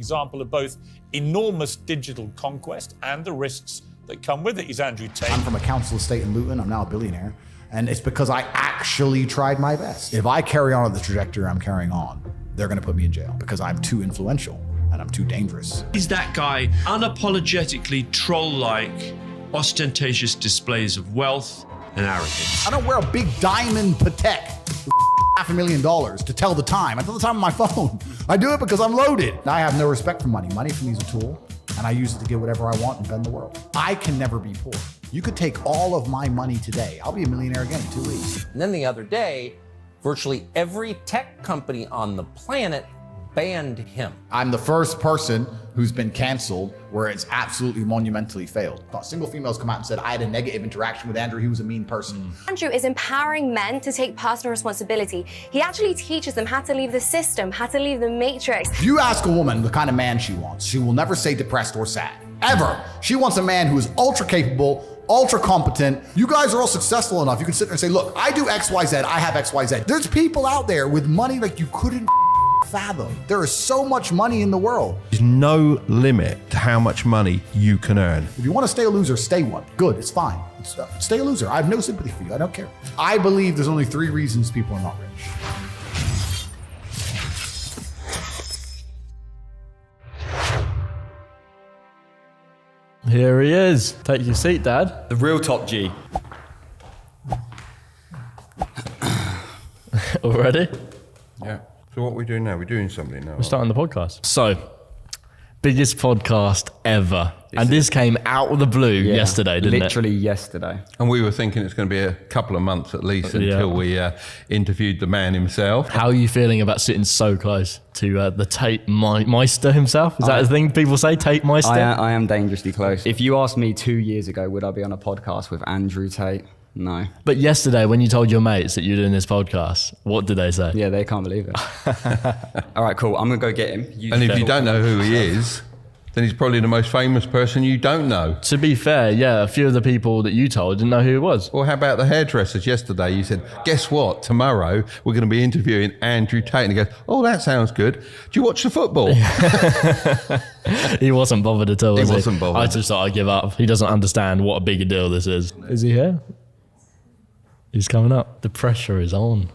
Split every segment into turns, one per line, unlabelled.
example of both enormous digital conquest and the risks that come with it. He's Andrew Tate.
I'm from a council estate in Luton. I'm now a billionaire. And it's because I actually tried my best. If I carry on at the trajectory I'm carrying on, they're gonna put me in jail because I'm too influential and I'm too dangerous.
Is that guy unapologetically troll-like, ostentatious displays of wealth and arrogance?
I don't wear a big diamond Patek with $500,000 to tell the time. I tell the time on my phone. I do it because I'm loaded. I have no respect for money. Money for me is a tool, and I use it to get whatever I want and bend the world. I can never be poor. You could take all of my money today. I'll be a millionaire again in 2 weeks.
And then the other day, virtually every tech company on the planet banned him.
I'm the first person who's been canceled where it's absolutely monumentally failed. Not a single female's come out and said, I had a negative interaction with Andrew, he was a mean person.
Andrew is empowering men to take personal responsibility. He actually teaches them how to leave the system, how to leave the matrix.
If you ask a woman the kind of man she wants, she will never say depressed or sad, ever. She wants a man who is ultra capable, ultra competent. You guys are all successful enough. You can sit there and say, look, I do X, Y, Z, I have X, Y, Z. There's people out there with money like you couldn't fathom. There is so much money in the world.
There's no limit to how much money you can earn.
If you want to stay a loser, stay one. Good, it's fine. Stay a loser. I have no sympathy for you. I don't care. I believe there's only 3 reasons people are not rich.
Here he is. Take your seat, Dad.
The real top G.
Already?
Yeah. So what are we doing now? We're doing something now.
We're starting the podcast. So, biggest podcast ever. And this came out of the blue yesterday, didn't
Literally yesterday.
And we were thinking it's going to be a couple of months at least until we interviewed the man himself.
How are you feeling about sitting so close to the Tate Meister himself? Is that a thing people say, Tate Meister?
I am dangerously close. If you asked me 2 years ago, would I be on a podcast with Andrew Tate? No.
But yesterday, when you told your mates that you were doing this podcast, what did they say?
Yeah, they can't believe it. All right, cool. I'm going to go get him.
And if you don't know who he is, then he's probably the most famous person you don't know.
To be fair, yeah, a few of the people that you told didn't know who it was.
Or how about the hairdressers yesterday? You said, guess what? Tomorrow we're going to be interviewing Andrew Tate. And he goes, oh, that sounds good. Do you watch the football?
He wasn't bothered at all.
He wasn't bothered.
I just thought I'd give up. He doesn't understand what a big a deal this is. Is he here? He's coming up. The pressure is on.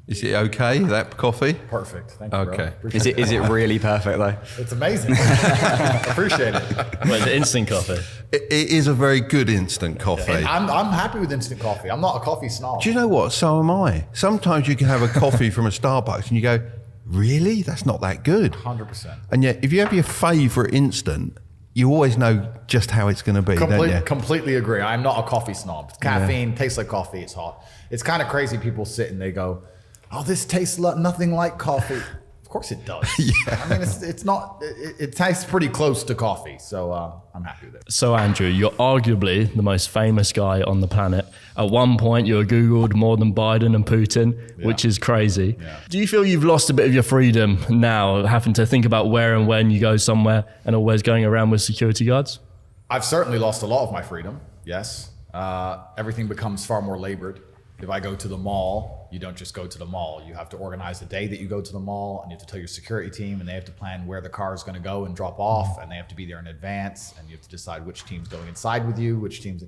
Is it okay, that coffee?
Perfect. Thank you,
Okay.
bro.
Is it really perfect though?
It's amazing. Appreciate it.
Wait, is it instant coffee?
It is a very good instant coffee.
And I'm happy with instant coffee. I'm not a coffee snob.
Do you know what? So am I. Sometimes you can have a coffee from a Starbucks and you go, really? That's not that good.
100%.
And yet, if you have your favourite instant, you always know just how it's going to be, don't you?
Completely agree. I'm not a coffee snob. Caffeine tastes like coffee. It's hot. It's kind of crazy. People sit and they go, oh, this tastes nothing like coffee. Of course it does. I mean, it's not, it tastes pretty close to coffee. So I'm happy with it.
So Andrew, you're arguably the most famous guy on the planet. At one point, you were Googled more than Biden and Putin, which is crazy. Yeah. Do you feel you've lost a bit of your freedom now, having to think about where and when you go somewhere and always going around with security guards?
I've certainly lost a lot of my freedom, yes. Everything becomes far more labored. If I go to the mall, you don't just go to the mall. You have to organize the day that you go to the mall, and you have to tell your security team, and they have to plan where the car is going to go and drop off, and they have to be there in advance, and you have to decide which team's going inside with you, which team's...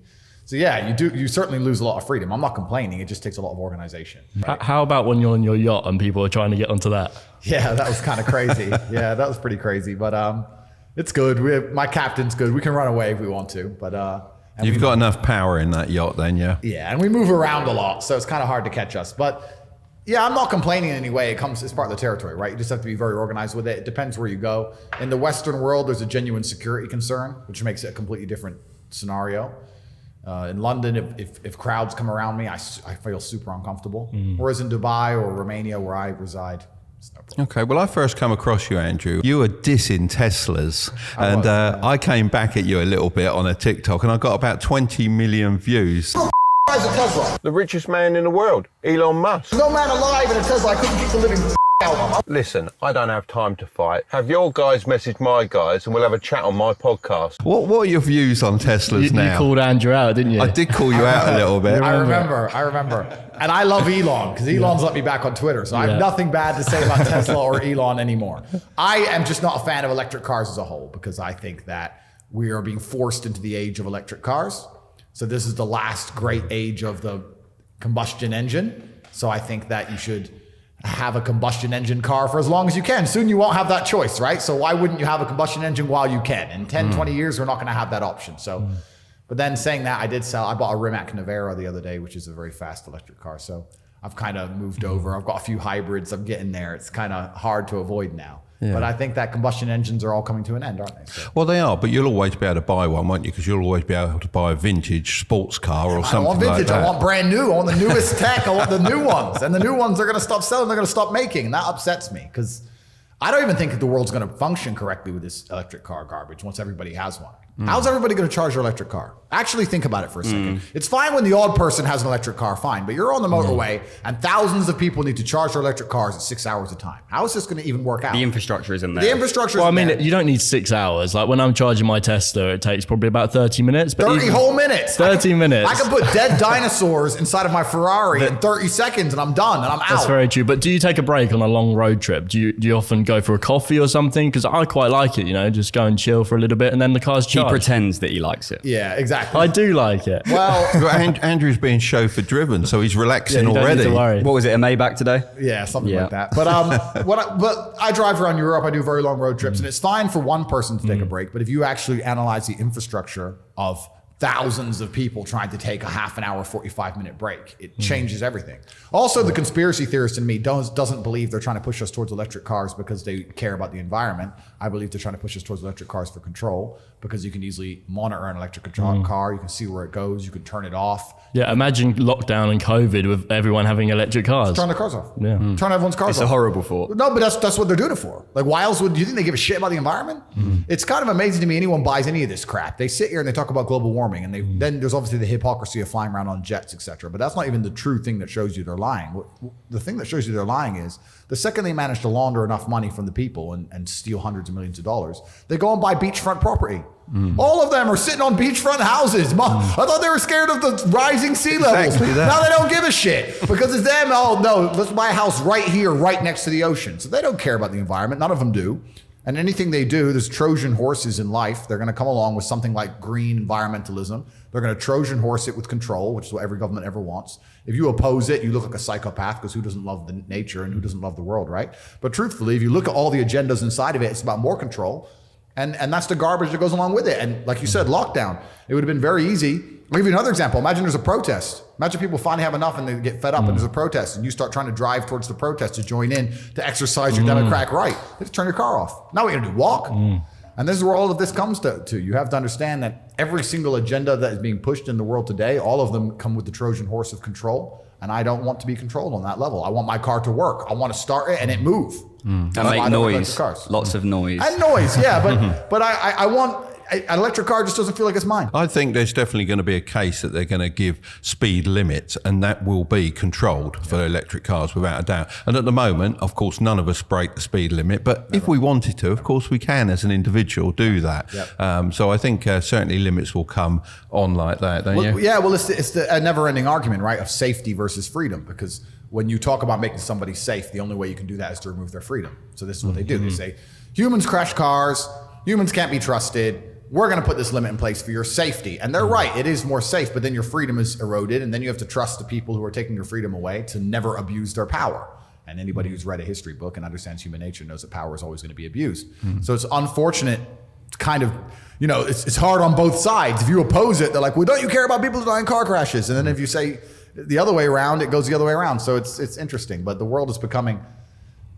So yeah, you certainly lose a lot of freedom. I'm not complaining. It just takes a lot of organization. Right?
How about when you're on your yacht and people are trying to get onto that?
Yeah, that was kind of crazy. Yeah, that was pretty crazy, but it's good. My captain's good. We can run away if we want to, but...
You've got enough power in that yacht then, yeah?
Yeah, and we move around a lot, so it's kind of hard to catch us. But yeah, I'm not complaining in any way. It's part of the territory, right? You just have to be very organized with it. It depends where you go. In the Western world, there's a genuine security concern, which makes it a completely different scenario. In London, if crowds come around me, I feel super uncomfortable. Whereas in Dubai or Romania, where I reside, it's no problem.
Okay, well, I first come across you, Andrew. You were dissing Teslas, and I came back at you a little bit on a TikTok, and I got about 20 million views.
Who the is a Tesla?
The richest man in the world, Elon Musk.
No man alive in a Tesla. I couldn't keep the living
Listen, I don't have time to fight. Have your guys message my guys and we'll have a chat on my podcast.
What are your views on Teslas now?
You called Andrew out, didn't you?
I did call you out a little bit.
I remember. And I love Elon because Elon's let me back on Twitter. So I have nothing bad to say about Tesla or Elon anymore. I am just not a fan of electric cars as a whole because I think that we are being forced into the age of electric cars. So this is the last great age of the combustion engine. So I think that you should have a combustion engine car for as long as you can. Soon you won't have that choice, right? So why wouldn't you have a combustion engine while you can? In 10, 20 years, we're not going to have that option. So, but then saying that, I bought a Rimac Navara the other day, which is a very fast electric car. So I've kind of moved over. I've got a few hybrids. I'm getting there. It's kind of hard to avoid now. Yeah. But I think that combustion engines are all coming to an end, aren't they? So.
Well, they are, but you'll always be able to buy one, won't you? Because you'll always be able to buy a vintage sports car or something like that. I want vintage. I want brand new. I want the newest tech. I want the new ones. And the new ones are going to stop selling. They're going to stop making. And that upsets me because I don't even think that the world's going to function correctly with this electric car garbage once everybody has one. How's everybody going to charge their electric car? Actually think about it for a second. It's fine when the odd person has an electric car, fine. But you're on the motorway and thousands of people need to charge their electric cars at 6 hours a time. How is this going to even work out?
The infrastructure isn't there.
The infrastructure
Well, I
isn't
mean,
there.
you don't need 6 hours. Like when I'm charging my Tesla, it takes probably about 30 minutes. But
30 whole minutes.
30 minutes.
I can put dead dinosaurs inside of my Ferrari in 30 seconds and I'm done and I'm out.
That's very true. But do you take a break on a long road trip? Do you often go for a coffee or something? Because I quite like it, just go and chill for a little bit and then the car's charged.
He pretends that he likes it.
Yeah, exactly.
I do like it.
Well,
Andrew's being chauffeur driven, so he's relaxing
you don't
already.
need to worry.
What was it, a Maybach today?
Yeah, something like that. But but I drive around Europe. I do very long road trips, and it's fine for one person to take a break. But if you actually analyze the infrastructure of thousands of people trying to take a half an hour, 45-minute break, it changes everything. Also, the conspiracy theorist in me doesn't believe they're trying to push us towards electric cars because they care about the environment. I believe they're trying to push us towards electric cars for control because you can easily monitor an electric car. You can see where it goes. You can turn it off.
Yeah, imagine lockdown and COVID with everyone having electric cars.
Turn the cars off.
Yeah.
Turn everyone's cars off.
It's a horrible thought.
No, but that's what they're doing it for. Like, why else do you think they give a shit about the environment? It's kind of amazing to me anyone buys any of this crap. They sit here and they talk about global warming, and then there's obviously the hypocrisy of flying around on jets, etc. But that's not even the true thing that shows you they're lying. The thing that shows you they're lying is the second they manage to launder enough money from the people and steal hundreds of millions of dollars, they go and buy beachfront property. All of them are sitting on beachfront houses. I thought they were scared of the rising sea levels.
Exactly that.
Now they don't give a shit because it's them. Oh no, let's buy a house right here, right next to the ocean. So they don't care about the environment. None of them do. And anything they do, there's Trojan horses in life. They're going to come along with something like green environmentalism. They're going to Trojan horse it with control, which is what every government ever wants. If you oppose it, you look like a psychopath because who doesn't love the nature and who doesn't love the world, right? But truthfully, if you look at all the agendas inside of it, it's about more control. And that's the garbage that goes along with it. And like you said, lockdown, it would have been very easy. I'll give you another example. Imagine there's a protest. Imagine people finally have enough and they get fed up and there's a protest and you start trying to drive towards the protest to join in to exercise your democratic right. You have to turn your car off. Now what are you going to do? Walk? And this is where all of this comes to. You have to understand that every single agenda that is being pushed in the world today, all of them come with the Trojan horse of control. And I don't want to be controlled on that level. I want my car to work. I want to start it and it move.
And make noise. Lots of noise.
And noise, yeah. But I want an electric car just doesn't feel like it's mine.
I think there's definitely going to be a case that they're going to give speed limits, and that will be controlled for electric cars without a doubt. And at the moment, of course, none of us break the speed limit, but if we wanted to, of course, we can as an individual do that. So I think certainly limits will come on like that, don't you?
Yeah, well, it's a never-ending argument, right, of safety versus freedom, because when you talk about making somebody safe, the only way you can do that is to remove their freedom. So this is what they do. They say, humans crash cars, humans can't be trusted, we're going to put this limit in place for your safety. And they're right, it is more safe, but then your freedom is eroded, and then you have to trust the people who are taking your freedom away to never abuse their power. And anybody who's read a history book and understands human nature knows that power is always going to be abused. So it's unfortunate, kind of, it's hard on both sides. If you oppose it, they're like, well, don't you care about people who die in car crashes? And then if you say the other way around, it goes the other way around. So it's interesting, but the world is becoming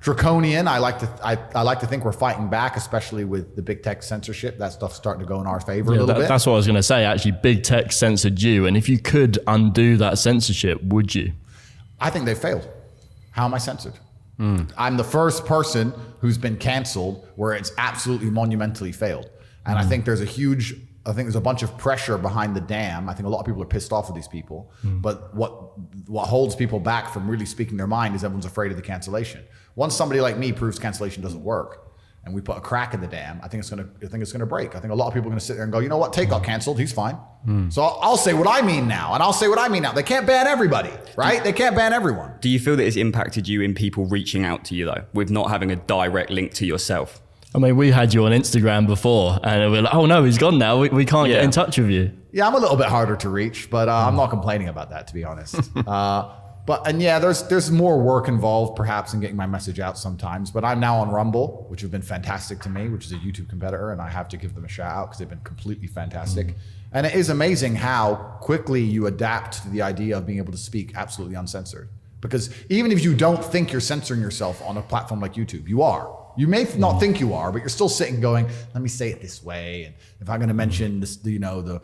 draconian. I like to think we're fighting back, especially with the big tech censorship. That stuff's starting to go in our favor a little bit. That's
what I was going to say. Actually, big tech censored you, and if you could undo that censorship, would you?
I think they failed. How am I censored? I'm the first person who's been canceled where it's absolutely monumentally failed. And I think there's a huge I think there's a bunch of pressure behind the dam. I think a lot of people are pissed off with these people. But what holds people back from really speaking their mind is everyone's afraid of the cancellation. Once somebody like me proves cancellation doesn't work, and we put a crack in the dam, I think it's gonna break. I think a lot of people are gonna sit there and go, you know what, Tate got canceled, he's fine. So I'll say what I mean now, and I'll say what I mean now. They can't ban everybody, right? They can't ban everyone.
Do you feel that it's impacted you in people reaching out to you though, with not having a direct link to yourself?
I mean, we had you on Instagram before, and we're like, oh no, he's gone now. We can't get in touch with you.
Yeah, I'm a little bit harder to reach, but I'm not complaining about that, to be honest. There's more work involved perhaps in getting my message out sometimes, but I'm now on Rumble, which have been fantastic to me, which is a YouTube competitor, and I have to give them a shout out because they've been completely fantastic. And it is amazing how quickly you adapt to the idea of being able to speak absolutely uncensored. Because even if you don't think you're censoring yourself on a platform like YouTube, you are. You may not think you are, but you're still sitting going, let me say it this way. And if I'm going to mention this, you know,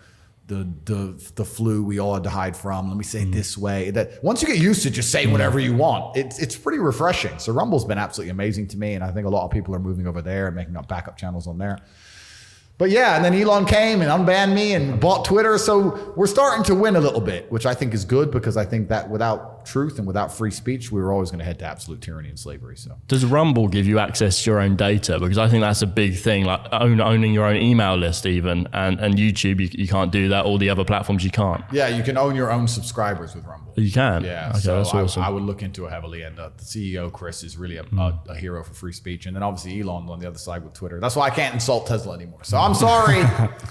the flu we all had to hide from, let me say it this way. That once you get used to just saying whatever you want, it's pretty refreshing. So Rumble's been absolutely amazing to me. And I think a lot of people are moving over there and making up backup channels on there. But yeah, and then Elon came and unbanned me and bought Twitter. So we're starting to win a little bit, which I think is good, because I think that without truth and without free speech, we were always going to head to absolute tyranny and slavery. So
does Rumble give you access to your own data? Because I think that's a big thing, like owning your own email list even, and YouTube, you can't do that. All the other platforms you can't.
Yeah, you can own your own subscribers with Rumble.
You can?
Yeah,
okay,
so
that's awesome.
I would look into it heavily. And the CEO, Chris, is really a hero for free speech. And then obviously Elon on the other side with Twitter. That's why I can't insult Tesla anymore. So I'm sorry.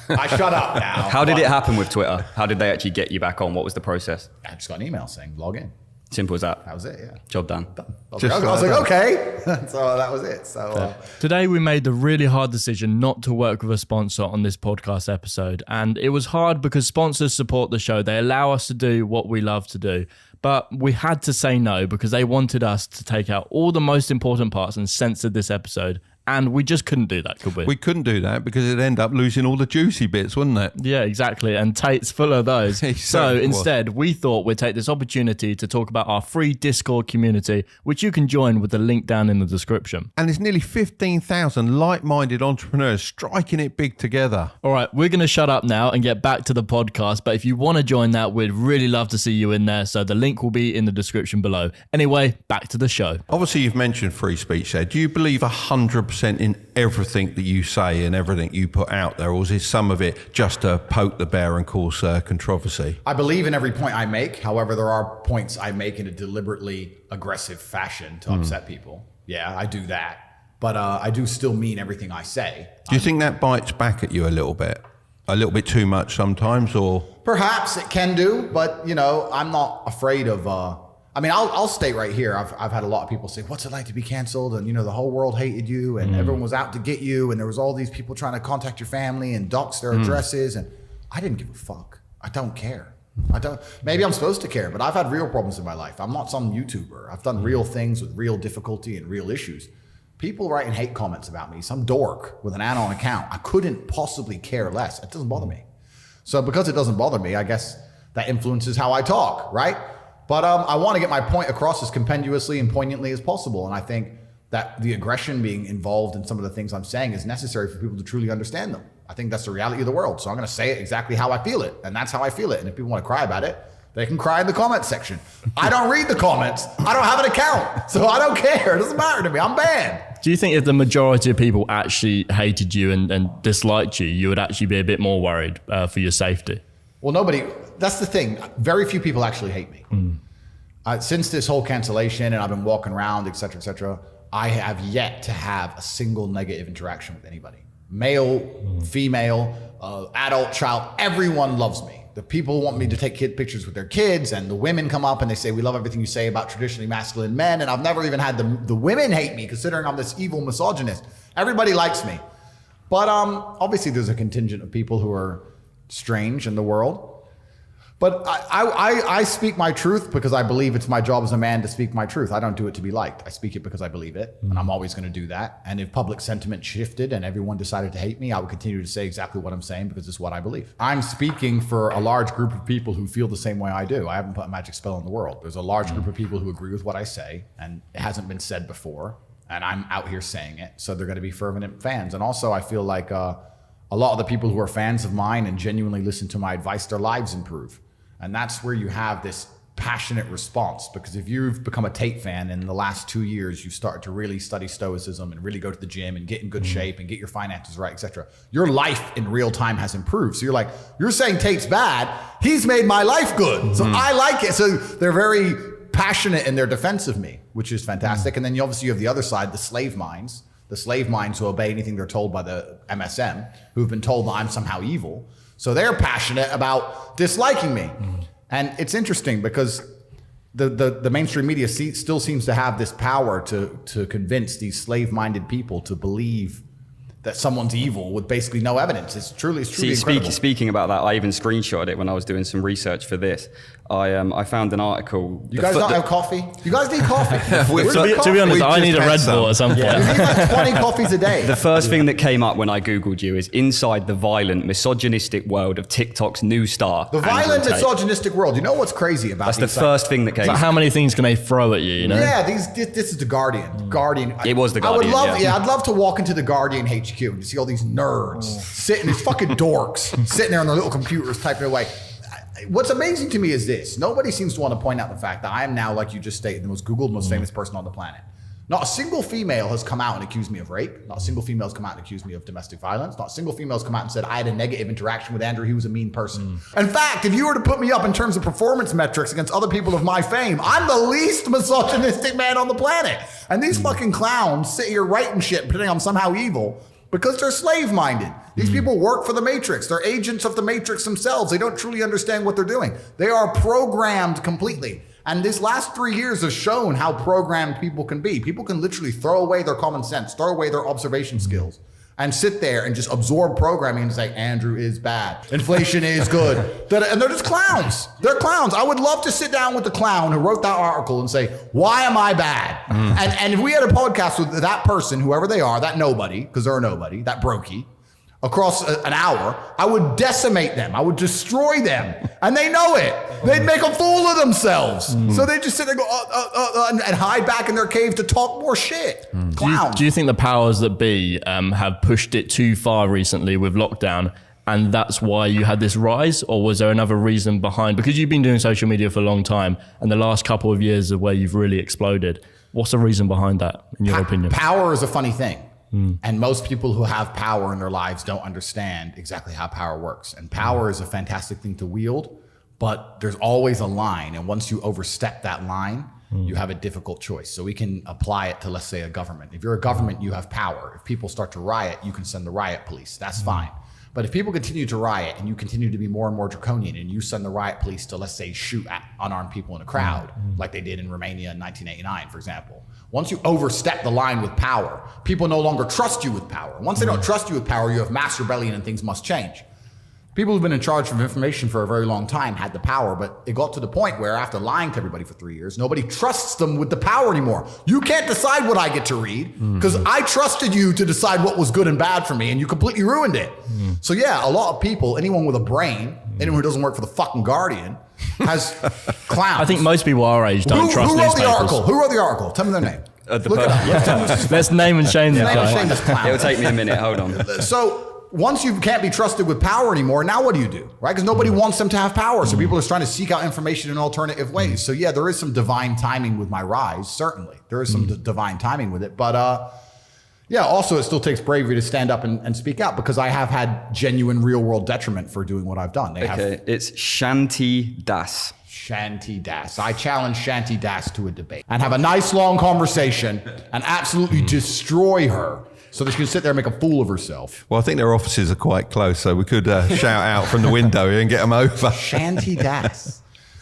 I shut up now.
How did it happen with Twitter? How did they actually get you back on? What was the process?
I just got an email saying log in.
Simple as that.
That was it, yeah.
Job done.
I was like, okay. So that was it. So
today we made the really hard decision not to work with a sponsor on this podcast episode. And it was hard because sponsors support the show. They allow us to do what we love to do. But we had to say no because they wanted us to take out all the most important parts and censor this episode. And we just couldn't do that, could we?
We couldn't do that because it'd end up losing all the juicy bits, wouldn't it?
Yeah, exactly. And Tate's full of those. So instead, we thought we'd take this opportunity to talk about our free Discord community, which you can join with the link down in the description.
And there's nearly 15,000 like-minded entrepreneurs striking it big together.
All right, we're going to shut up now and get back to the podcast. But if you want to join that, we'd really love to see you in there. So the link will be in the description below. Anyway, back to the show.
Obviously, you've mentioned free speech there. Do you believe 100% in everything that you say and everything you put out there, or is some of it just to poke the bear and cause controversy?
I believe in every point I make. However, there are points I make in a deliberately aggressive fashion to upset people. Yeah, I do that. But I do still mean everything I say.
Do you think that bites back at you a little bit? A little bit too much sometimes, or?
Perhaps it can do, but you know, I'm not afraid of I mean, I'll state right here, I've had a lot of people say, what's it like to be canceled? And, you know, the whole world hated you and everyone was out to get you. And there was all these people trying to contact your family and dox their addresses. And I didn't give a fuck. I don't care. Maybe I'm supposed to care, but I've had real problems in my life. I'm not some YouTuber. I've done real things with real difficulty and real issues. People writing hate comments about me, some dork with an anon account. I couldn't possibly care less. It doesn't bother me. So because it doesn't bother me, I guess that influences how I talk, right? But I want to get my point across as compendiously and poignantly as possible. And I think that the aggression being involved in some of the things I'm saying is necessary for people to truly understand them. I think that's the reality of the world. So I'm going to say it exactly how I feel it. And that's how I feel it. And if people want to cry about it, they can cry in the comments section. I don't read the comments. I don't have an account. So I don't care. It doesn't matter to me. I'm banned.
Do you think if the majority of people actually hated you and disliked you would actually be a bit more worried for your safety?
Well, that's the thing. Very few people actually hate me. Since this whole cancellation and I've been walking around, et cetera, I have yet to have a single negative interaction with anybody. Male, female, adult, child, everyone loves me. The people want me to take pictures with their kids, and the women come up and they say, we love everything you say about traditionally masculine men. And I've never even had the women hate me, considering I'm this evil misogynist. Everybody likes me. But obviously there's a contingent of people who are strange in the world. But I speak my truth because I believe it's my job as a man to speak my truth. I don't do it to be liked. I speak it because I believe it, and I'm always going to do that. And if public sentiment shifted and everyone decided to hate me, I would continue to say exactly what I'm saying because it's what I believe. I'm speaking for a large group of people who feel the same way I do. I haven't put a magic spell on the world. There's a large group of people who agree with what I say, and it hasn't been said before, and I'm out here saying it, so they're going to be fervent fans. And also, I feel like a lot of the people who are fans of mine and genuinely listen to my advice, their lives improve. And that's where you have this passionate response, because if you've become a Tate fan in the last 2 years, you started to really study stoicism and really go to the gym and get in good shape and get your finances right, etc. Your life in real time has improved. So you're like, you're saying Tate's bad. He's made my life good. So I like it. So they're very passionate in their defense of me, which is fantastic. And then you obviously have the other side, the slave minds who obey anything they're told by the MSM, who've been told that I'm somehow evil. So they're passionate about disliking me. And it's interesting because the mainstream media still seems to have this power to convince these slave-minded people to believe that someone's evil with basically no evidence. It's truly incredible.
Speaking about that, I even screenshotted it when I was doing some research for this. I found an article.
You guys don't have coffee? You guys need coffee.
To be honest, I need a Red Bull at some point.
You need like 20 coffees a day.
The first thing that came up when I Googled you is inside the violent, misogynistic world of TikTok's new star.
The violent, misogynistic world. You know what's crazy about
That's the first thing that came up.
How many things can they throw at you, you know?
Yeah, this is the Guardian. Guardian.
It was the Guardian,
I'd love to walk into the Guardian HQ and see all these nerds sitting, these fucking dorks, sitting there on their little computers typing away. What's amazing to me is this. Nobody seems to want to point out the fact that I am now, like you just stated, the most Googled, most famous person on the planet. Not a single female has come out and accused me of rape. Not a single female has come out and accused me of domestic violence. Not a single female has come out and said I had a negative interaction with Andrew. He was a mean person. In fact, if you were to put me up in terms of performance metrics against other people of my fame, I'm the least misogynistic man on the planet. And these fucking clowns sit here writing shit and pretending I'm somehow evil because they're slave-minded. These people work for the Matrix. They're agents of the Matrix themselves. They don't truly understand what they're doing. They are programmed completely. And these last 3 years have shown how programmed people can be. People can literally throw away their common sense, throw away their observation skills, and sit there and just absorb programming and say, Andrew is bad. Inflation is good. And they're just clowns. They're clowns. I would love to sit down with the clown who wrote that article and say, why am I bad? And if we had a podcast with that person, whoever they are, that nobody, because they're a nobody, that brokey, across an hour, I would decimate them. I would destroy them. And they know it. They'd make a fool of themselves. So they just sit there and go, and hide back in their cave to talk more shit. Clowns.
Do you think the powers that be have pushed it too far recently with lockdown, and that's why you had this rise? Or was there another reason behind? Because you've been doing social media for a long time, and the last couple of years are where you've really exploded. What's the reason behind that, in your opinion?
Power is a funny thing. And most people who have power in their lives don't understand exactly how power works. And power is a fantastic thing to wield, but there's always a line. And once you overstep that line, you have a difficult choice. So we can apply it to, let's say, a government. If you're a government, you have power. If people start to riot, you can send the riot police. That's fine. But if people continue to riot and you continue to be more and more draconian and you send the riot police to, let's say, shoot at unarmed people in a crowd, like they did in Romania in 1989, for example, once you overstep the line with power, people no longer trust you with power. Once they don't trust you with power, you have mass rebellion and things must change. People who've been in charge of information for a very long time had the power, but it got to the point where after lying to everybody for 3 years, nobody trusts them with the power anymore. You can't decide what I get to read because I trusted you to decide what was good and bad for me, and you completely ruined it. So yeah, a lot of people, anyone with a brain, anyone who doesn't work for the fucking Guardian, has clowns.
I think most people our age don't trust
who wrote
newspapers.
the article? Who wrote the article? Tell me their name. Look it up.
Let's name and shame this guy.
Shame this clown.
It'll take me a minute. Hold on.
So once you can't be trusted with power anymore, now what do? Right? Because nobody wants them to have power. So people are trying to seek out information in alternative ways. So yeah, there is some divine timing with my rise. Certainly, there is some divine timing with it. But yeah, also it still takes bravery to stand up and speak out because I have had genuine real world detriment for doing what I've done.
It's Shanti Das.
Shanti Das. I challenge Shanti Das to a debate and have a nice long conversation and absolutely destroy her so that she can sit there and make a fool of herself.
Well, I think their offices are quite close, so we could shout out from the window here and get them over.
Shanti Das.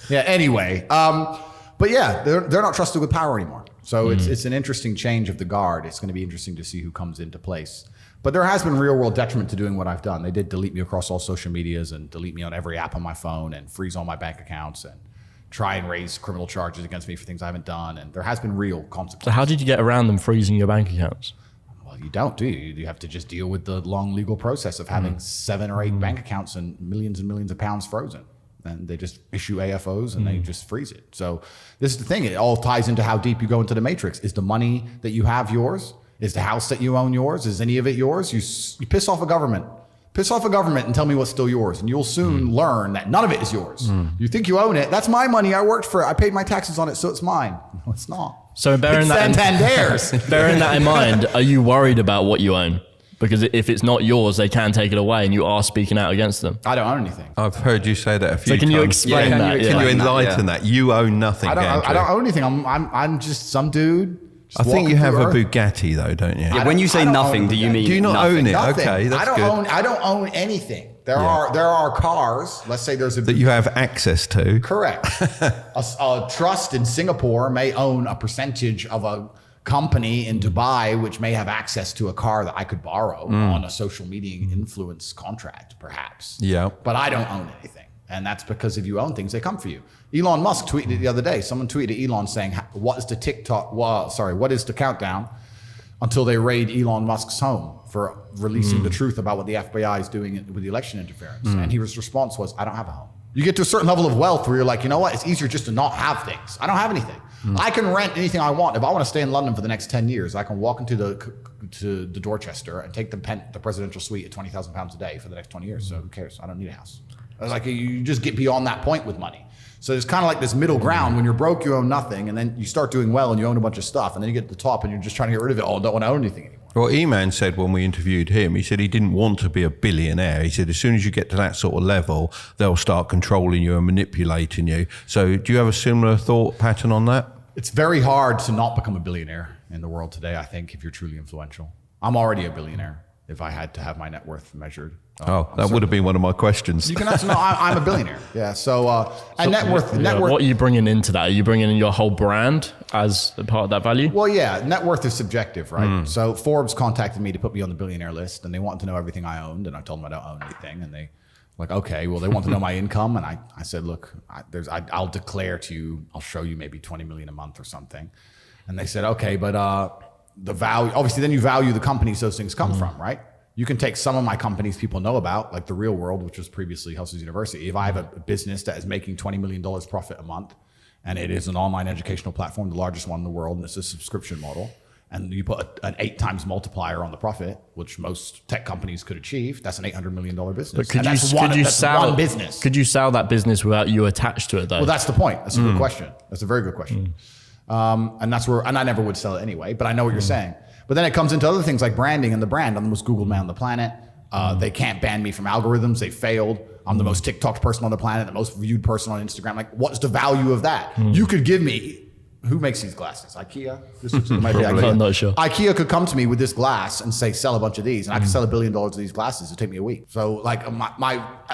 Yeah, anyway. But yeah, they're not trusted with power anymore. So it's an interesting change of the guard. It's going to be interesting to see who comes into place. But there has been real world detriment to doing what I've done. They did delete me across all social medias and delete me on every app on my phone and freeze all my bank accounts and try and raise criminal charges against me for things I haven't done. And there has been real consequences.
So how did you get around them freezing your bank accounts?
Well, you don't, do you? You have to just deal with the long legal process of having 7 or 8 bank accounts and millions of pounds frozen. And they just issue AFOs and they just freeze it. So this is the thing. It all ties into how deep you go into the matrix. Is the money that you have yours? Is the house that you own yours? Is any of it yours? You piss off a government. Piss off a government and tell me what's still yours, and you'll soon learn that none of it is yours. You think you own it. That's my money. I worked for it. I paid my taxes on it, so it's mine. No, it's not.
So bearing that in mind, are you worried about what you own? Because if it's not yours, they can take it away, and you are speaking out against them.
I don't own anything.
I've heard you say that a few times.
So can you explain that?
Can you enlighten that? You own nothing,
I don't own anything. I'm just some dude.
I think you have a Bugatti though, don't you?
Yeah, when you say nothing, do you mean
do you not
nothing?
own it?
Nothing.
Okay, that's good.
I don't own anything. There are cars. Let's say there's a
that you have access to.
Correct. a trust in Singapore may own a percentage of a company in Dubai, which may have access to a car that I could borrow on a social media influence contract, perhaps.
Yeah.
But I don't own anything. And that's because if you own things, they come for you. Elon Musk tweeted it the other day. Someone tweeted Elon saying, what is the countdown until they raid Elon Musk's home for releasing the truth about what the FBI is doing with the election interference? And his response was, I don't have a home. You get to a certain level of wealth where you're like, you know what? It's easier just to not have things. I don't have anything. I can rent anything I want. If I want to stay in London for the next 10 years, I can walk into the Dorchester and take the presidential suite at £20,000 a day for the next 20 years. So who cares? I don't need a house. It's like you just get beyond that point with money. So it's kind of like this middle ground. When you're broke, you own nothing, and then you start doing well and you own a bunch of stuff, and then you get to the top and you're just trying to get rid of it all. Don't want to own anything anymore.
Well, E-Man said when we interviewed him, he said he didn't want to be a billionaire. He said as soon as you get to that sort of level, they'll start controlling you and manipulating you. So do you have a similar thought pattern on that?
It's very hard to not become a billionaire in the world today, I think, if you're truly influential. I'm already a billionaire if I had to have my net worth measured.
That would have been one of my questions.
You can answer, no, I'm a billionaire. Yeah. So, and net worth.
What are you bringing into that? Are you bringing in your whole brand as a part of that value?
Well, yeah, net worth is subjective, right? So Forbes contacted me to put me on the billionaire list, and they wanted to know everything I owned, and I told them I don't own anything, and they like, okay, well, they want to know my income, and I said, look, I'll declare to you, I'll show you maybe 20 million a month or something, and they said, okay, but the value, obviously, then you value the companies those things come from, right? You can take some of my companies people know about, like The Real World, which was previously Hustlers University. If I have a business that is making $20 million profit a month, and it is an online educational platform, the largest one in the world, and it's a subscription model, and you put an 8 times multiplier on the profit, which most tech companies could achieve, that's an $800 million business.
But could you sell
one business.
Could you sell that business without you attached to it, though?
Well, that's the point. That's a good question. That's a very good question. And that's where, and I never would sell it anyway, but I know what you're saying. But then it comes into other things like branding and the brand. I'm the most Googled man on the planet. They can't ban me from algorithms. They failed. I'm the most TikToked person on the planet, the most viewed person on Instagram. Like, what's the value of that? You could give me, who makes these glasses? IKEA? Might be IKEA.
I'm not sure.
IKEA could come to me with this glass and say, sell a bunch of these. And I could sell $1 billion of these glasses. It'd take me a week. So like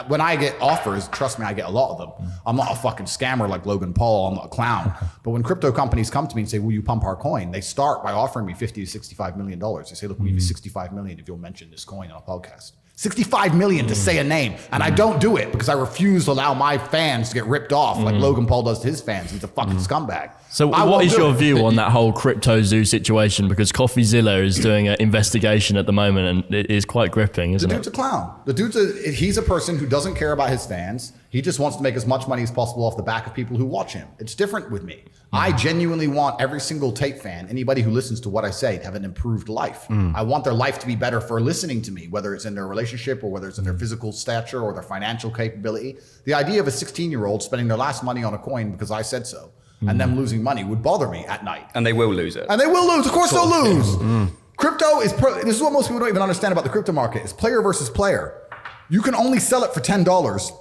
when I get offers, trust me, I get a lot of them. I'm not a fucking scammer like Logan Paul. I'm not a clown. But when crypto companies come to me and say, will you pump our coin? They start by offering me $50 to $65 million. They say, look, we'll give you $65 million if you'll mention this coin on a podcast. $65 million to say a name. And I don't do it because I refuse to allow my fans to get ripped off like Logan Paul does to his fans. He's a fucking scumbag.
So what is your view on that whole crypto zoo situation? Because CoffeeZilla is doing an investigation at the moment, and it is quite gripping, isn't it?
The dude's a clown. He's a person who doesn't care about his fans. He just wants to make as much money as possible off the back of people who watch him. It's different with me. I genuinely want every single Tate fan, anybody who listens to what I say, to have an improved life. I want their life to be better for listening to me, whether it's in their relationship or whether it's in their physical stature or their financial capability. The idea of a 16-year-old spending their last money on a coin because I said so, and them losing money would bother me at night.
And they will lose it.
And they will lose. Of course they'll lose. Crypto is, this is what most people don't even understand about the crypto market. It's player versus player. You can only sell it for $10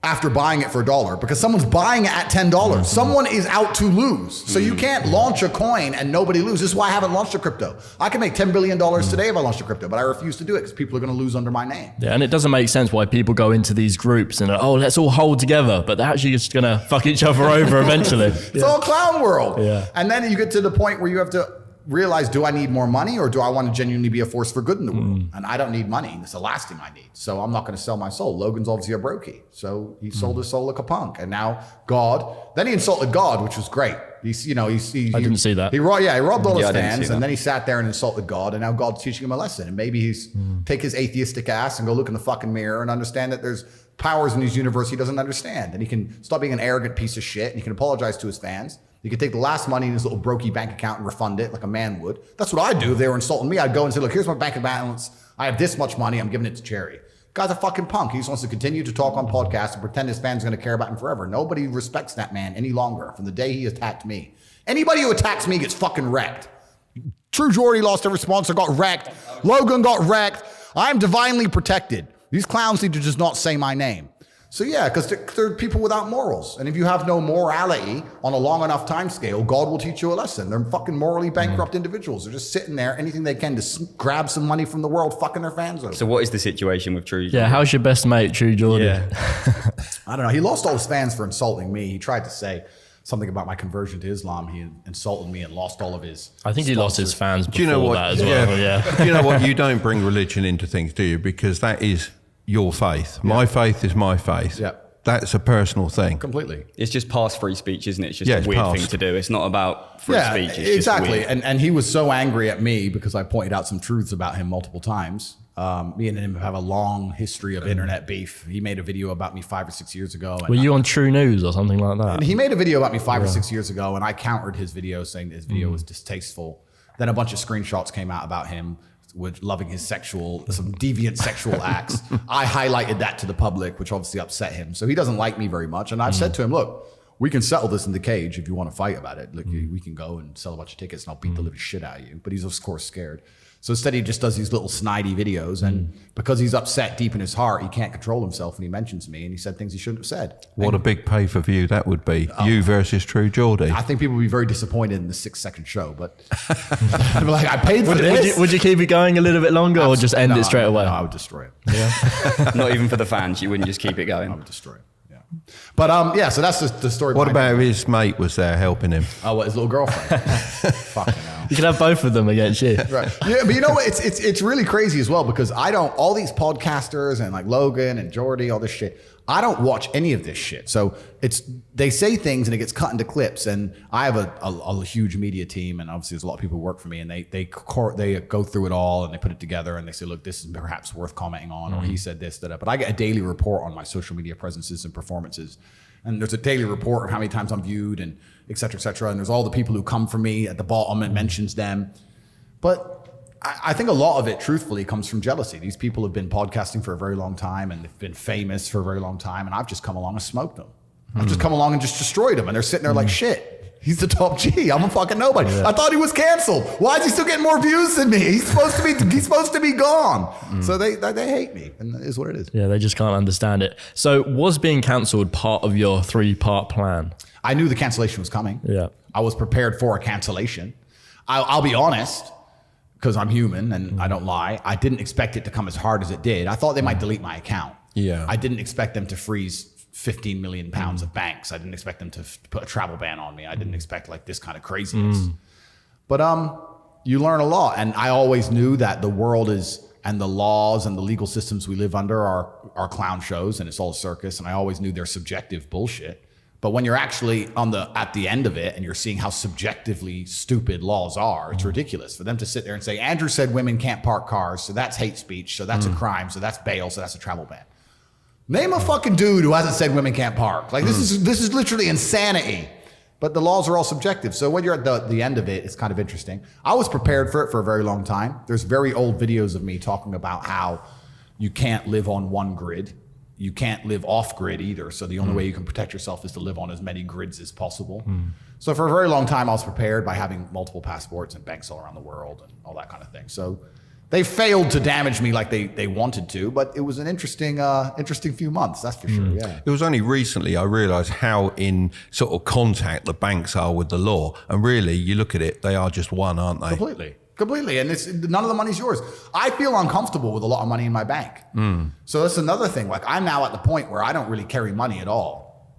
after buying it for $1 because someone's buying it at $10. Someone is out to lose. So you can't launch a coin and nobody loses. This is why I haven't launched a crypto. I can make $10 billion today if I launched a crypto, but I refuse to do it because people are going to lose under my name.
Yeah, and it doesn't make sense why people go into these groups and let's all hold together, but they're actually just going to fuck each other over eventually.
It's all clown world.
Yeah.
And then you get to the point where you have to realize, do I need more money or do I want to genuinely be a force for good in the world? And I don't need money. It's the last thing I need. So I'm not going to sell my soul. Logan's obviously a brokey. So he sold his soul like a punk. And now God, then he insulted God, which was great. I
didn't see that.
He robbed all his fans and then he sat there and insulted God. And now God's teaching him a lesson. And maybe he's take his atheistic ass and go look in the fucking mirror and understand that there's powers in his universe he doesn't understand. And he can stop being an arrogant piece of shit. And he can apologize to his fans. He could take the last money in his little brokey bank account and refund it like a man would. That's what I'd do if they were insulting me. I'd go and say, look, here's my bank balance. I have this much money. I'm giving it to charity. Guy's a fucking punk. He just wants to continue to talk on podcasts and pretend his fans are going to care about him forever. Nobody respects that man any longer from the day he attacked me. Anybody who attacks me gets fucking wrecked. True Geordie lost every sponsor, got wrecked. Logan got wrecked. I'm divinely protected. These clowns need to just not say my name. So yeah, because they're people without morals. And if you have no morality on a long enough time scale, God will teach you a lesson. They're fucking morally bankrupt individuals. They're just sitting there, anything they can to grab some money from the world, fucking their fans over.
So what is the situation with True?
Yeah, how's your best mate, True Geordie?
Yeah.
I don't know. He lost all his fans for insulting me. He tried to say something about my conversion to Islam. He insulted me and lost all of his
I think he lost his fans before
Do you know what?
that as well. Yeah.
Do you know what? You don't bring religion into things, do you? Because that is your faith. My faith is my faith.
Yeah.
That's a personal thing.
Completely.
It's just past free speech, isn't it? It's just
Yeah,
a
it's
weird
past.
thing to do. It's not about free speech. It's
exactly.
Just weird.
And he was so angry at me because I pointed out some truths about him multiple times. Me and him have a long history of internet beef. He made a video about me 5 or 6 years ago. And
Were you on True News or something like that?
And he made a video about me 5 or 6 years ago, and I countered his video saying that his video was distasteful. Then a bunch of screenshots came out about him with loving his some deviant sexual acts. I highlighted that to the public, which obviously upset him. So he doesn't like me very much. And I've said to him, look, we can settle this in the cage if you want to fight about it. Like we can go and sell a bunch of tickets and I'll beat the living shit out of you. But he's of course scared. So instead he just does these little snidey videos, and because he's upset deep in his heart, he can't control himself, and he mentions me and he said things he shouldn't have said.
What a big pay-per-view that would be. You versus True Geordie.
I think people would be very disappointed in the 6-second show, but I'm like, I paid for this.
Would you keep it going a little bit longer or just end it straight away?
No, I would destroy it.
Not even for the fans. You wouldn't just keep it going.
I would destroy it. Yeah. But yeah, so that's the story.
What
behind
about
it.
his mate was there helping him?
Oh, what, his little girlfriend? Fucking hell.
You can have both of them against you.
Right. Yeah, but you know what? It's really crazy as well, because all these podcasters and like Logan and Geordie, all this shit, I don't watch any of this shit. So they say things and it gets cut into clips, and I have a huge media team, and obviously there's a lot of people who work for me, and they go through it all and they put it together and they say, look, this is perhaps worth commenting on, or he said this, that. But I get a daily report on my social media presences and performances. And there's a daily report of how many times I'm viewed and et cetera, et cetera. And there's all the people who come for me at the bottom and mentions them. But I think a lot of it, truthfully, comes from jealousy. These people have been podcasting for a very long time, and they've been famous for a very long time. And I've just come along and smoked them. I've just come along and just destroyed them. And they're sitting there like, shit, he's the top G. I'm a fucking nobody. I thought he was canceled. Why is he still getting more views than me? He's supposed to be gone. So they hate me, and it is what it is.
Yeah, they just can't understand it. So was being cancelled part of your 3-part plan?
I knew the cancellation was coming.
Yeah.
I was prepared for a cancellation. I'll be honest, because I'm human and I don't lie. I didn't expect it to come as hard as it did. I thought they might delete my account.
Yeah.
I didn't expect them to freeze 15 million pounds of banks. I didn't expect them to put a travel ban on me. I didn't expect like this kind of craziness. But you learn a lot. And I always knew that the world and the laws and the legal systems we live under are clown shows, and it's all a circus. And I always knew they're subjective bullshit. But when you're actually at the end of it and you're seeing how subjectively stupid laws are, it's ridiculous for them to sit there and say, Andrew said women can't park cars, so that's hate speech, so that's a crime, so that's bail, so that's a travel ban. Name a fucking dude who hasn't said women can't park. Like this is literally insanity. But the laws are all subjective. So when you're at the end of it, it's kind of interesting. I was prepared for it for a very long time. There's very old videos of me talking about how you can't live on one grid. You can't live off grid either. So the only way you can protect yourself is to live on as many grids as possible. So for a very long time, I was prepared by having multiple passports and banks all around the world and all that kind of thing. So they failed to damage me like they wanted to, but it was an interesting few months, that's for sure, yeah.
It was only recently I realised how in sort of contact the banks are with the law. And really, you look at it, they are just one, aren't they?
Completely. And none of the money's yours. I feel uncomfortable with a lot of money in my bank. So that's another thing. Like I'm now at the point where I don't really carry money at all.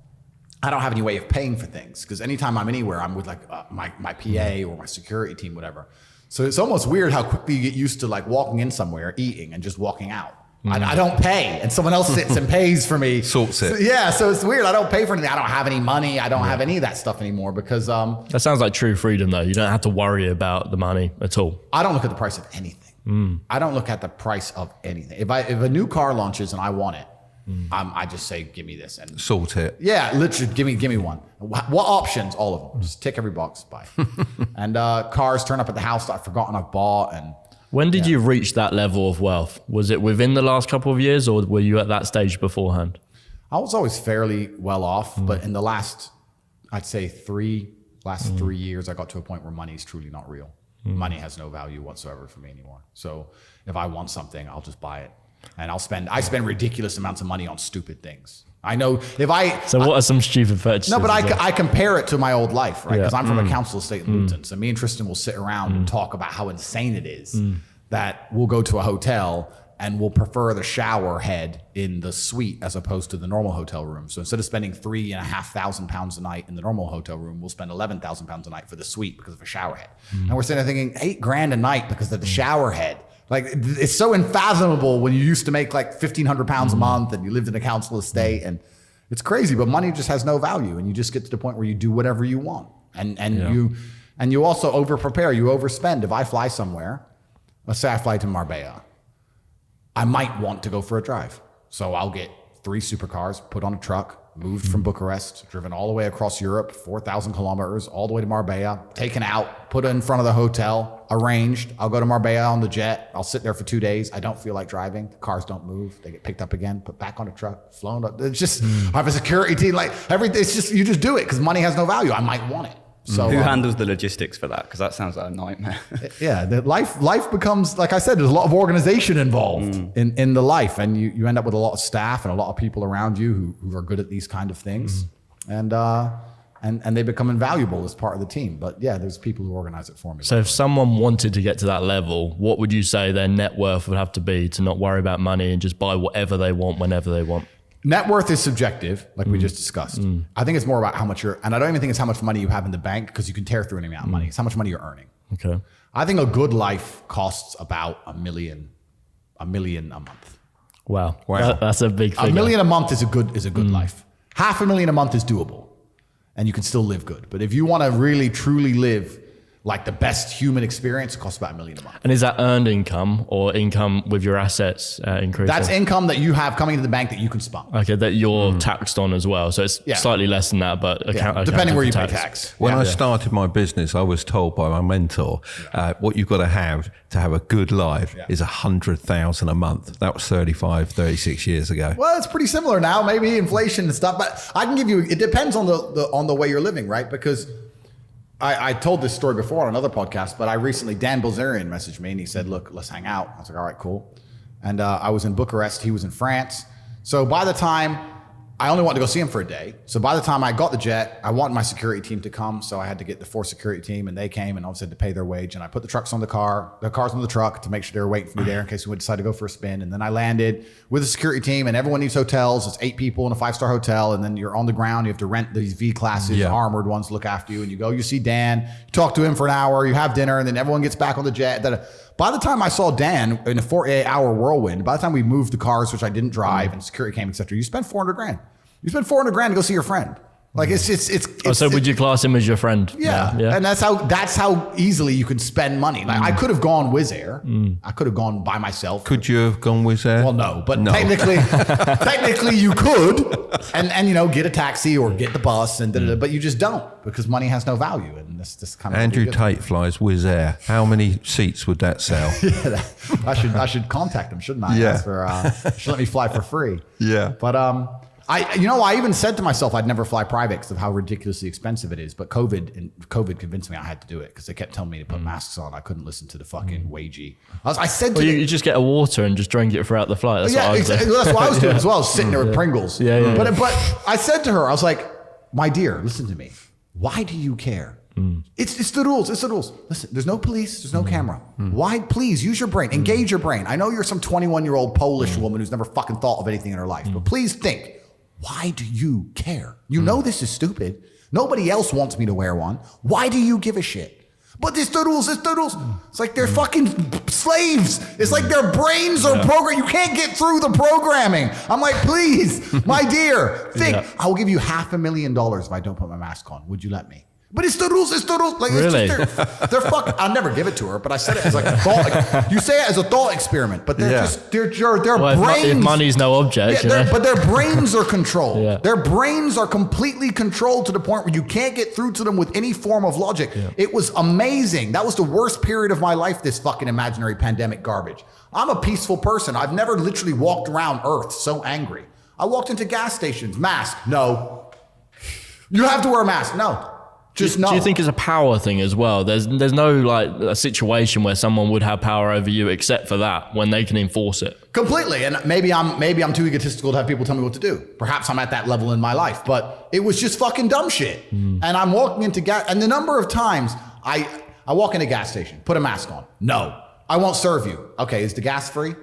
I don't have any way of paying for things, because anytime I'm anywhere, I'm with like my PA or my security team, whatever. So it's almost weird how quickly you get used to like walking in somewhere, eating, and just walking out. I don't pay, and someone else sits and pays for me.
Sorts it.
So, yeah, so it's weird. I don't pay for anything. I don't have any money. I don't have any of that stuff anymore because...
that sounds like true freedom, though. You don't have to worry about the money at all.
I don't look at the price of anything. I don't look at the price of anything. If a new car launches and I want it, I just say, give me this. And
sort it.
Yeah, literally, give me one. What options? All of them. Just tick every box, buy. And cars turn up at the house that I've forgotten I've bought, and
When did you reach that level of wealth? Was it within the last couple of years, or were you at that stage beforehand?
I was always fairly well off, but in the last, I'd say 3 years, I got to a point where money is truly not real. Money has no value whatsoever for me anymore. So if I want something, I'll just buy it. And I spend ridiculous amounts of money on stupid things. I know
So what are some stupid purchases?
No, but I compare it to my old life, right? Because I'm from a council estate in Luton. So me and Tristan will sit around and talk about how insane it is that we'll go to a hotel and we'll prefer the shower head in the suite as opposed to the normal hotel room. So instead of spending £3,500 a night in the normal hotel room, we'll spend £11,000 a night for the suite because of a shower head. And we're sitting there thinking $8,000 a night because of the shower head. Like, it's so unfathomable when you used to make like £1,500 a month and you lived in a council estate, and it's crazy, but money just has no value. And you just get to the point where you do whatever you want. And you also over prepare, you overspend. If I fly somewhere, let's say I fly to Marbella, I might want to go for a drive. So I'll get 3 supercars, put on a truck, moved from Bucharest, driven all the way across Europe, 4,000 kilometers, all the way to Marbella, taken out, put in front of the hotel, arranged. I'll go to Marbella on the jet. I'll sit there for 2 days. I don't feel like driving. The cars don't move. They get picked up again, put back on a truck, flown up. It's just, I have a security team, like everything. It's just, you just do it because money has no value. I might want it. So
who handles the logistics for that? Because that sounds like a nightmare.
Yeah, life becomes, like I said, there's a lot of organization involved in the life, and you end up with a lot of staff and a lot of people around you who are good at these kind of things, and they become invaluable as part of the team. But yeah, there's people who organize it for me.
So if someone wanted to get to that level, what would you say their net worth would have to be to not worry about money and just buy whatever they want whenever they want?
Net worth is subjective, like we just discussed. I think it's more about how much and I don't even think it's how much money you have in the bank, because you can tear through any amount of money. It's how much money you're earning.
Okay.
I think a good life costs about $1 million a month.
Wow. That's a big figure.
$1 million a month is a good life. $500,000 a month is doable, and you can still live good. But if you want to really truly live like the best human experience, it costs about $1 million a month.
And is that earned income or income with your assets increasing?
That's income that you have coming into the bank that you can spend.
Okay, that you're taxed on as well. So it's slightly less than that, but
depending where you pay tax.
When I started my business, I was told by my mentor, what you've got to have a good life is 100,000 a month. That was 36 years ago.
Well, it's pretty similar now, maybe inflation and stuff, but I can give you, it depends on the way you're living, right? Because I told this story before on another podcast, but Dan Bilzerian messaged me and he said, look, let's hang out. I was like, all right, cool. And I was in Bucharest. He was in France. So by the time, I only wanted to go see him for a day. So by the time I got the jet, I wanted my security team to come. So I had to get the 4 security team, and they came and obviously had to pay their wage. And I put the cars on the truck to make sure they were waiting for me there in case we would decide to go for a spin. And then I landed with the security team, and everyone needs hotels. It's 8 people in a 5-star hotel. And then you're on the ground. You have to rent these V classes, armored ones, look after you. And you go, you see Dan, you talk to him for an hour, you have dinner, and then everyone gets back on the jet. By the time I saw Dan in a 48-hour whirlwind, by the time we moved the cars, which I didn't drive, and security came, etc., you spent $400,000. You spend $400,000 to go see your friend. Like
so would you class him as your friend?
Yeah. And that's how easily you can spend money. Like I could have gone Wizz Air. I could have gone by myself.
Could you have gone Wizz Air?
Well, no, but technically you could, and get a taxi or get the bus, but you just don't, because money has no value. And this kind of
Andrew Tate flies Wizz Air. How many seats would that sell?
I should contact him, shouldn't I?
Yeah.
Should let me fly for free.
Yeah.
But I even said to myself I'd never fly private because of how ridiculously expensive it is. But COVID convinced me I had to do it, because they kept telling me to put masks on. I couldn't listen to the fucking wagey. I said to
you just get a water and just drink it throughout the flight. That's what I was doing.
That's what I was doing as well. I was sitting there with Pringles.
Yeah.
But I said to her, I was like, my dear, listen to me. Why do you care? It's the rules. It's the rules. Listen, there's no police. There's no camera. Why? Please use your brain. Engage your brain. I know you're some 21-year-old Polish woman who's never fucking thought of anything in her life, but please think. Why do you care? You know this is stupid. Nobody else wants me to wear one. Why do you give a shit? But it's the rules. It's the rules. It's like they're fucking slaves. It's like their brains are programmed. You can't get through the programming. I'm like, please, my dear, think. I will give you $500,000 if I don't put my mask on. Would you let me? But it's the rules. Like,
Really?
it's just, they're fucking. I'll never give it to her, but I said it as like a thought. Like, you say it as a thought experiment, but they're just their
Well,
brains.
if money's no object,
but their brains are controlled.
Yeah.
Their brains are completely controlled to the point where you can't get through to them with any form of logic. Yeah. It was amazing. That was the worst period of my life. This fucking imaginary pandemic garbage. I'm a peaceful person. I've never literally walked around Earth so angry. I walked into gas stations. Mask? No. You have to wear a mask? No. Just no.
Do you think it's a power thing as well? There's no like a situation where someone would have power over you except for that when they can enforce it.
Completely. And maybe I'm too egotistical to have people tell me what to do. Perhaps I'm at that level in my life, but it was just fucking dumb shit. And I'm walking into gas, and the number of times I walk in a gas station, put a mask on. No, I won't serve you. Okay, is the gas free?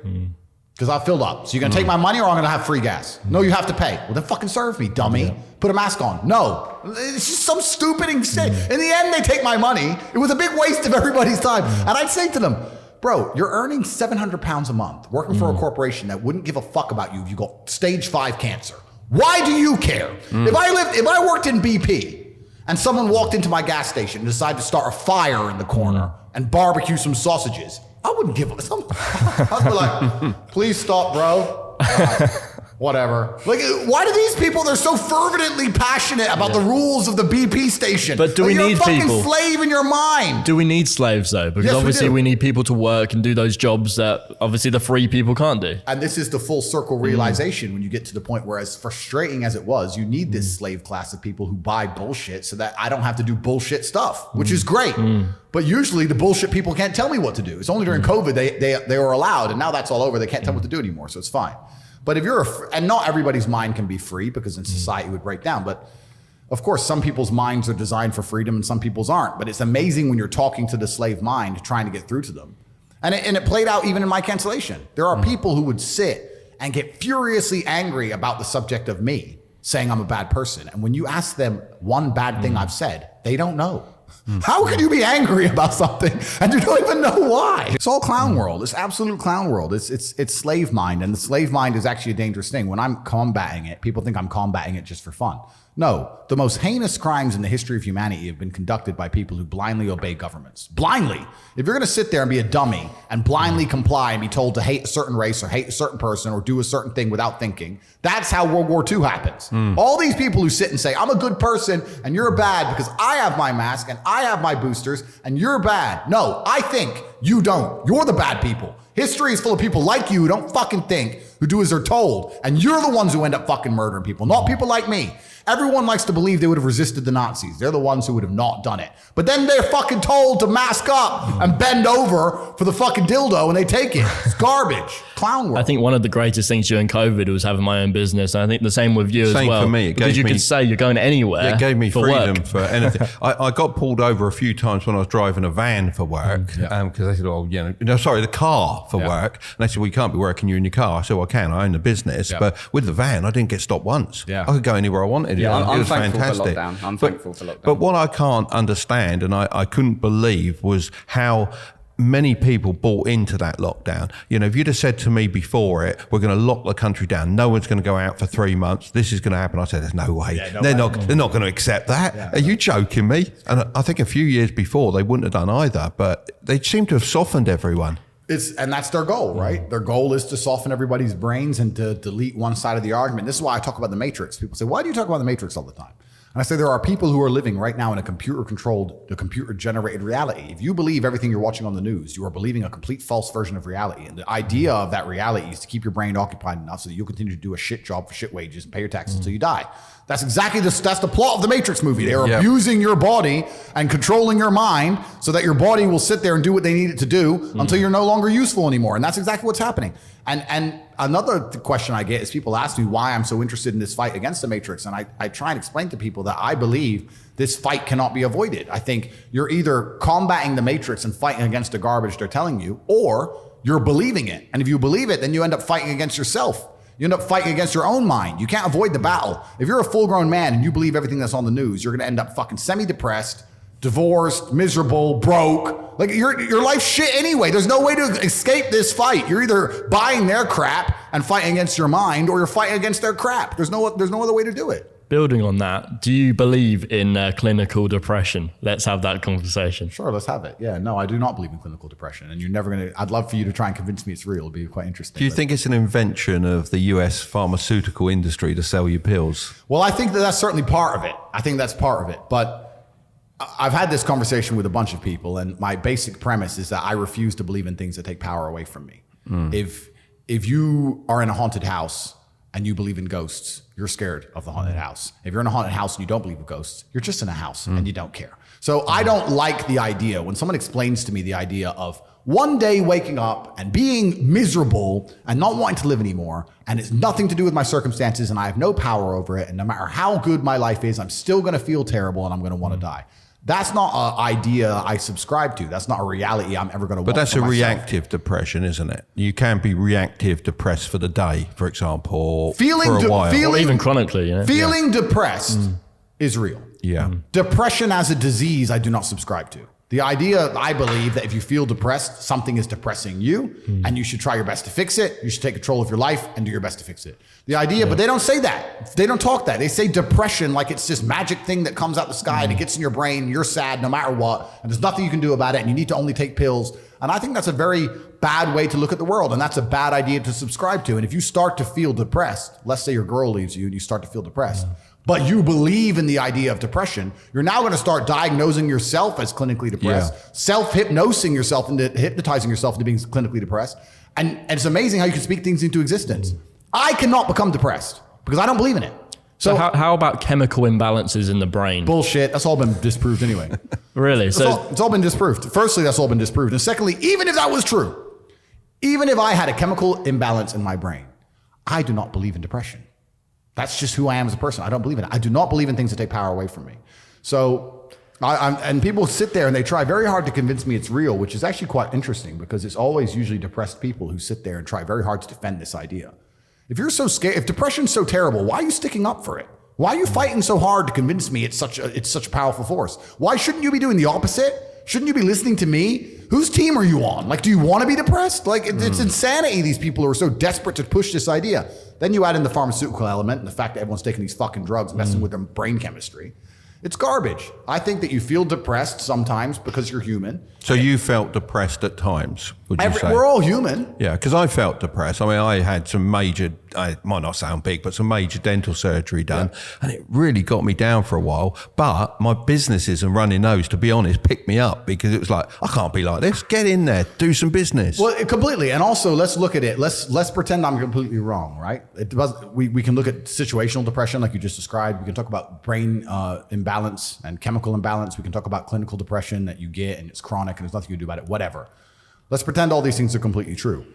Because I've filled up. So you're gonna take my money or I'm gonna have free gas? No, you have to pay. Well, then fucking serve me, dummy. Put a mask on. No. It's just some stupid shit. In the end, they take my money. It was a big waste of everybody's time. And I'd say to them, bro, you're earning 700 pounds a month working for a corporation that wouldn't give a fuck about you if you got stage 5 cancer. Why do you care? If I worked in BP and someone walked into my gas station and decided to start a fire in the corner and barbecue some sausages, I wouldn't give a I'd be like, please stop, bro. Whatever. Like, why do these people, they're so fervently passionate about the rules of the BP station?
But do we
you're
need
a fucking
people?
Slave in your mind.
Do we need slaves though? Because
Yes,
obviously
we do.
we need people to work and do those jobs that obviously the free people can't do.
And this is the full circle realization when you get to the point where, as frustrating as it was, you need this slave class of people who buy bullshit so that I don't have to do bullshit stuff, which is great. But usually the bullshit people can't tell me what to do. It's only during COVID they were allowed, and now that's all over. They can't tell me what to do anymore, so it's fine. But if you're, and not everybody's mind can be free because in society it would break down. But of course, some people's minds are designed for freedom and some people's aren't. But it's amazing when you're talking to the slave mind, trying to get through to them. And it played out even in my cancellation. There are people who would sit and get furiously angry about the subject of me, saying I'm a bad person. And when you ask them one bad thing I've said, they don't know. How could you be angry about something and you don't even know why? It's all clown world. It's absolute clown world. It's slave mind, and the slave mind is actually a dangerous thing. When I'm combating it, people think I'm combating it just for fun. No, the most heinous crimes in the history of humanity have been conducted by people who blindly obey governments. Blindly. If you're going to sit there and be a dummy and blindly comply and be told to hate a certain race or hate a certain person or do a certain thing without thinking, that's how World War II happens. All these people who sit and say, I'm a good person and you're bad because I have my mask and I have my boosters and you're bad. No, I think, you don't. You're the bad people. History is full of people like you who don't fucking think, who do as they're told. And you're the ones who end up fucking murdering people, not people like me. Everyone likes to believe they would have resisted the Nazis. They're the ones who would have not done it. But then they're fucking told to mask up and bend over for the fucking dildo and they take it. It's garbage. Clown world.
I think one of the greatest things during COVID was having my own business. And I think the same with you as
Same
well.
for me. It
because
gave
you
me-
could say you're going anywhere.
It gave me
for
freedom
work.
for anything. I got pulled over a few times when I was driving a van for work because they said, "Oh, the car for work." And they said, "Well, you can't be working. You're in your car." I said, "Well, I can. I own the business." But with the van, I didn't get stopped once. I could go anywhere I wanted.
Yeah,
it
I'm
was
thankful
fantastic.
for lockdown. I'm thankful for lockdown.
But what I can't understand, and I couldn't believe, was how many people bought into that lockdown. If you'd have said to me before it, we're going to lock the country down, no one's going to go out for 3 months, this is going to happen, I said, there's no way. They're not going to accept that. Are you joking me? And I think a few years before they wouldn't have done either, but they seem to have softened everyone.
And that's their goal, right? Their goal is to soften everybody's brains and to delete one side of the argument. This is why I talk about the Matrix. People say, why do you talk about the Matrix all the time? And I say there are people who are living right now in a computer-generated reality. If you believe everything you're watching on the news, you are believing a complete false version of reality. And the idea of that reality is to keep your brain occupied enough so that you'll continue to do a shit job for shit wages and pay your taxes until you die. That's exactly that's the plot of the Matrix movie. They are abusing your body and controlling your mind so that your body will sit there and do what they need it to do until you're no longer useful anymore. And that's exactly what's happening. And another question I get is people ask me why I'm so interested in this fight against the Matrix. And I try and explain to people that I believe this fight cannot be avoided. I think you're either combating the Matrix and fighting against the garbage they're telling you, or you're believing it. And if you believe it, then you end up fighting against yourself. You end up fighting against your own mind. You can't avoid the battle. If you're a full-grown man and you believe everything that's on the news, you're going to end up fucking semi-depressed, divorced, miserable, broke. Like your life's shit anyway. There's no way to escape this fight. You're either buying their crap and fighting against your mind, or you're fighting against their crap. There's no other way to do it.
building on that, do you believe in clinical depression? Let's have that conversation.
Sure, let's have it. Yeah, no, I do not believe in clinical depression. And you're never going to, I'd love for you to try and convince me it's real. It'd be quite interesting.
Do you think it's an invention of the US pharmaceutical industry to sell you pills?
Well, I think that that's certainly part of it. I think that's part of it. But I've had this conversation with a bunch of people, and my basic premise is that I refuse to believe in things that take power away from me. If you are in a haunted house and you believe in ghosts, you're scared of the haunted house. If you're in a haunted house and you don't believe in ghosts, you're just in a house and you don't care. So I don't like the idea when someone explains to me the idea of one day waking up and being miserable and not wanting to live anymore, and it's nothing to do with my circumstances and I have no power over it, and no matter how good my life is, I'm still gonna feel terrible and I'm gonna wanna die. That's not an idea I subscribe to. That's not a reality I'm ever going to want.
But that's
for
a
myself.
reactive depression, isn't it? You can be reactive depressed for the day, for example, or
feeling
for a while.
Or even chronically. You know?
Feeling depressed is real.
Yeah.
Depression as a disease, I do not subscribe to. The idea, I believe, that if you feel depressed, something is depressing you, and you should try your best to fix it. You should take control of your life and do your best to fix it. The idea, but they don't say that. They don't talk that. They say depression like it's this magic thing that comes out the sky and it gets in your brain. You're sad no matter what, and there's nothing you can do about it, and you need to only take pills. And I think that's a very bad way to look at the world, and that's a bad idea to subscribe to. And if you start to feel depressed, let's say your girl leaves you and you start to feel depressed, but you believe in the idea of depression, you're now going to start diagnosing yourself as clinically depressed, self-hypnosing yourself into hypnotizing yourself into being clinically depressed. And it's amazing how you can speak things into existence. I cannot become depressed because I don't believe in it.
So how about chemical imbalances in the brain?
Bullshit. That's all been disproved anyway.
Really?
It's all been disproved. Firstly, that's all been disproved. And secondly, even if that was true, even if I had a chemical imbalance in my brain, I do not believe in depression. That's just who I am as a person. I don't believe in it. I do not believe in things that take power away from me. So, and people sit there and they try very hard to convince me it's real, which is actually quite interesting because it's always usually depressed people who sit there and try very hard to defend this idea. If you're so scared, if depression's so terrible, why are you sticking up for it? Why are you fighting so hard to convince me it's such a powerful force? Why shouldn't you be doing the opposite? Shouldn't you be listening to me? Whose team are you on? Like, do you want to be depressed? Like, it's insanity. These people who are so desperate to push this idea. Then you add in the pharmaceutical element and the fact that everyone's taking these fucking drugs, messing with their brain chemistry. It's garbage. I think that you feel depressed sometimes because you're human.
So you felt depressed at times, would you say?
We're all human.
Yeah, because I felt depressed. I mean, I had some major, it might not sound big, but some major dental surgery done. Yeah. And it really got me down for a while. But my businesses and running those, to be honest, picked me up because it was like, I can't be like this. Get in there, do some business.
Well, completely. And also, let's look at it. Let's pretend I'm completely wrong, right? We can look at situational depression like you just described. We can talk about brain imbalance and chemical imbalance. We can talk about clinical depression that you get and it's chronic and there's nothing you can do about it, whatever. Let's pretend all these things are completely true.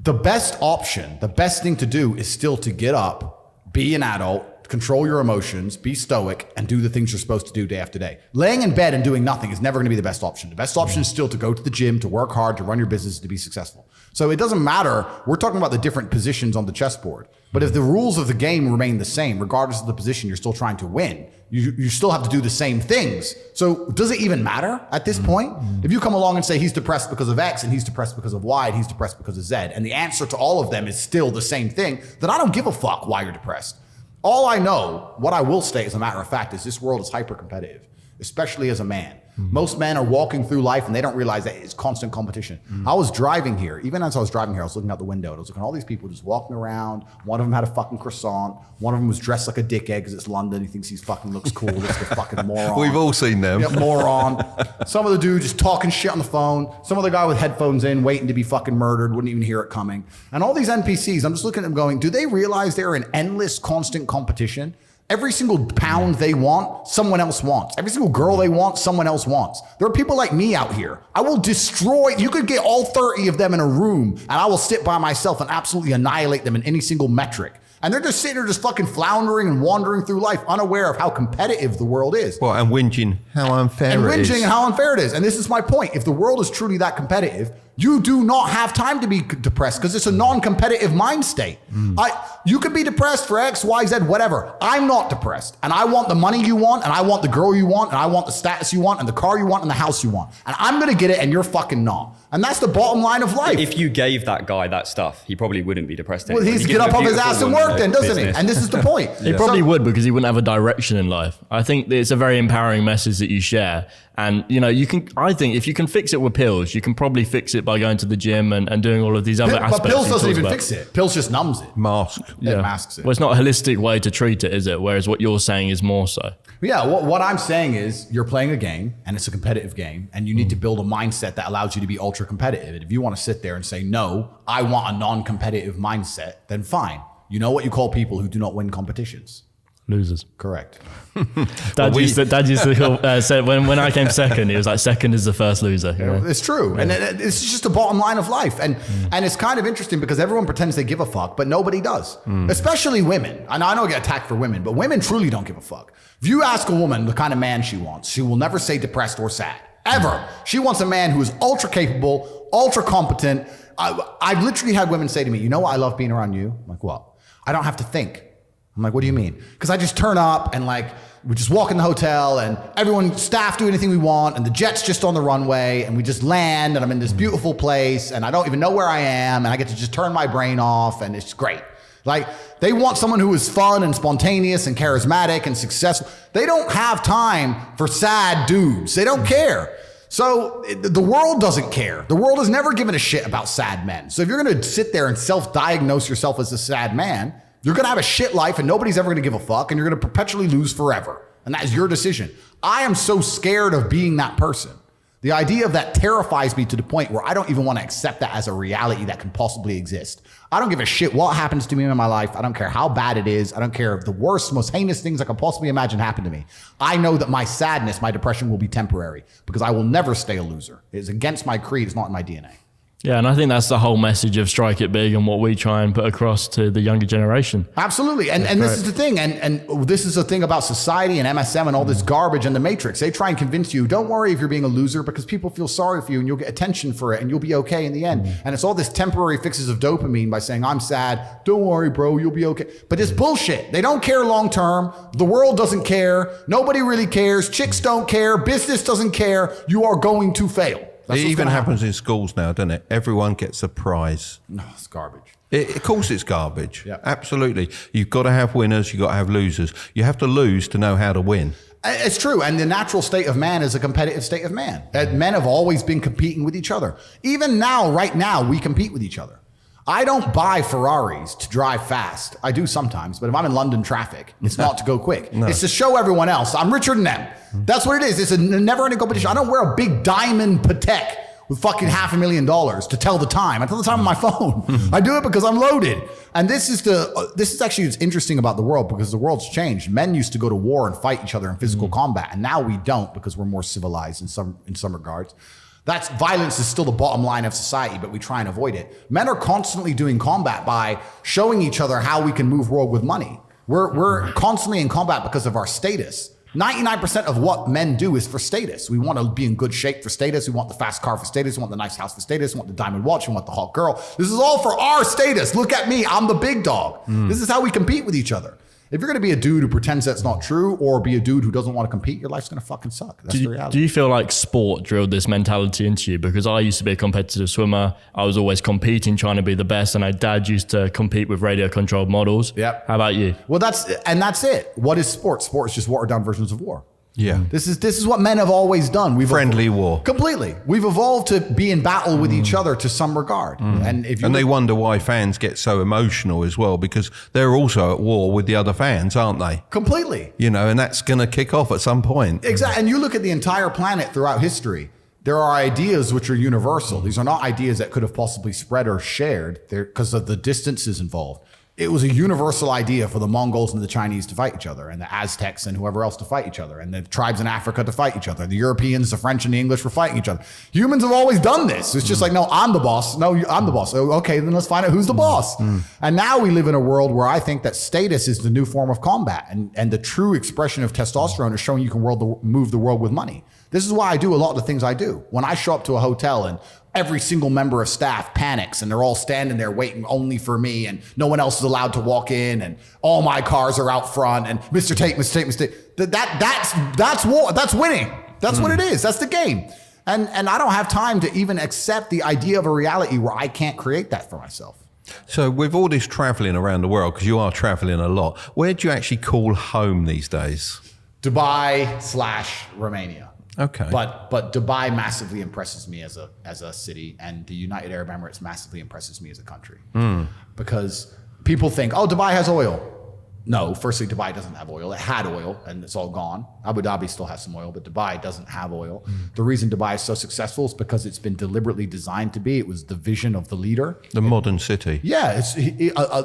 The best option, the best thing to do is still to get up, be an adult, control your emotions, be stoic, and do the things you're supposed to do day after day. Laying in bed and doing nothing is never going to be the best option. The best option is still to go to the gym, to work hard, to run your business, to be successful. So it doesn't matter. We're talking about the different positions on the chessboard. But if the rules of the game remain the same, regardless of the position, you're still trying to win. You still have to do the same things. So does it even matter at this point? If you come along and say he's depressed because of X and he's depressed because of Y and he's depressed because of Z, and the answer to all of them is still the same thing, then I don't give a fuck why you're depressed. All I know, what I will state as a matter of fact, is this world is hyper competitive, especially as a man. Most men are walking through life and they don't realize that it's constant competition. I was driving here. Even as I was driving here, I was looking out the window and I was looking at all these people just walking around. One of them had a fucking croissant. One of them was dressed like a dickhead because it's London. He thinks he fucking looks cool. Looks like a fucking moron.
We've all seen them.
Yeah, moron. Some of the dude just talking shit on the phone. Some other guy with headphones in waiting to be fucking murdered. Wouldn't even hear it coming. And all these NPCs, I'm just looking at them going, do they realize they're in endless constant competition? Every single pound they want, someone else wants. Every single girl they want, someone else wants. There are people like me out here. I will destroy, you could get all 30 of them in a room and I will sit by myself and absolutely annihilate them in any single metric. And they're just sitting there just fucking floundering and wandering through life, unaware of how competitive the world is.
Well, and whinging how unfair it is.
And whinging how unfair it is. And this is my point. If the world is truly that competitive, You do not have time to be depressed because it's a non-competitive mind state. You could be depressed for X, Y, Z, whatever. I'm not depressed. And I want the money you want, and I want the girl you want, and I want the status you want, and the car you want, and the house you want. And I'm going to get it, and you're fucking not. And that's the bottom line of life.
If you gave that guy that stuff, he probably wouldn't be depressed
Well,
anyway.
he's get up off his ass and work then, doesn't he? And this is the point.
He probably would, because he wouldn't have a direction in life. I think it's a very empowering message that you share. And, you know, I think if you can fix it with pills, you can probably fix it by going to the gym and doing all of these other aspects.
But pills doesn't even fix it. Pills just numbs it.
Mask.
Yeah. It masks it.
Well, it's not a holistic way to treat it, is it? Whereas what you're saying is more so.
Yeah, what I'm saying is you're playing a game, and it's a competitive game, and you need to build a mindset that allows you to be ultra competitive. And if you want to sit there and say, no, I want a non-competitive mindset, then fine. You know what you call people who do not win competitions?
Losers.
Correct.
Dad used to say when I came second, he was like, second is the first loser. You know?
It's true. Yeah. And it's just a bottom line of life. And it's kind of interesting because everyone pretends they give a fuck, but nobody does. Especially women. I know I get attacked for women, but women truly don't give a fuck. If you ask a woman the kind of man she wants, she will never say depressed or sad. Ever. She wants a man who is ultra capable, ultra competent. I've literally had women say to me, you know what I love being around you? I'm like, what? I don't have to think. I'm like, what do you mean? Because I just turn up and like, we just walk in the hotel and everyone, staff do anything we want and the jet's just on the runway and we just land and I'm in this beautiful place and I don't even know where I am and I get to just turn my brain off and it's great. Like, they want someone who is fun and spontaneous and charismatic and successful. They don't have time for sad dudes. They don't care. So the world doesn't care. The world has never given a shit about sad men. So if you're going to sit there and self-diagnose yourself as a sad man, you're going to have a shit life and nobody's ever going to give a fuck and you're going to perpetually lose forever. And that is your decision. I am so scared of being that person. The idea of that terrifies me to the point where I don't even want to accept that as a reality that can possibly exist. I don't give a shit what happens to me in my life. I don't care how bad it is. I don't care if the worst, most heinous things I can possibly imagine happen to me. I know that my sadness, my depression will be temporary because I will never stay a loser. It's against my creed. It's not in my DNA.
Yeah, and I think that's the whole message of Strike It Big and what we try and put across to the younger generation.
Absolutely. And this is the thing. And this is the thing about society and MSM and all this garbage and the Matrix. They try and convince you, don't worry if you're being a loser because people feel sorry for you and you'll get attention for it and you'll be okay in the end. And it's all this temporary fixes of dopamine by saying, I'm sad. Don't worry, bro. You'll be okay. But it's bullshit. They don't care long term. The world doesn't care. Nobody really cares. Chicks don't care. Business doesn't care. You are going to fail.
It even happens in schools now, doesn't it? Everyone gets a prize.
No, it's garbage.
Of course it's garbage.
Yeah.
Absolutely. You've got to have winners. You've got to have losers. You have to lose to know how to win.
It's true. And the natural state of man is a competitive state of man. Men have always been competing with each other. Even now, right now, we compete with each other. I don't buy Ferraris to drive fast. I do sometimes, but if I'm in London traffic, it's not to go quick. No. It's to show everyone else I'm richer than them. That's what it is. It's a never-ending competition. I don't wear a big diamond Patek with fucking $500,000 to tell the time. I tell the time on my phone. I do it because I'm loaded. And this is actually what's interesting about the world because the world's changed. Men used to go to war and fight each other in physical combat, and now we don't because we're more civilized in some regards. That's violence is still the bottom line of society, but we try and avoid it. Men are constantly doing combat by showing each other how we can move world with money. We're constantly in combat because of our status. 99% of what men do is for status. We want to be in good shape for status. We want the fast car for status. We want the nice house for status. We want the diamond watch. We want the hot girl. This is all for our status. Look at me. I'm the big dog. This is how we compete with each other. If you're going to be a dude who pretends that's not true or be a dude who doesn't want to compete, your life's going to fucking suck. That's the reality.
Do you feel like sport drilled this mentality into you? Because I used to be a competitive swimmer. I was always competing, trying to be the best. And my dad used to compete with radio controlled models.
Yep.
How about you?
Well, that's it. What is sport? Sport is just watered down versions of war.
Yeah.
This is what men have always done.
Friendly war.
Completely. We've evolved to be in battle with each other to some regard. And
they wonder why fans get so emotional as well, because they're also at war with the other fans, aren't they?
Completely.
You know, and that's going to kick off at some point.
Exactly. And you look at the entire planet throughout history, there are ideas which are universal. These are not ideas that could have possibly spread or shared because of the distances involved. It was a universal idea for the Mongols and the Chinese to fight each other, and the Aztecs and whoever else to fight each other, and the tribes in Africa to fight each other. The Europeans, the French, and the English were fighting each other. Humans have always done this. It's just like, no, I'm the boss. No, I'm the boss. Okay, then let's find out who's the boss. And now we live in a world where I think that status is the new form of combat, and the true expression of testosterone is showing you can move the world with money. This is why I do a lot of the things I do. When I show up to a hotel and every single member of staff panics and they're all standing there waiting only for me and no one else is allowed to walk in and all my cars are out front and Mr. Tate. That's war. That's winning. That's what it is. That's the game. And I don't have time to even accept the idea of a reality where I can't create that for myself.
So with all this traveling around the world, because you are traveling a lot, where do you actually call home these days?
Dubai/Romania.
Okay.
But Dubai massively impresses me as a city, and the United Arab Emirates massively impresses me as a country. Because people think, oh, Dubai has oil. No, firstly, Dubai doesn't have oil. It had oil, and it's all gone. Abu Dhabi still has some oil, but Dubai doesn't have oil. The reason Dubai is so successful is because it's been deliberately designed to be. It was the vision of the leader.
The modern city.
Yeah,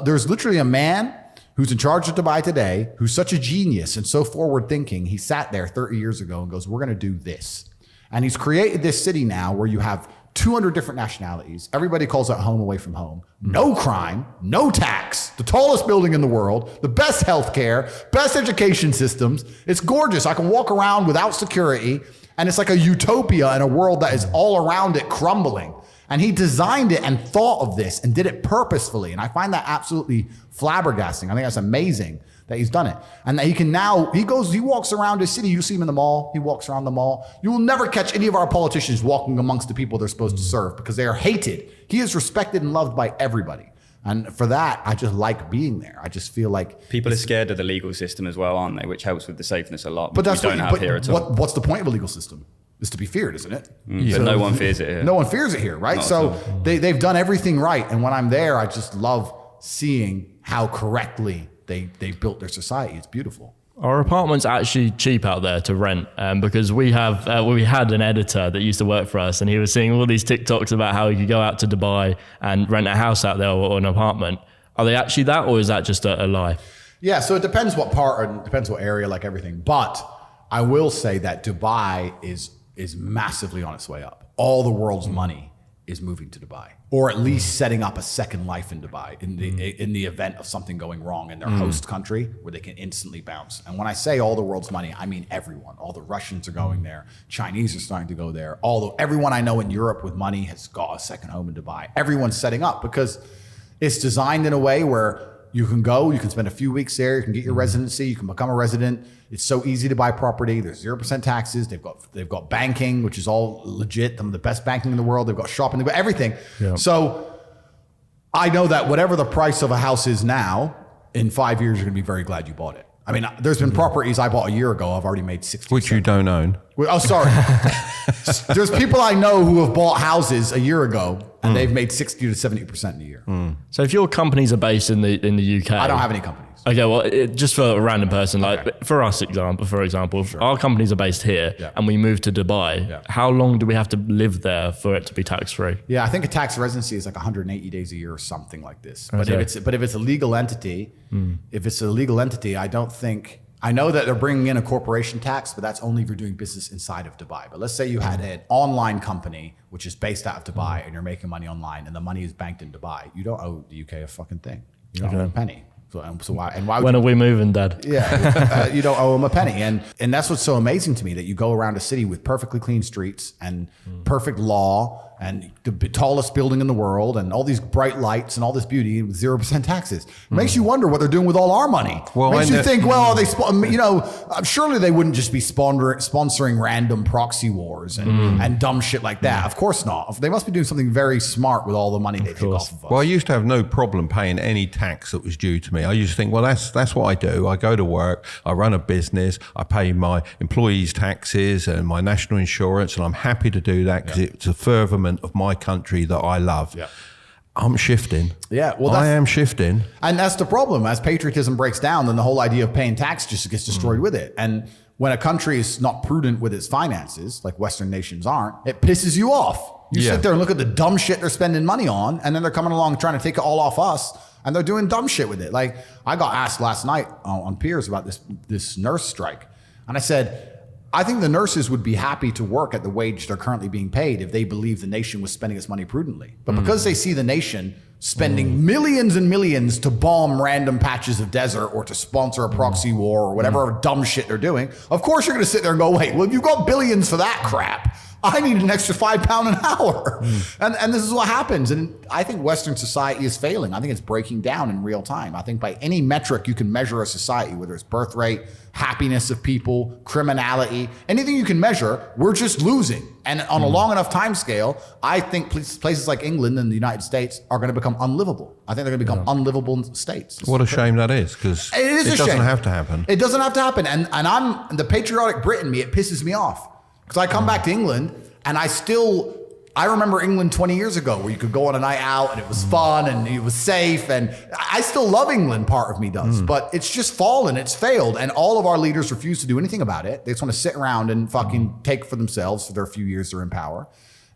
there's literally a man who's in charge of Dubai today, who's such a genius and so forward thinking. He sat there 30 years ago and goes, we're going to do this. And he's created this city now where you have 200 different nationalities. Everybody calls it home away from home. No crime, no tax, the tallest building in the world, the best healthcare, best education systems. It's gorgeous. I can walk around without security, and it's like a utopia in a world that is all around it crumbling. And he designed it and thought of this and did it purposefully. And I find that absolutely flabbergasting. I think that's amazing that he's done it. And that he can now, he walks around his city. You see him in the mall. He walks around the mall. You will never catch any of our politicians walking amongst the people they're supposed to serve because they are hated. He is respected and loved by everybody. And for that, I just like being there. I just feel like
people are scared of the legal system as well, aren't they? Which helps with the safeness a lot.
But that's
what we don't have here at all.
What's the point of a legal system? Is to be feared, isn't it?
But no one fears it here.
No one fears it here, right? So they've done everything right. And when I'm there, I just love seeing how correctly they built their society. It's beautiful.
Our apartment's actually cheap out there to rent because we had an editor that used to work for us, and he was seeing all these TikToks about how you could go out to Dubai and rent a house out there or an apartment. Are they actually that, or is that just a lie?
Yeah, so it depends what part and depends what area, like everything. But I will say that Dubai is massively on its way up. All the world's money is moving to Dubai, or at least setting up a second life in Dubai in the event of something going wrong in their host country where they can instantly bounce. And when I say all the world's money, I mean everyone. All the Russians are going there. Chinese are starting to go there. Everyone I know in Europe with money has got a second home in Dubai. Everyone's setting up because it's designed in a way where you can go, you can spend a few weeks there, you can get your residency, you can become a resident. It's so easy to buy property. There's 0% taxes. They've got banking, which is all legit. Some of the best banking in the world. They've got shopping. They've got everything. Yeah. So I know that whatever the price of a house is now, in 5 years, you're going to be very glad you bought it. I mean, there's been properties I bought a year ago. I've already made 60%.
Which you don't own.
Oh, sorry. There's people I know who have bought houses a year ago and they've made 60 to 70% in a year.
So if your companies are based in the UK,
I don't have any companies.
Okay, well, just for a random person, like for us, for example, sure. Our companies are based here and we move to Dubai. How long do we have to live there for it to be tax-free?
Yeah, I think a tax residency is like 180 days a year or something like this. But if it's a legal entity, I know that they're bringing in a corporation tax, but that's only if you're doing business inside of Dubai. But let's say you had an online company, which is based out of Dubai, and you're making money online, and the money is banked in Dubai. You don't owe the UK a fucking thing. You don't owe a penny. So why? And why?
When are we moving, Dad?
Yeah, you don't owe them a penny, and that's what's so amazing to me, that you go around a city with perfectly clean streets and perfect law and the tallest building in the world and all these bright lights and all this beauty with 0% taxes. It makes you wonder what they're doing with all our money. Well, makes you think, well, surely they wouldn't just be sponsoring random proxy wars and dumb shit like that. Of course not. They must be doing something very smart with all the money they take off of us.
Well, I used to have no problem paying any tax that was due to me. I used to think, well, that's what I do. I go to work, I run a business, I pay my employees' taxes and my national insurance, and I'm happy to do that because it's a furtherment of my country that I love. Yeah. I'm shifting.
Yeah, well,
I am shifting.
And that's the problem. As patriotism breaks down, then the whole idea of paying tax just gets destroyed with it. And when a country is not prudent with its finances, like Western nations aren't, it pisses you off. You sit there and look at the dumb shit they're spending money on, and then they're coming along trying to take it all off us, and they're doing dumb shit with it. Like, I got asked last night on Piers about this nurse strike, and I said, I think the nurses would be happy to work at the wage they're currently being paid if they believe the nation was spending its money prudently. But because they see the nation spending millions and millions to bomb random patches of desert or to sponsor a proxy war or whatever dumb shit they're doing, of course you're going to sit there and go, wait, well, if you've got billions for that crap, I need an extra £5 an hour. And this is what happens. And I think Western society is failing. I think it's breaking down in real time. I think by any metric you can measure a society, whether it's birth rate, happiness of people, criminality, anything you can measure, we're just losing. And on a long enough time scale, I think places like England and the United States are going to become unlivable. I think they're going to become unlivable states.
What a shame that is, because it doesn't have to happen.
It doesn't have to happen. And I'm the patriotic Brit in me, it pisses me off. Because I come back to England and I remember England 20 years ago where you could go on a night out and it was fun and it was safe. And I still love England, part of me does, but it's just fallen, it's failed. And all of our leaders refuse to do anything about it. They just want to sit around and fucking take for themselves for their few years they're in power.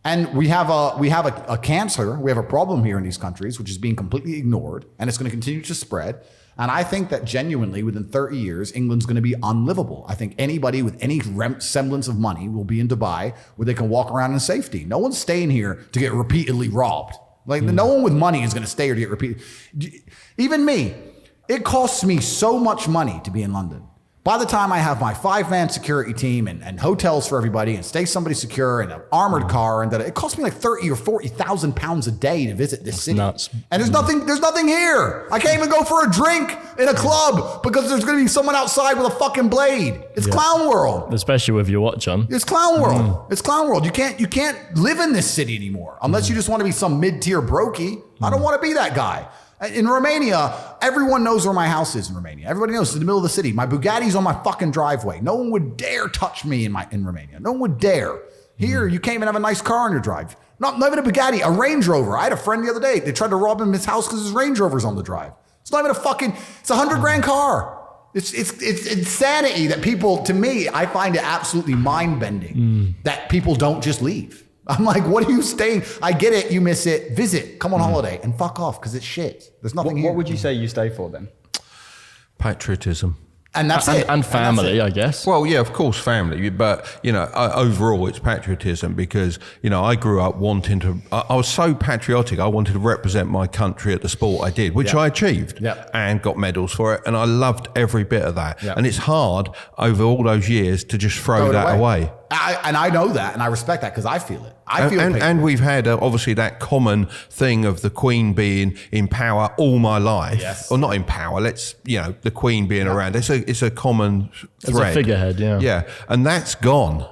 And we have a cancer, we have a problem here in these countries, which is being completely ignored, and it's going to continue to spread. And I think that genuinely within 30 years, England's going to be unlivable. I think anybody with any semblance of money will be in Dubai where they can walk around in safety. No one's staying here to get repeatedly robbed. Like no one with money is going to stay here to get repeated. Even me, it costs me so much money to be in London. By the time I have my 5-man security team and hotels for everybody and stay somebody secure and an armored car and that, it costs me like 30 or 40,000 pounds a day to visit this city.
Nuts.
And there's nothing here. I can't even go for a drink in a club because there's going to be someone outside with a fucking blade. It's clown world.
Especially with your watch on.
It's clown world. It's clown world. You can't live in this city anymore unless you just want to be some mid-tier brokey. I don't want to be that guy. In Romania, everyone knows where my house is in Romania. Everybody knows it's in the middle of the city. My Bugatti's on my fucking driveway. No one would dare touch me in Romania. No one would dare. Here, you can't even have a nice car on your drive. Not even a Bugatti, a Range Rover. I had a friend the other day. They tried to rob him in his house because his Range Rover's on the drive. It's not even it's a $100,000 car. It's insanity that people, to me, I find it absolutely mind-bending that people don't just leave. I'm like, what are you staying? I get it, you miss it, visit, come on holiday, and fuck off, because it's shit. There's nothing here.
What would you say you stay for then?
Patriotism.
And that's it.
And family, I guess.
Well, yeah, of course, family. But, overall, it's patriotism because, I grew up wanting to... I was so patriotic. I wanted to represent my country at the sport I did, which I achieved and got medals for it. And I loved every bit of that. And it's hard over all those years to just throw that away.
And I know that, and I respect that because I feel it.
And we've had obviously that common thing of the Queen being in power all my life.
Yes.
Or not in power. The Queen being around. It's a common thread.
It's a figurehead,
Yeah, and that's gone.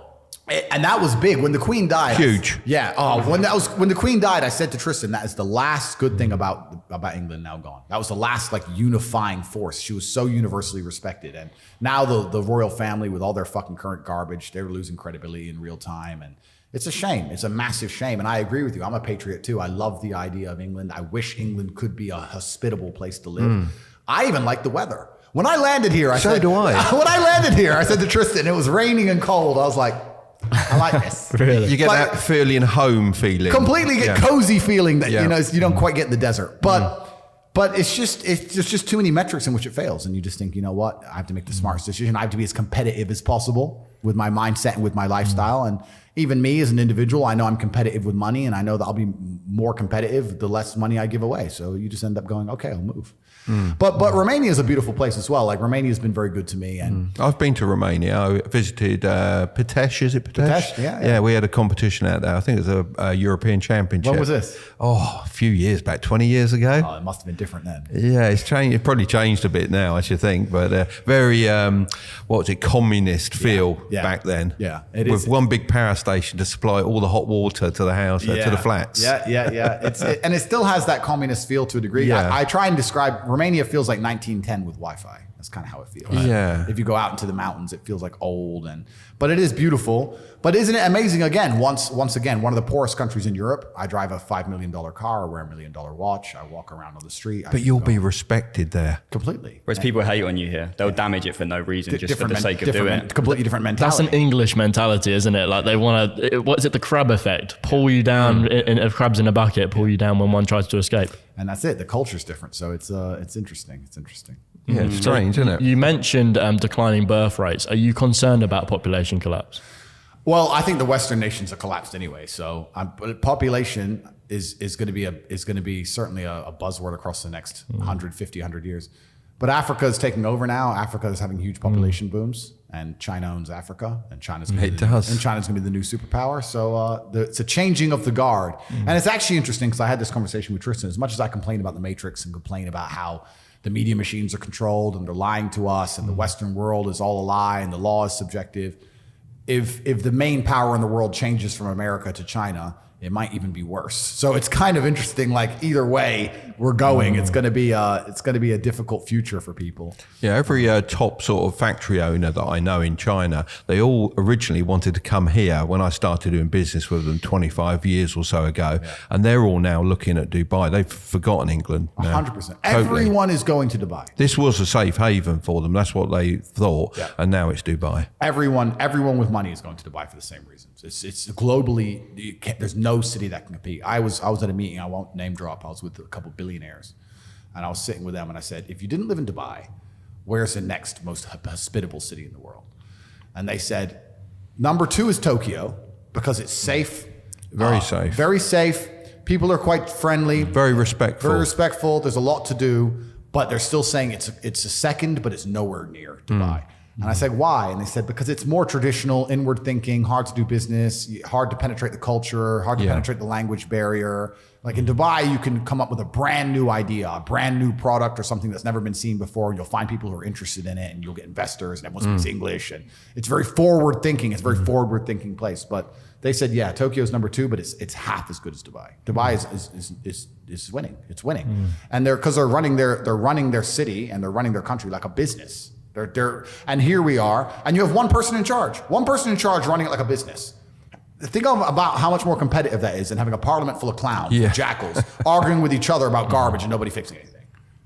And that was big when the Queen died.
Huge.
When the Queen died, I said to Tristan, that is the last good thing about England now gone. That was the last unifying force. She was so universally respected, and now the royal family with all their fucking current garbage, they're losing credibility in real time, and it's a shame. It's a massive shame, and I agree with you. I'm a patriot too. I love the idea of England. I wish England could be a hospitable place to live. I even like the weather. When I landed here, I said to Tristan, it was raining and cold. I was like, I like this.
Really?
You get that feeling home feeling.
Completely get cozy feeling that, you don't quite get in the desert. But it's just too many metrics in which it fails. And you just think, you know what? I have to make the smartest decision. I have to be as competitive as possible with my mindset and with my lifestyle. And even me as an individual, I know I'm competitive with money, and I know that I'll be more competitive the less money I give away. So you just end up going, okay, I'll move. But Romania is a beautiful place as well. Like Romania has been very good to me. And
I've been to Romania. I visited Pitești. Is it Pitești? Yeah, we had a competition out there. I think it was a European Championship.
When was this?
Oh, a few years back, 20 years ago.
Oh, it must have been different then.
Yeah, it's changed. It probably changed a bit now, I should think. But very, communist feel back then.
Yeah, it is.
With one big power station to supply all the hot water to the house, to the flats.
Yeah. And it still has that communist feel to a degree.
Yeah.
I try and describe Romania feels like 1910 with Wi-Fi. That's kind of how it feels.
Yeah.
If you go out into the mountains, it feels like old, but it is beautiful. But isn't it amazing? Again, once again, one of the poorest countries in Europe. I drive a $5 million car, I wear $1 million watch, I walk around on the street.
But you'll be respected there.
Completely.
Whereas people hate on you here. They'll damage it for no reason, just for the sake of doing it.
Completely different mentality.
That's an English mentality, isn't it? Like they want to, what is it, the crab effect? Pull you down, if crabs in a bucket, pull you down when one tries to escape.
And that's it. The culture's different. So it's interesting. It's interesting.
Yeah, it's strange, isn't it?
You mentioned declining birth rates. Are you concerned about population collapse?
Well, I think the Western nations are collapsed anyway. So population is going to be certainly a buzzword across the next 150, 100 years. But Africa is taking over now. Africa is having huge population booms, and China owns Africa, and China's going to be the new superpower. So it's a changing of the guard. And it's actually interesting because I had this conversation with Tristan. As much as I complain about the Matrix and complain about how the media machines are controlled and they're lying to us and the Western world is all a lie and the law is subjective, if the main power in the world changes from America to China, it might even be worse. So it's kind of interesting. Like either way we're going, it's going to be a difficult future for people.
Yeah, every top sort of factory owner that I know in China, they all originally wanted to come here when I started doing business with them 25 years or so ago, and they're all now looking at Dubai. They've forgotten England now.
100%. Everyone is going to Dubai.
This was a safe haven for them. That's what they thought, and now it's Dubai.
Everyone with money is going to Dubai for the same reasons. It's globally. There's no city that can compete. I was at a meeting. I won't name drop. I was with a couple billionaires, and I was sitting with them, and I said, if you didn't live in Dubai, where's the next most hospitable city in the world? And they said, number 2 is Tokyo, because it's safe.
Very safe.
Very safe. People are quite friendly.
Very respectful.
Very respectful. There's a lot to do, but they're still saying it's a second, but it's nowhere near Dubai. And I said, why? And they said, because it's more traditional, inward thinking, hard to do business, hard to penetrate the culture, hard to penetrate the language barrier. Like in Dubai, you can come up with a brand new idea, a brand new product or something that's never been seen before. You'll find people who are interested in it, and you'll get investors, and everyone speaks English. And it's very forward thinking. It's a very forward thinking place. But they said, yeah, Tokyo's number 2, but it's half as good as Dubai. Dubai is winning. It's winning. And because they're running their city and they're running their country like a business. And here we are, and you have one person in charge running it like a business. Think about how much more competitive that is than having a parliament full of clowns, jackals, arguing with each other about garbage and nobody fixing anything.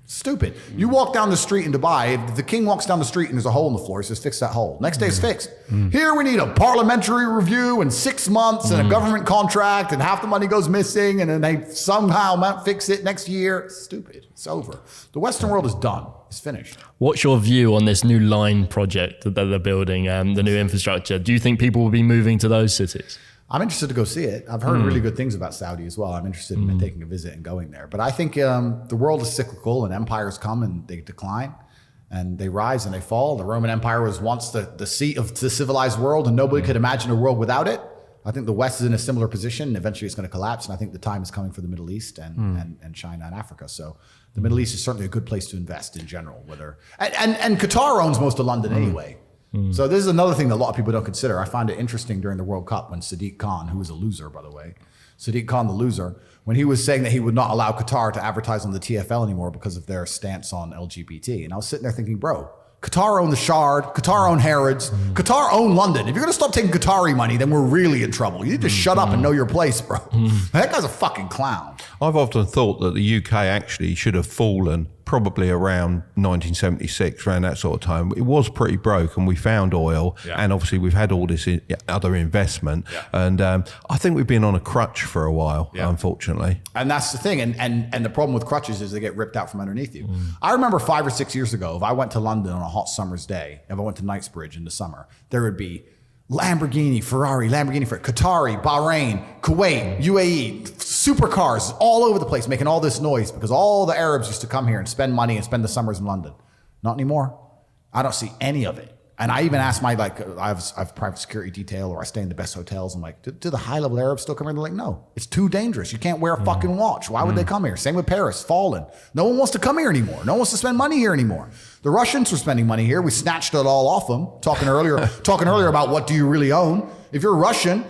Stupid. You walk down the street in Dubai, if the king walks down the street and there's a hole in the floor, he says, fix that hole. Next day it's fixed. Here we need a parliamentary review and 6 months and a government contract and half the money goes missing and then they somehow might fix it next year. Stupid. It's over. The Western world is done. It's finished.
What's your view on this new line project that they're building, the new infrastructure? Do you think people will be moving to those cities?
I'm interested to go see it. I've heard really good things about Saudi as well. I'm interested in taking a visit and going there. But I think the world is cyclical, and empires come and they decline and they rise and they fall. The Roman Empire was once the seat of the civilized world, and nobody could imagine a world without it. I think the West is in a similar position, and eventually it's going to collapse. And I think the time is coming for the Middle East and China and Africa. So the Middle East is certainly a good place to invest in general. And Qatar owns most of London anyway. So this is another thing that a lot of people don't consider. I find it interesting during the World Cup when Sadiq Khan, who was a loser, by the way, Sadiq Khan, the loser, when he was saying that he would not allow Qatar to advertise on the TFL anymore because of their stance on LGBT. And I was sitting there thinking, bro, Qatar own the Shard, Qatar own Harrods, Qatar own London. If you're going to stop taking Qatari money, then we're really in trouble. You need to shut up and know your place, bro. That guy's a fucking clown.
I've often thought that the UK actually should have fallen probably around 1976, around that sort of time. It was pretty broke, and we found oil, and obviously we've had all this other investment, and I think we've been on a crutch for a while, unfortunately.
And that's the thing, and the problem with crutches is they get ripped out from underneath you. I remember 5 or 6 years ago, if I went to London on a hot summer's day, if I went to Knightsbridge in the summer, there would be Lamborghini, Ferrari, Qatari, Bahrain, Kuwait, UAE, supercars all over the place making all this noise because all the Arabs used to come here and spend money and spend the summers in London. Not anymore. I don't see any of it. And I even asked I have private security detail, or I stay in the best hotels. I'm like, do the high-level Arabs still come here? They're like, no, it's too dangerous. You can't wear a fucking watch. Why would they come here? Same with Paris, fallen. No one wants to come here anymore. No one wants to spend money here anymore. The Russians were spending money here. We snatched it all off them. Talking earlier about what do you really own. If you're Russian,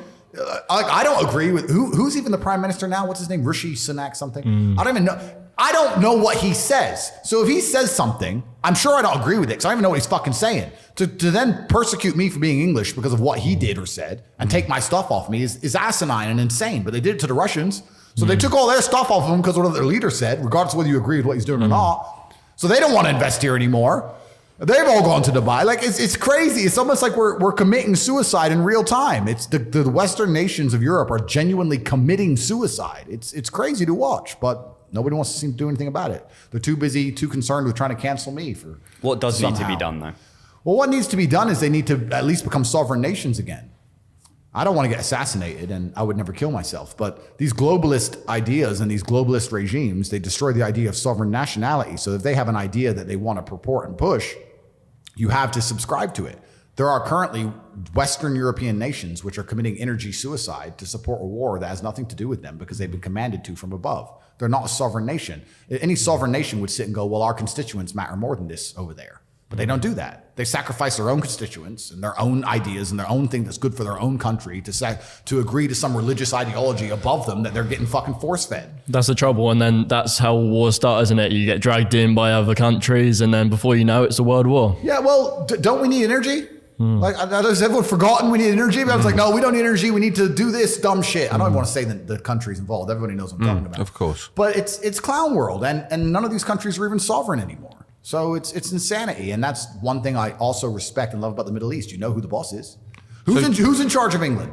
I don't agree with who's even the prime minister now. What's his name? Rishi Sunak something. I don't even know. I don't know what he says. So if he says something, I'm sure I don't agree with it because I don't even know what he's fucking saying. To then persecute me for being English because of what he did or said and take my stuff off me is asinine and insane. But they did it to the Russians. So they took all their stuff off of them because of what their leader said, regardless of whether you agree with what he's doing or not. So they don't want to invest here anymore. They've all gone to Dubai. Like it's crazy. It's almost like we're committing suicide in real time. It's the Western nations of Europe are genuinely committing suicide. It's crazy to watch, but nobody wants to seem to do anything about it. They're too busy, too concerned with trying to cancel me for
what does
somehow.
need to be done though?
Well, what needs to be done is they need to at least become sovereign nations again. I don't want to get assassinated, and I would never kill myself. But these globalist ideas and these globalist regimes, they destroy the idea of sovereign nationality. So if they have an idea that they want to purport and push, you have to subscribe to it. There are currently Western European nations which are committing energy suicide to support a war that has nothing to do with them because they've been commanded to from above. They're not a sovereign nation. Any sovereign nation would sit and go, well, our constituents matter more than this over there. But they don't do that. They sacrifice their own constituents and their own ideas and their own thing that's good for their own country to agree to some religious ideology above them that they're getting fucking force-fed.
That's the trouble. And then that's how wars start, isn't it? You get dragged in by other countries, and then before you know it, it's a world war.
Yeah, well, don't we need energy? Like, has everyone forgotten we need energy? But I was like, no, we don't need energy. We need to do this dumb shit. I don't even want to say the countries involved. Everybody knows what I'm talking about.
Of course.
But it's clown world, and none of these countries are even sovereign anymore. So it's insanity, and that's one thing I also respect and love about the Middle East. You know who the boss is. Who's in charge of England?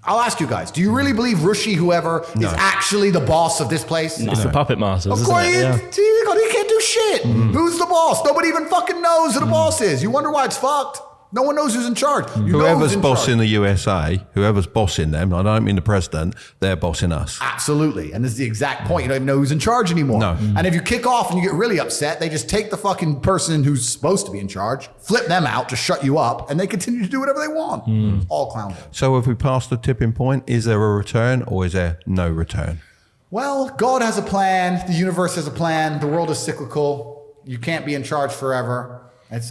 I'll ask you guys. Do you really believe Rishi, whoever, is actually the boss of this place?
No. It's the puppet masters.
Of course, he can't do shit. Who's the boss? Nobody even fucking knows who the boss is. You wonder why it's fucked. No one knows who's in charge.
Whoever's bossing the USA, whoever's bossing them, I don't mean the president, they're bossing us.
Absolutely. And this is the exact point. You don't even know who's in charge anymore. No. And if you kick off and you get really upset, they just take the fucking person who's supposed to be in charge, flip them out to shut you up, and they continue to do whatever they want. It's all clown.
So have we passed the tipping point? Is there a return or is there no return?
Well, God has a plan. The universe has a plan. The world is cyclical. You can't be in charge forever.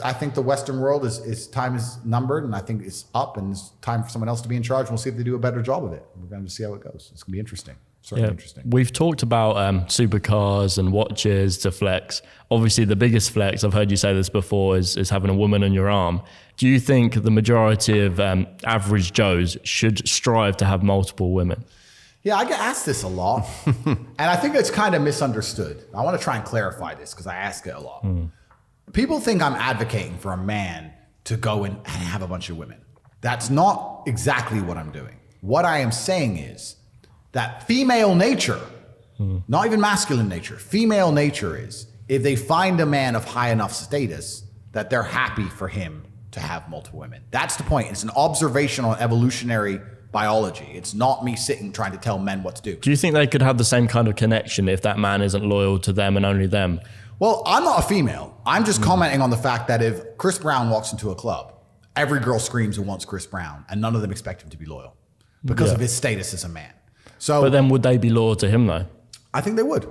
I think the Western world is time is numbered, and I think it's up, and it's time for someone else to be in charge. We'll see if they do a better job of it. We're going to see how it goes. It's going to be interesting. Certainly interesting.
We've talked about supercars and watches to flex. Obviously, the biggest flex, I've heard you say this before, is having a woman on your arm. Do you think the majority of average Joes should strive to have multiple women?
Yeah, I get asked this a lot, and I think it's kind of misunderstood. I want to try and clarify this because I ask it a lot. People think I'm advocating for a man to go and have a bunch of women. That's not exactly what I'm doing. What I am saying is that female nature, not even masculine nature, female nature is if they find a man of high enough status that they're happy for him to have multiple women. That's the point. It's an observation on evolutionary biology. It's not me sitting trying to tell men what to do.
Do you think they could have the same kind of connection if that man isn't loyal to them and only them?
Well, I'm not a female. I'm just commenting on the fact that if Chris Brown walks into a club, every girl screams and wants Chris Brown, and none of them expect him to be loyal because of his status as a man. So,
but then would they be loyal to him though?
I think they would.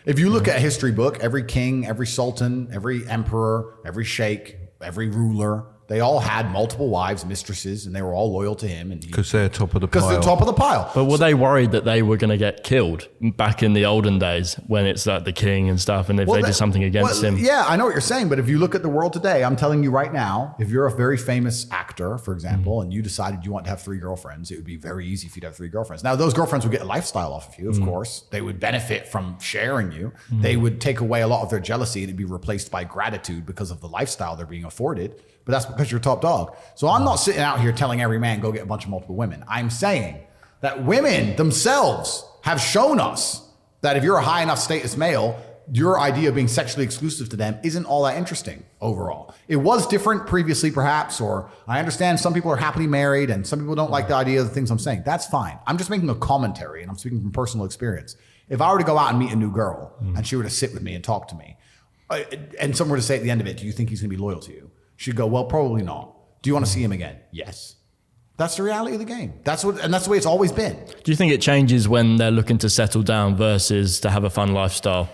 If you look at a history book, every king, every sultan, every emperor, every sheikh, every ruler, they all had multiple wives, mistresses, and they were all loyal to him.
Because they're top of the pile.
Because they're top of the pile.
But were they worried that they were going to get killed back in the olden days when it's like the king and stuff, and if they did something against him?
Yeah, I know what you're saying, but if you look at the world today, I'm telling you right now, if you're a very famous actor, for example, and you decided you want to have 3 girlfriends, it would be very easy for you to have 3 girlfriends. Now, those girlfriends would get a lifestyle off of you, of course. They would benefit from sharing you. They would take away a lot of their jealousy, and it'd be replaced by gratitude because of the lifestyle they're being afforded. But that's because you're top dog. So I'm not sitting out here telling every man, go get a bunch of multiple women. I'm saying that women themselves have shown us that if you're a high enough status male, your idea of being sexually exclusive to them isn't all that interesting overall. It was different previously, perhaps, or I understand some people are happily married and some people don't like the idea of the things I'm saying. That's fine. I'm just making a commentary and I'm speaking from personal experience. If I were to go out and meet a new girl and she were to sit with me and talk to me, and someone were to say at the end of it, do you think he's going to be loyal to you? She'd go, well, probably not. Do you want to see him again? Yes. That's the reality of the game. That's the way it's always been.
Do you think it changes when they're looking to settle down versus to have a fun lifestyle?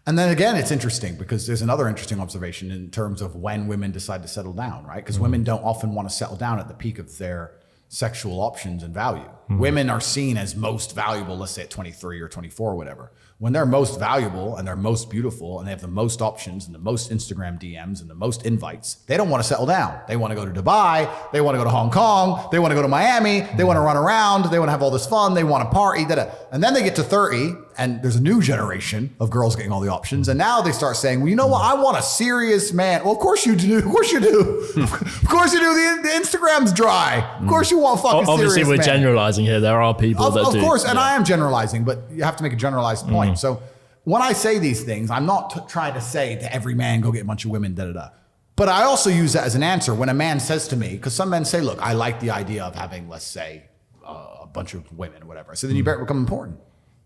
And then again, it's interesting because there's another interesting observation in terms of when women decide to settle down, right? Because women don't often want to settle down at the peak of their sexual options and value. Women are seen as most valuable, let's say at 23 or 24 or whatever. When they're most valuable and they're most beautiful and they have the most options and the most Instagram DMs and the most invites, they don't want to settle down. They want to go to Dubai. They want to go to Hong Kong. They want to go to Miami. They want to run around. They want to have all this fun. They want to party. And then they get to 30 and there's a new generation of girls getting all the options. And now they start saying, well, you know what? I want a serious man. Well, of course you do. Of course you do. Of course you do. The Instagram's dry. Of course you want fucking serious
Obviously, we're
man.
generalizing here. There are people that do.
Of course, and I am generalizing, but you have to make a generalized point. So when I say these things, I'm not trying to say to every man, go get a bunch of women, da-da-da. But I also use that as an answer when a man says to me, because some men say, look, I like the idea of having, let's say, a bunch of women or whatever. So then you better become important.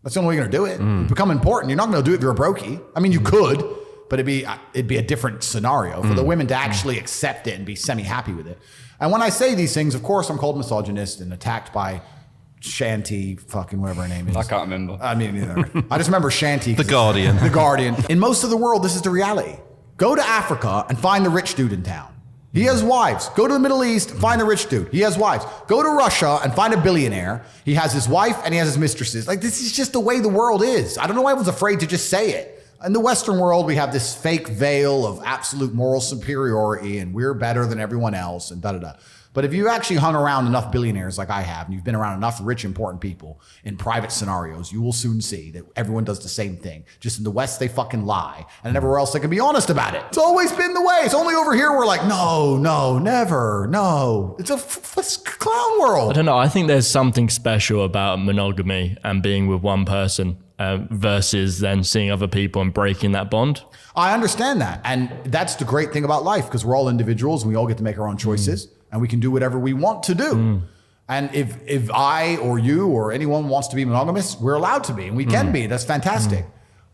That's the only way you're going to do it. You become important. You're not going to do it if you're a brokey. I mean, you could, but it'd be a different scenario for the women to actually accept it and be semi-happy with it. And when I say these things, of course, I'm called misogynist and attacked by Shanty, fucking whatever her name is.
I can't remember.
I mean, neither. I just remember Shanty.
The Guardian.
The Guardian. In most of the world, this is the reality. Go to Africa and find the rich dude in town. He has wives. Go to the Middle East, find the rich dude. He has wives. Go to Russia and find a billionaire. He has his wife and he has his mistresses. Like, this is just the way the world is. I don't know why everyone's afraid to just say it. In the Western world, we have this fake veil of absolute moral superiority and we're better than everyone else and da-da-da. But if you actually hung around enough billionaires like I have, and you've been around enough rich, important people in private scenarios, you will soon see that everyone does the same thing. Just in the West, they fucking lie. And everywhere else, they can be honest about it. It's always been the way. It's only over here we're like, no, never, no. It's a clown world.
I don't know. I think there's something special about monogamy and being with one person versus then seeing other people and breaking that bond.
I understand that. And that's the great thing about life, because we're all individuals and we all get to make our own choices. And we can do whatever we want to do. And if I or you or anyone wants to be monogamous, we're allowed to be, and we can be. That's fantastic.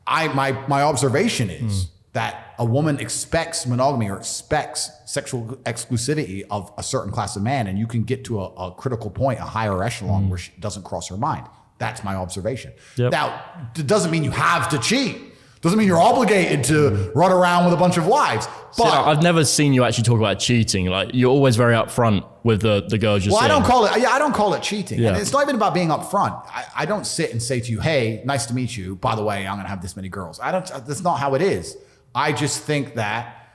My observation is that a woman expects monogamy or expects sexual exclusivity of a certain class of man, and you can get to a critical point, a higher echelon where she doesn't cross her mind. That's my observation. Yep. Now, it doesn't mean you have to cheat. Doesn't mean you're obligated to run around with a bunch of wives. But
See, I've never seen you actually talk about cheating. Like, you're always very upfront with the girls you're seeing.
I don't call it cheating. Yeah. And it's not even about being upfront. I don't sit and say to you, hey, nice to meet you. By the way, I'm going to have this many girls. That's not how it is. I just think that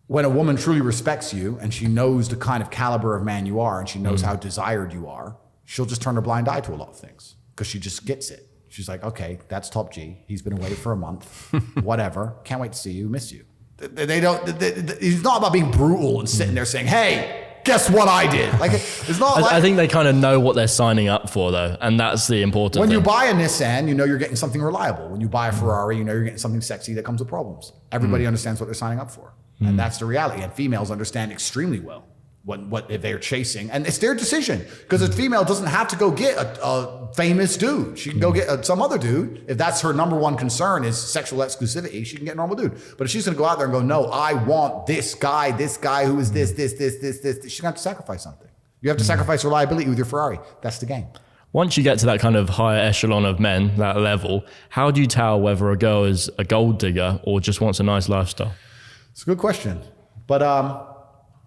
when a woman truly respects you and she knows the kind of caliber of man you are and she knows how desired you are, she'll just turn a blind eye to a lot of things because she just gets it. She's like, okay, that's Top G. He's been away for a month. Whatever. Can't wait to see you. Miss you. It's not about being brutal and sitting there saying, hey, guess what I did? Like, it's not like...
I think they kind of know what they're signing up for, though. And that's the important thing.
When you buy a Nissan, you know you're getting something reliable. When you buy a Ferrari, you know you're getting something sexy that comes with problems. Everybody understands what they're signing up for. And that's the reality. And females understand extremely well what if they're chasing, and it's their decision, because a female doesn't have to go get a famous dude. She can go get some other dude. If that's her number one concern is sexual exclusivity, she can get a normal dude. But if she's gonna go out there and go, no, I want this guy who is this, she's gonna have to sacrifice something. You have to sacrifice reliability with your Ferrari. That's the game.
Once you get to that kind of higher echelon of men, that level, how do you tell whether a girl is a gold digger or just wants a nice lifestyle?
It's a good question, but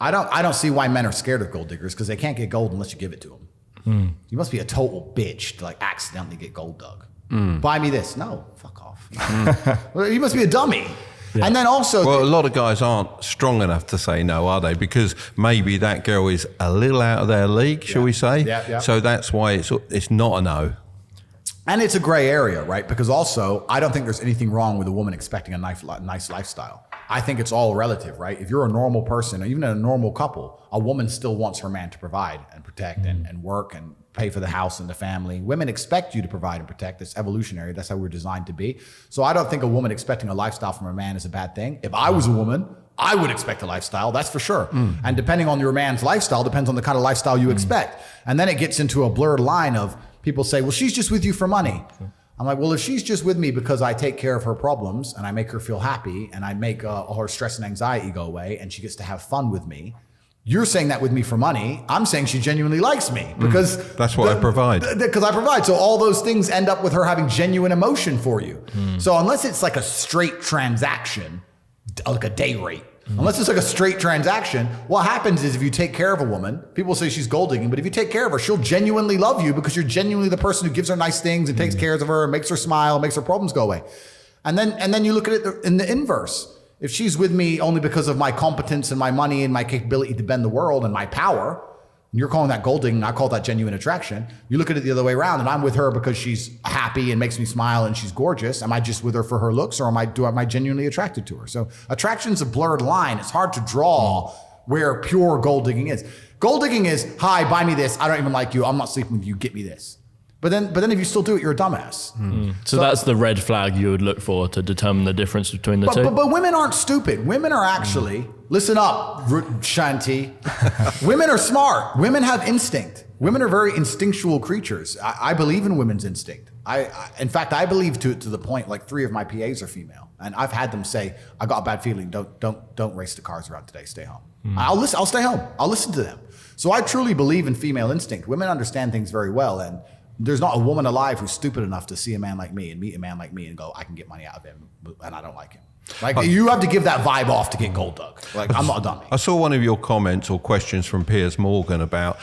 I don't see why men are scared of gold diggers, because they can't get gold unless you give it to them. You must be a total bitch to like accidentally get gold dug. Buy me this. No, fuck off. Well, you must be a dummy. Yeah. And then also...
Well, a lot of guys aren't strong enough to say no, are they? Because maybe that girl is a little out of their league, shall we say?
Yeah.
So that's why it's not a no.
And it's a gray area, right? Because also, I don't think there's anything wrong with a woman expecting a nice lifestyle. I think it's all relative, right? If you're a normal person, or even in a normal couple, a woman still wants her man to provide and protect and work and pay for the house and the family. Women expect you to provide and protect. It's evolutionary. That's how we're designed to be. So I don't think a woman expecting a lifestyle from a man is a bad thing. If I was a woman, I would expect a lifestyle, that's for sure. And depending on your man's lifestyle, depends on the kind of lifestyle you expect. And then it gets into a blurred line of people say, well, she's just with you for money. I'm like, well, if she's just with me because I take care of her problems and I make her feel happy and I make all her stress and anxiety go away and she gets to have fun with me, you're saying that with me for money. I'm saying she genuinely likes me because
that's what I provide.
Because I provide. So all those things end up with her having genuine emotion for you. So unless it's like a straight transaction, like a day rate, unless it's like a straight transaction, what happens is if you take care of a woman, people say she's gold digging, but if you take care of her, she'll genuinely love you because you're genuinely the person who gives her nice things and takes care of her and makes her smile, makes her problems go away. And then you look at it in the inverse. If she's with me only because of my competence and my money and my capability to bend the world and my power, and you're calling that gold digging, I call that genuine attraction. You look at it the other way around, and I'm with her because she's happy and makes me smile and she's gorgeous. Am I just with her for her looks, or am I genuinely attracted to her? So attraction's a blurred line. It's hard to draw where pure gold digging is. Gold digging is, hi, buy me this. I don't even like you. I'm not sleeping with you. Get me this. But then if you still do it, you're a dumbass.
So that's the red flag you would look for to determine the difference between the two?
But women aren't stupid. Women are actually, listen up, Shanti. Women are smart. Women have instinct. Women are very instinctual creatures. I believe in women's instinct. In fact, I believe to the point, like 3 of my PAs are female. And I've had them say, I got a bad feeling. Don't race the cars around today. Stay home. I'll stay home. I'll listen to them. So I truly believe in female instinct. Women understand things very well. And there's not a woman alive who's stupid enough to see a man like me and meet a man like me and go, I can get money out of him, and I don't like him. Like, you have to give that vibe off to get gold dug. Like, I'm not a dummy.
I saw one of your comments or questions from Piers Morgan about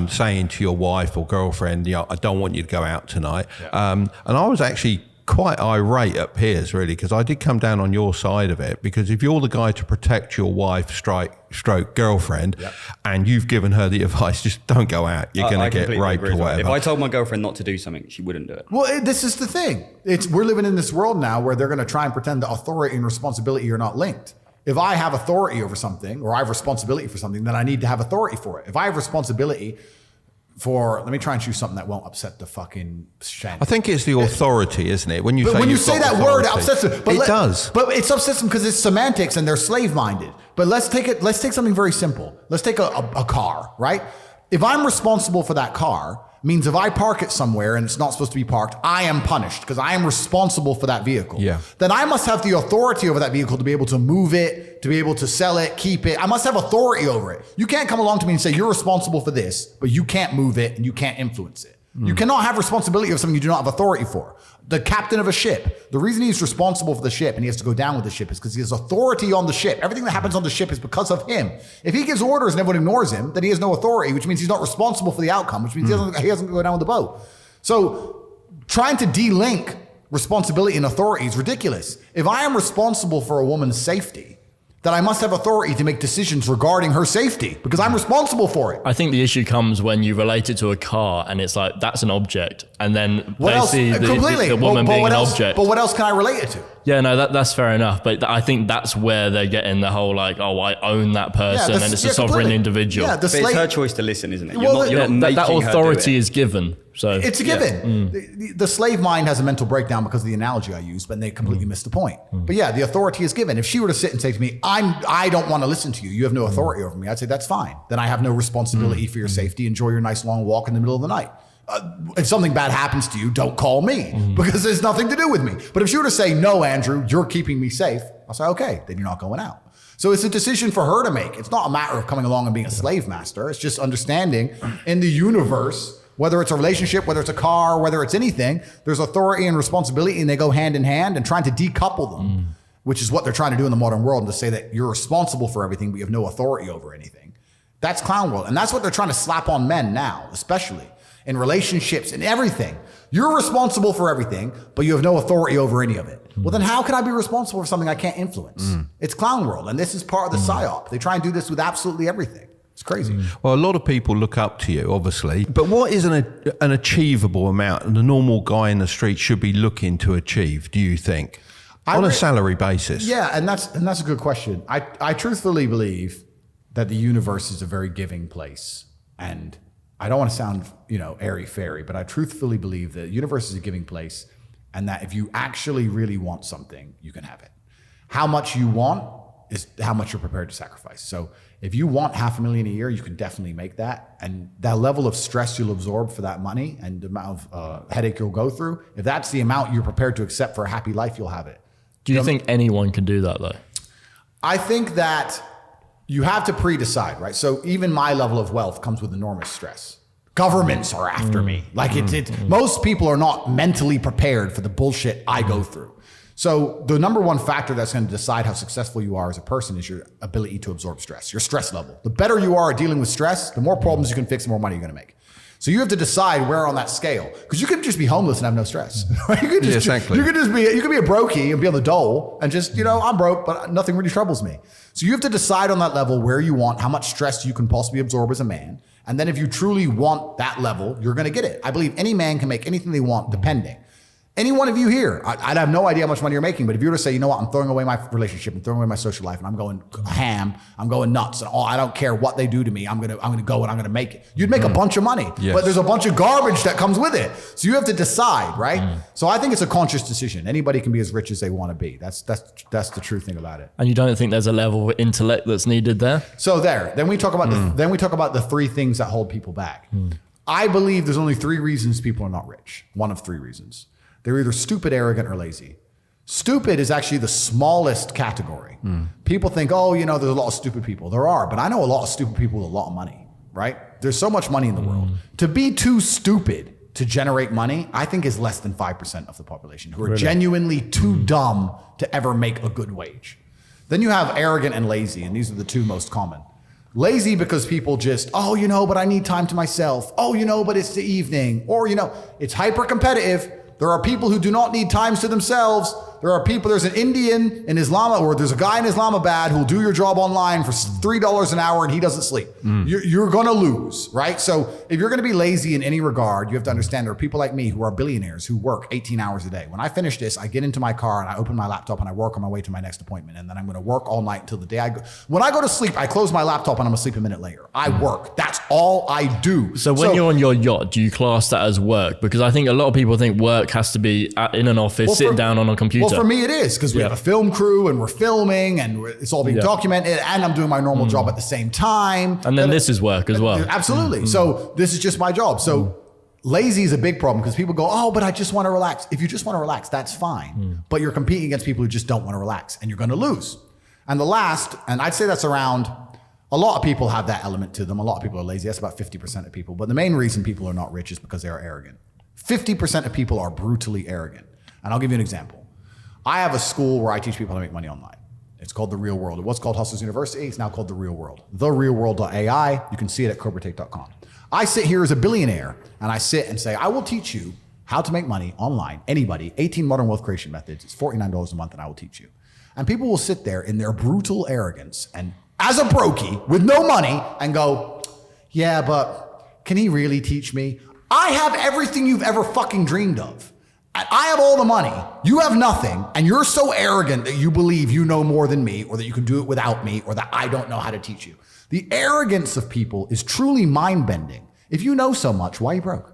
saying to your wife or girlfriend, I don't want you to go out tonight. Yeah. And I was actually quite irate at Piers, really, because I did come down on your side of it, because if you're the guy to protect your wife stroke girlfriend, and you've given her the advice, just don't go out, you're going to get raped or whatever.
If I told my girlfriend not to do something, she wouldn't do it.
Well, this is the thing. We're living in this world now where they're going to try and pretend that authority and responsibility are not linked. If I have authority over something, or I have responsibility for something, then I need to have authority for it. If I have responsibility for, let me try and choose something that won't upset the fucking Shanti.
I think it's the authority, isn't it? When you say
that word, it upsets them.
It does.
But it upsets them because it's semantics and they're slave-minded. But let's take something very simple. Let's take a car, right? If I'm responsible for that car, means if I park it somewhere and it's not supposed to be parked, I am punished because I am responsible for that vehicle.
Yeah.
Then I must have the authority over that vehicle to be able to move it, to be able to sell it, keep it. I must have authority over it. You can't come along to me and say, you're responsible for this, but you can't move it and you can't influence it. You cannot have responsibility of something you do not have authority for. The captain of a ship, the reason he's responsible for the ship and he has to go down with the ship is because he has authority on the ship. Everything that happens on the ship is because of him. If he gives orders and everyone ignores him, then he has no authority, which means he's not responsible for the outcome, which means he doesn't go down with the boat. So trying to de-link responsibility and authority is ridiculous. If I am responsible for a woman's safety, that I must have authority to make decisions regarding her safety because I'm responsible for it.
I think the issue comes when you relate it to a car and it's like, that's an object. And then see the woman being an object.
But what else can I relate it to?
Yeah, no, that's fair enough. But I think that's where they're getting the whole like, oh, I own that person and it's a sovereign individual.
Yeah,
but it's her choice to listen, isn't it?
That authority is given. So
it's a given. The slave mind has a mental breakdown because of the analogy I used, but they completely missed the point. But yeah, the authority is given. If she were to sit and say to me, I don't want to listen to you, you have no authority over me, I'd say, that's fine. Then I have no responsibility for your safety. Enjoy your nice long walk in the middle of the night. If something bad happens to you, don't call me because there's nothing to do with me. But if she were to say, no, Andrew, you're keeping me safe, I'll say, okay, then you're not going out. So it's a decision for her to make. It's not a matter of coming along and being a slave master. It's just understanding in the universe, whether it's a relationship, whether it's a car, whether it's anything, there's authority and responsibility and they go hand in hand, and trying to decouple them, which is what they're trying to do in the modern world, and to say that you're responsible for everything, but you have no authority over anything. That's clown world. And that's what they're trying to slap on men now, especially in relationships and everything. You're responsible for everything, but you have no authority over any of it. Well, then how can I be responsible for something I can't influence? It's clown world. And this is part of the psyop. They try and do this with absolutely everything. It's crazy.
Well, a lot of people look up to you, obviously. But what is an achievable amount the normal guy in the street should be looking to achieve, do you think? On a salary basis?
Yeah, and that's a good question. I truthfully believe that the universe is a very giving place. And I don't want to sound, airy-fairy, but I truthfully believe that the universe is a giving place, and that if you actually really want something, you can have it. How much you want is how much you're prepared to sacrifice. So if you want $500,000 a year, you can definitely make that. And that level of stress you'll absorb for that money and the amount of headache you'll go through, if that's the amount you're prepared to accept for a happy life, you'll have it.
Do you think anyone can do that though?
I think that you have to pre-decide, right? So even my level of wealth comes with enormous stress. Governments are after me. Like most people are not mentally prepared for the bullshit I go through. So the number one factor that's going to decide how successful you are as a person is your ability to absorb stress, your stress level. The better you are at dealing with stress, the more problems you can fix, the more money you're going to make. So you have to decide where on that scale, because you could just be homeless and have no stress. You could just,
exactly.
You could be a brokey and be on the dole and just, I'm broke, but nothing really troubles me. So you have to decide on that level where you want, how much stress you can possibly absorb as a man. And then if you truly want that level, you're going to get it. I believe any man can make anything they want, depending. Any one of you here, I'd have no idea how much money you're making, but if you were to say, you know what, I'm throwing away my relationship and throwing away my social life and I'm going ham, I'm going nuts, and I don't care what they do to me, I'm gonna go and I'm gonna make it. You'd make a bunch of money, but there's a bunch of garbage that comes with it. So you have to decide, right? So I think it's a conscious decision. Anybody can be as rich as they want to be. That's the true thing about it.
And you don't think there's a level of intellect that's needed there?
So then we talk about the three things that hold people back. I believe there's only 3 reasons people are not rich. One of 3 reasons. They're either stupid, arrogant, or lazy. Stupid is actually the smallest category. People think, oh, you know, there's a lot of stupid people. There are, but I know a lot of stupid people with a lot of money, right? There's so much money in the world. To be too stupid to generate money, I think is less than 5% of the population who are genuinely too dumb to ever make a good wage. Then you have arrogant and lazy, and these are the 2 most common. Lazy because people just, oh, you know, but I need time to myself. Oh, you know, but it's the evening. Or, you know, it's hyper competitive. There are people who do not need times to themselves. There's an Indian in Islam, or there's a guy in Islamabad who'll do your job online for $3 an hour and he doesn't sleep. You're gonna lose, right? So if you're gonna be lazy in any regard, you have to understand there are people like me who are billionaires who work 18 hours a day. When I finish this, I get into my car and I open my laptop and I work on my way to my next appointment. And then I'm gonna work all night until the day I go. When I go to sleep, I close my laptop and I'm asleep a minute later. I work, that's all I do.
So when you're on your yacht, do you class that as work? Because I think a lot of people think work has to be in an office, sitting down on a computer.
Well, for me it is, because we have a film crew and we're filming and it's all being documented, and I'm doing my normal job at the same time.
And then this is work as well.
Absolutely. So this is just my job. So lazy is a big problem because people go, oh, but I just want to relax. If you just want to relax, that's fine. But you're competing against people who just don't want to relax, and you're going to lose. And the last, and I'd say that's around, a lot of people have that element to them. A lot of people are lazy. That's about 50% of people. But the main reason people are not rich is because they are arrogant. 50% of people are brutally arrogant. And I'll give you an example. I have a school where I teach people how to make money online. It's called The Real World. It was called Hustlers University. It's now called The Real World. TheRealWorld.ai. You can see it at CobraTake.com. I sit here as a billionaire and I sit and say, I will teach you how to make money online. Anybody, 18 modern wealth creation methods. It's $49 a month and I will teach you. And people will sit there in their brutal arrogance and as a brokey with no money and go, yeah, but can he really teach me? I have everything you've ever fucking dreamed of. And I have all the money, you have nothing, and you're so arrogant that you believe you know more than me, or that you can do it without me, or that I don't know how to teach you. The arrogance of people is truly mind-bending. If you know so much, why are you broke?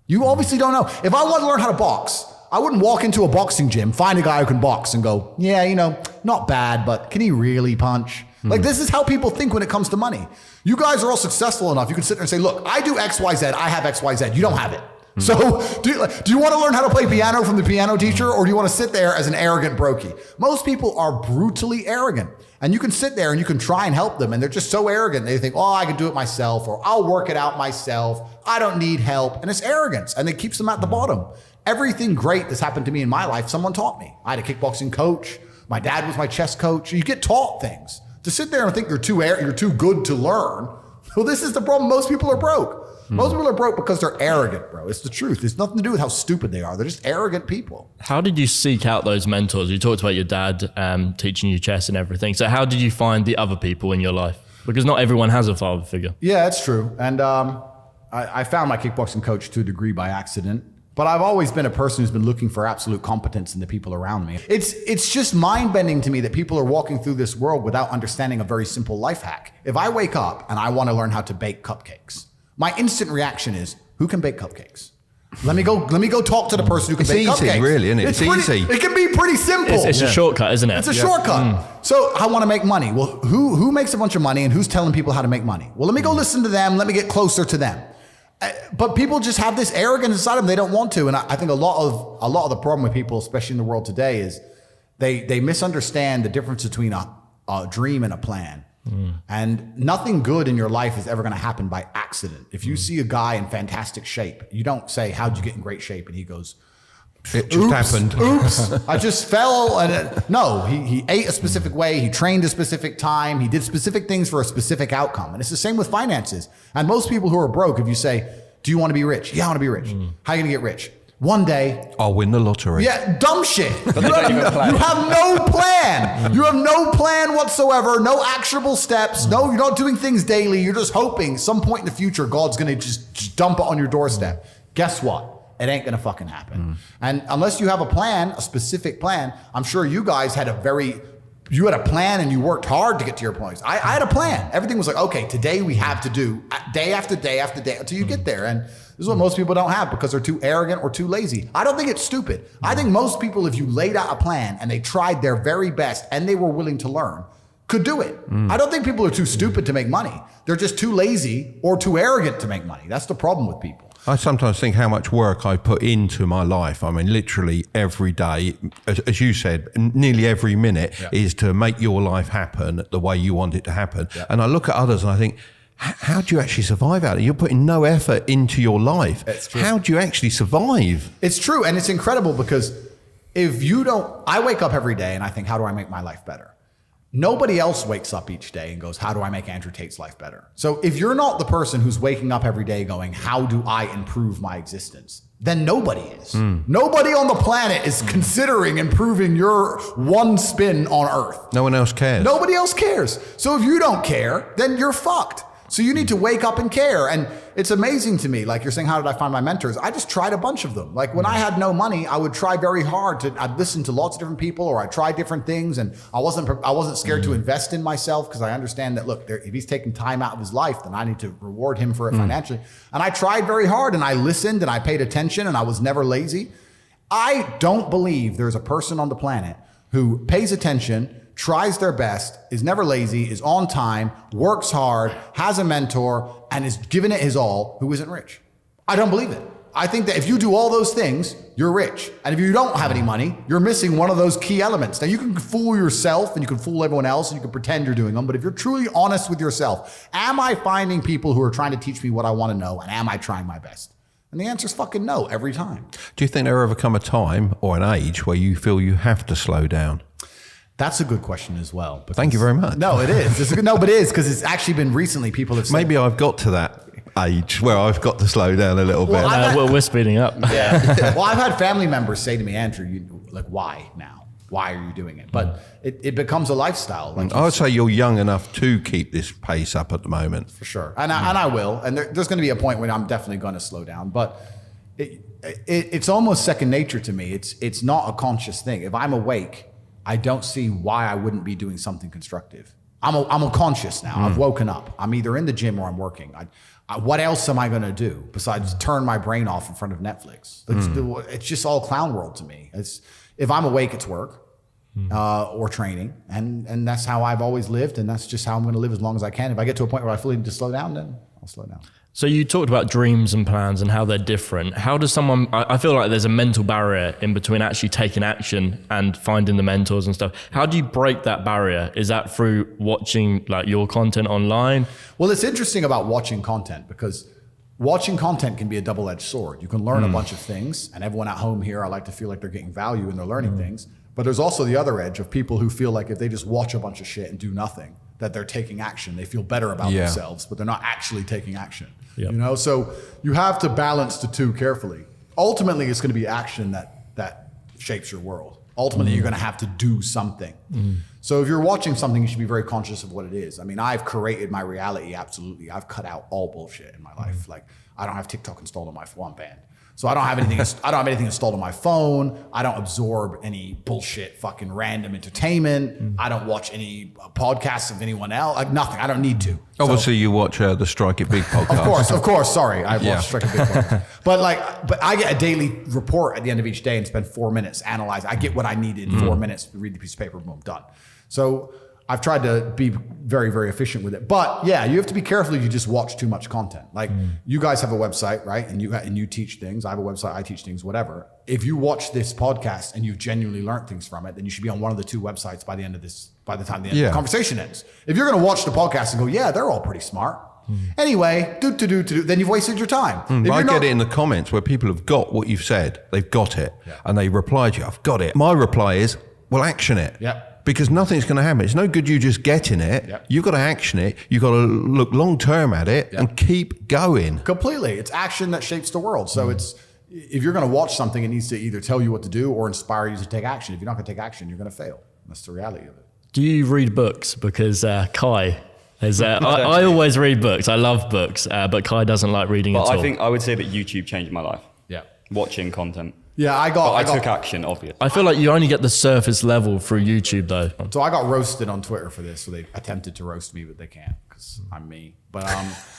You obviously don't know. If I want to learn how to box, I wouldn't walk into a boxing gym, find a guy who can box and go, yeah, you know, not bad, but can he really punch? Like, this is how people think when it comes to money. You guys are all successful enough. You can sit there and say, look, I do X, Y, Z. I have X, Y, Z. You don't have it. So do you want to learn how to play piano from the piano teacher, or do you want to sit there as an arrogant brokey? Most people are brutally arrogant, and you can sit there and you can try and help them, and they're just so arrogant. They think, oh, I can do it myself, or I'll work it out myself. I don't need help. And it's arrogance, and it keeps them at the bottom. Everything great that's happened to me in my life, someone taught me. I had a kickboxing coach. My dad was my chess coach. You get taught things. To sit there and think you're too good to learn, well, this is the problem. Most people are broke. Most people are broke because they're arrogant, bro. It's the truth. It's nothing to do with how stupid they are. They're just arrogant people.
How did you seek out those mentors? You talked about your dad teaching you chess and everything. So how did you find the other people in your life? Because not everyone has a father figure.
Yeah, that's true. And I found my kickboxing coach to a degree by accident. But I've always been a person who's been looking for absolute competence in the people around me. It's just mind-bending to me that people are walking through this world without understanding a very simple life hack. If I wake up and I want to learn how to bake cupcakes, my instant reaction is, who can bake cupcakes? Let me go talk to the person who can bake cupcakes.
It's easy, really, isn't it? It's easy.
It can be pretty simple.
It's a shortcut, isn't it?
It's a shortcut. So I want to make money. Well, who makes a bunch of money and who's telling people how to make money? Well, let me go listen to them. Let me get closer to them. But people just have this arrogance inside them. They don't want to. And I think a lot of the problem with people, especially in the world today, is they misunderstand the difference between a dream and a plan. And nothing good in your life is ever going to happen by accident. If you see a guy in fantastic shape, you don't say, how'd you get in great shape? And he goes,
it just happened.
Oops, I just fell. And no, he ate a specific way. He trained a specific time. He did specific things for a specific outcome. And it's the same with finances. And most people who are broke, if you say, do you want to be rich? Yeah, I want to be rich. How are you going to get rich? One day,
I'll win the lottery.
Yeah, dumb shit. You have no plan. You have no plan whatsoever. No actionable steps. No, you're not doing things daily. You're just hoping some point in the future, God's going to just dump it on your doorstep. Guess what? It ain't gonna fucking happen. And unless you have a plan, a specific plan, I'm sure you guys had you had a plan and you worked hard to get to your points. I had a plan. Everything was like, okay, today we have to do day after day after day until you get there. And this is what most people don't have because they're too arrogant or too lazy. I don't think it's stupid. I think most people, if you laid out a plan and they tried their very best and they were willing to learn, could do it. I don't think people are too stupid to make money. They're just too lazy or too arrogant to make money. That's the problem with people.
I sometimes think how much work I put into my life. I mean, literally every day, as you said, nearly every minute is to make your life happen the way you want it to happen. Yeah. And I look at others and I think, how do you actually survive out there? You're putting no effort into your life.
It's true.
How do you actually survive?
It's true. And it's incredible because if you don't, I wake up every day and I think, how do I make my life better? Nobody else wakes up each day and goes, how do I make Andrew Tate's life better? So if you're not the person who's waking up every day going, how do I improve my existence? Then nobody is. Nobody on the planet is considering improving your one spin on Earth.
No one else cares.
Nobody else cares. So if you don't care, then you're fucked. So you need to wake up and care. And it's amazing to me, like you're saying, how did I find my mentors? I just tried a bunch of them. Like when I had no money, I would try very hard I'd listen to lots of different people or I'd try different things. And I wasn't scared to invest in myself because I understand that, look, if he's taking time out of his life, then I need to reward him for it financially. And I tried very hard and I listened and I paid attention and I was never lazy. I don't believe there's a person on the planet who pays attention, tries their best, is never lazy, is on time, works hard, has a mentor, and is giving it his all, who isn't rich. I don't believe it. I think that if you do all those things, you're rich. And if you don't have any money, you're missing one of those key elements. Now you can fool yourself and you can fool everyone else and you can pretend you're doing them, but if you're truly honest with yourself, am I finding people who are trying to teach me what I want to know and am I trying my best? And the answer is fucking no every time.
Do you think there ever come a time or an age where you feel you have to slow down?
That's a good question as well.
Thank you very much.
No, it is. But it is because it's actually been recently people have said.
Maybe I've got to that age where I've got to slow down a little bit.
We're speeding up.
Yeah. Well, I've had family members say to me, Andrew, why now? Why are you doing it? But it becomes a lifestyle. Like
I would say you're young enough to keep this pace up at the moment.
For sure. And I will. And there's going to be a point when I'm definitely going to slow down. But it's almost second nature to me. It's not a conscious thing. If I'm awake, I don't see why I wouldn't be doing something constructive. I'm a conscious now. I've woken up. I'm either in the gym or I'm working. What else am I going to do besides turn my brain off in front of Netflix? It's just all clown world to me. If I'm awake, it's work or training. And that's how I've always lived. And that's just how I'm going to live as long as I can. If I get to a point where I fully need to slow down, then I'll slow down.
So you talked about dreams and plans and how they're different. How does someone, I feel like there's a mental barrier in between actually taking action and finding the mentors and stuff. How do you break that barrier? Is that through watching like your content online?
Well, it's interesting about watching content because watching content can be a double-edged sword. You can learn a bunch of things, and everyone at home here, I like to feel like they're getting value and they're learning things. But there's also the other edge of people who feel like if they just watch a bunch of shit and do nothing, that they're taking action. They feel better about themselves, but they're not actually taking action. Yep. You know, so you have to balance the two carefully. Ultimately, it's going to be action that shapes your world. Ultimately, you're going to have to do something. So if you're watching something, you should be very conscious of what it is. I mean, I've created my reality, absolutely. I've cut out all bullshit in my life. Like, I don't have TikTok installed on my phone, band. So I don't have anything. I don't have anything installed on my phone. I don't absorb any bullshit, fucking random entertainment. I don't watch any podcasts of anyone else. Like nothing. I don't need to.
Obviously, you watch the Strike It Big podcast.
Of course. Sorry, I watch Strike It Big podcast. But I get a daily report at the end of each day and spend 4 minutes analyzing. I get what I need in 4 minutes. Read the piece of paper, boom, done. So I've tried to be very, very efficient with it. But yeah, you have to be careful if you just watch too much content. Like you guys have a website, right? And you teach things. I have a website, I teach things, whatever. If you watch this podcast and you've genuinely learned things from it, then you should be on one of the two websites by the time the end of the conversation ends. If you're going to watch the podcast and go, yeah, they're all pretty smart. Anyway, then you've wasted your time.
I get it in the comments where people have got what you've said. They've got it. And they reply to you, I've got it. My reply is, well, action it. Because nothing's going to happen. It's no good you just getting it. You've got to action it. You've got to look long term at it and keep going.
Completely. It's action that shapes the world. So if you're going to watch something, it needs to either tell you what to do or inspire you to take action. If you're not going to take action, you're going to fail. That's the reality of it.
Do you read books? Because Kai is. I always read books. I love books, but Kai doesn't like reading at all.
I think I would say that YouTube changed my life. watching content.
Yeah, I
took action, obviously.
I feel like you only get the surface level through YouTube, though.
So I got roasted on Twitter for this. So they attempted to roast me, but they can't because I'm me. But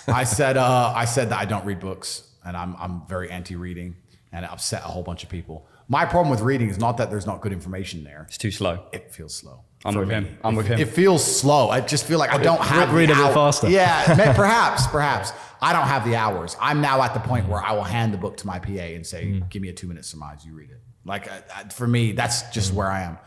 I said that I don't read books and I'm very anti-reading, and it upset a whole bunch of people. My problem with reading is not that there's not good information there.
It's too slow.
It feels slow.
I'm with him.
It feels slow. I just feel like I don't have
read a bit faster.
Yeah, perhaps. I don't have the hours. I'm now at the point where I will hand the book to my PA and say, give me a 2-minute surmise, you read it. Like, for me, that's just where I am.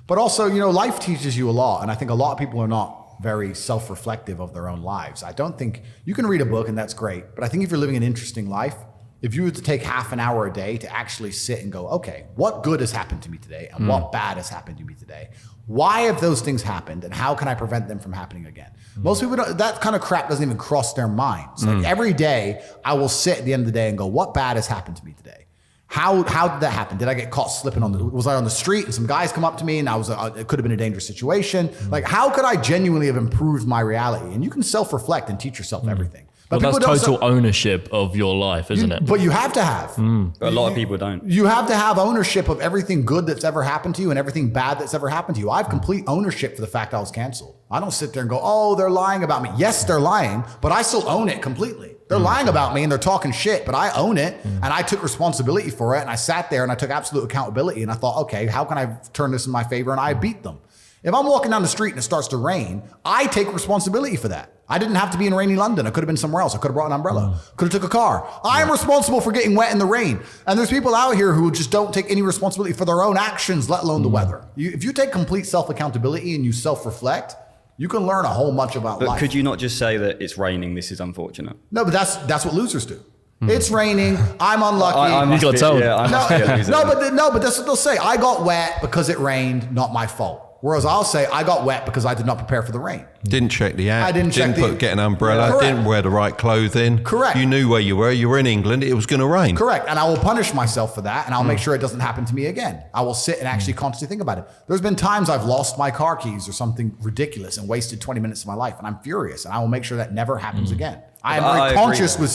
But also, you know, life teaches you a lot. And I think a lot of people are not very self-reflective of their own lives. I don't think you can read a book and that's great. But I think if you're living an interesting life, if you were to take half an hour a day to actually sit and go, okay, what good has happened to me today and what bad has happened to me today? Why have those things happened and how can I prevent them from happening again? Most people don't, that kind of crap doesn't even cross their minds. Like every day I will sit at the end of the day and go, what bad has happened to me today? How did that happen? Did I get caught slipping was I on the street and some guys come up to me and it could have been a dangerous situation? Like, how could I genuinely have improved my reality? And you can self-reflect and teach yourself everything. But
that's total ownership of your life, isn't it?
But you have to have.
But a lot of people don't.
You have to have ownership of everything good that's ever happened to you and everything bad that's ever happened to you. I have complete ownership for the fact I was canceled. I don't sit there and go, oh, they're lying about me. Yes, they're lying, but I still own it completely. They're lying about me and they're talking shit, but I own it and I took responsibility for it. And I sat there and I took absolute accountability and I thought, okay, how can I turn this in my favor? And I beat them. If I'm walking down the street and it starts to rain, I take responsibility for that. I didn't have to be in rainy London. I could have been somewhere else. I could have brought an umbrella. Could have took a car. I am responsible for getting wet in the rain. And there's people out here who just don't take any responsibility for their own actions, let alone the weather. If you take complete self-accountability and you self-reflect, you can learn a whole bunch about life.
But could you not just say that it's raining, this is unfortunate?
No, but that's what losers do. It's raining. I'm unlucky.
You got told.
But that's what they'll say. I got wet because it rained, not my fault. Whereas I'll say I got wet because I did not prepare for the rain.
Didn't check the app.
I didn't
get an umbrella.
Correct.
Didn't wear the right clothing.
Correct.
You knew where you were. You were in England. It was going to rain.
Correct. And I will punish myself for that. And I'll make sure it doesn't happen to me again. I will sit and actually consciously think about it. There's been times I've lost my car keys or something ridiculous and wasted 20 minutes of my life. And I'm furious. And I will make sure that never happens again. I'm conscious with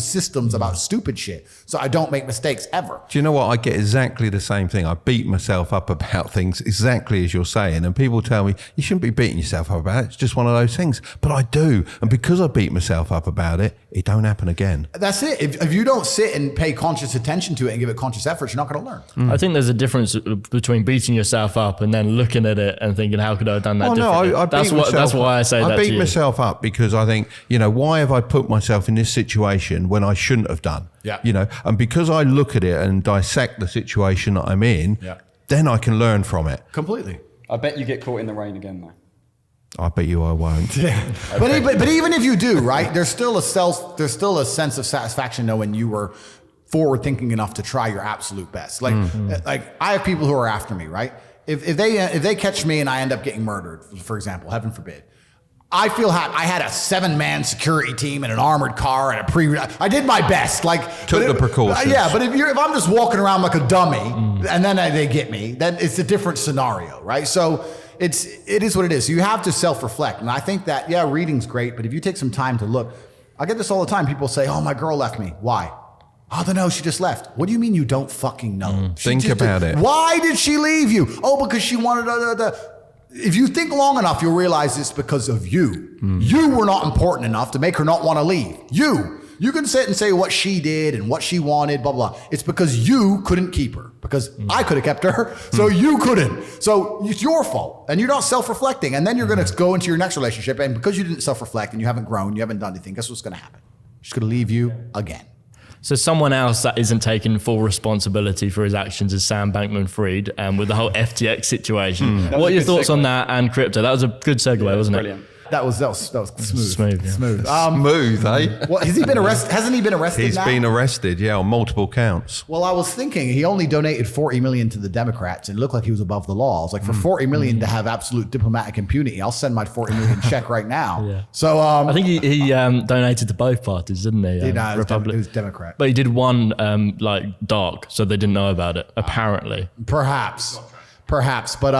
systems about stupid shit, so I don't make mistakes ever.
Do you know what? I get exactly the same thing. I beat myself up about things exactly as you're saying, and people tell me you shouldn't be beating yourself up about it. It's just one of those things, but I do, and because I beat myself up about it, it don't happen again.
That's it. If you don't sit and pay conscious attention to it and give it conscious effort, you're not going to learn.
I think there's a difference between beating yourself up and then looking at it and thinking, how could I have done that differently?
No,
that's why I say that to you.
I beat myself up because I think, you know, why have I put myself in this situation when I shouldn't have done?
Yeah.
You know, and because I look at it and dissect the situation that I'm in, then I can learn from it.
Completely.
I bet you get caught in the rain again, though.
I bet you I won't.
But even if you do, right, there's still a sense of satisfaction knowing you were forward thinking enough to try your absolute best. Like I have people who are after me, right? If they catch me and I end up getting murdered, for example, heaven forbid, I feel happy. I had a 7-man security team and an armored car and I did my best.
Took the precautions.
Yeah, but if I'm just walking around like a dummy and then they get me, then it's a different scenario, right? So it is what it is. So you have to self-reflect. And I think that, reading's great, but if you take some time to look, I get this all the time. People say, oh, my girl left me. Why? I don't know. She just left. What do you mean you don't fucking know?
Think about it.
Why did she leave you? Oh, because she wanted If you think long enough, you'll realize it's because of you. You were not important enough to make her not want to leave. You can sit and say what she did and what she wanted, blah, blah. It's because you couldn't keep her. Because I could have kept her, so you couldn't. So it's your fault. And you're not self-reflecting. And then you're going to go into your next relationship. And because you didn't self-reflect and you haven't grown, you haven't done anything, guess what's going to happen? She's going to leave you again.
So someone else that isn't taking full responsibility for his actions is Sam Bankman-Fried, with the whole FTX situation. What are your thoughts on that and crypto? That was a good segue, wasn't it?
Brilliant.
That was smooth.
Smooth, yeah.
Smooth.
Smooth, eh?
What, has he been arrested? Hasn't he been arrested
He's
now?
been arrested, on multiple counts.
Well, I was thinking he only donated $40 million to the Democrats and it looked like he was above the law. I was like, for $40 million to have absolute diplomatic impunity, I'll send my $40 million check right now.
Yeah.
So
I think he donated to both parties, didn't he?
Republic. It was Democrat.
But he did one dark, so they didn't know about it, apparently.
Perhaps. But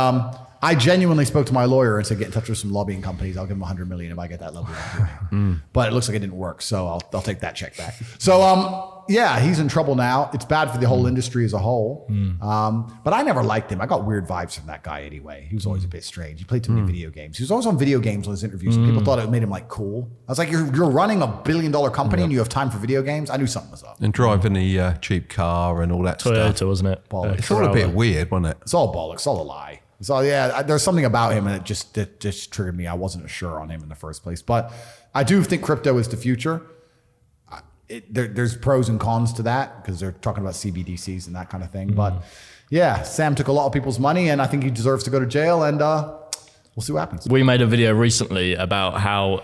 I genuinely spoke to my lawyer and said, get in touch with some lobbying companies. I'll give them $100 million if I get that level of impunity. But it looks like it didn't work. So I'll take that check back. So yeah, he's in trouble now. It's bad for the whole industry as a whole. But I never liked him. I got weird vibes from that guy anyway. He was always a bit strange. He played too many video games. He was always on video games on his interviews, and people thought it made him like cool. I was like, you're running $1 billion company and you have time for video games? I knew something was up.
And driving the cheap car and all that
Toyota,
stuff.
wasn't it?
It's all a bit weird, wasn't it?
It's all bollocks, it's all a lie. So yeah, there's something about him and it just triggered me. I wasn't sure on him in the first place. But I do think crypto is the future. There's pros and cons to that because they're talking about CBDCs and that kind of thing. But yeah, Sam took a lot of people's money and I think he deserves to go to jail, and we'll see what happens.
We made a video recently about how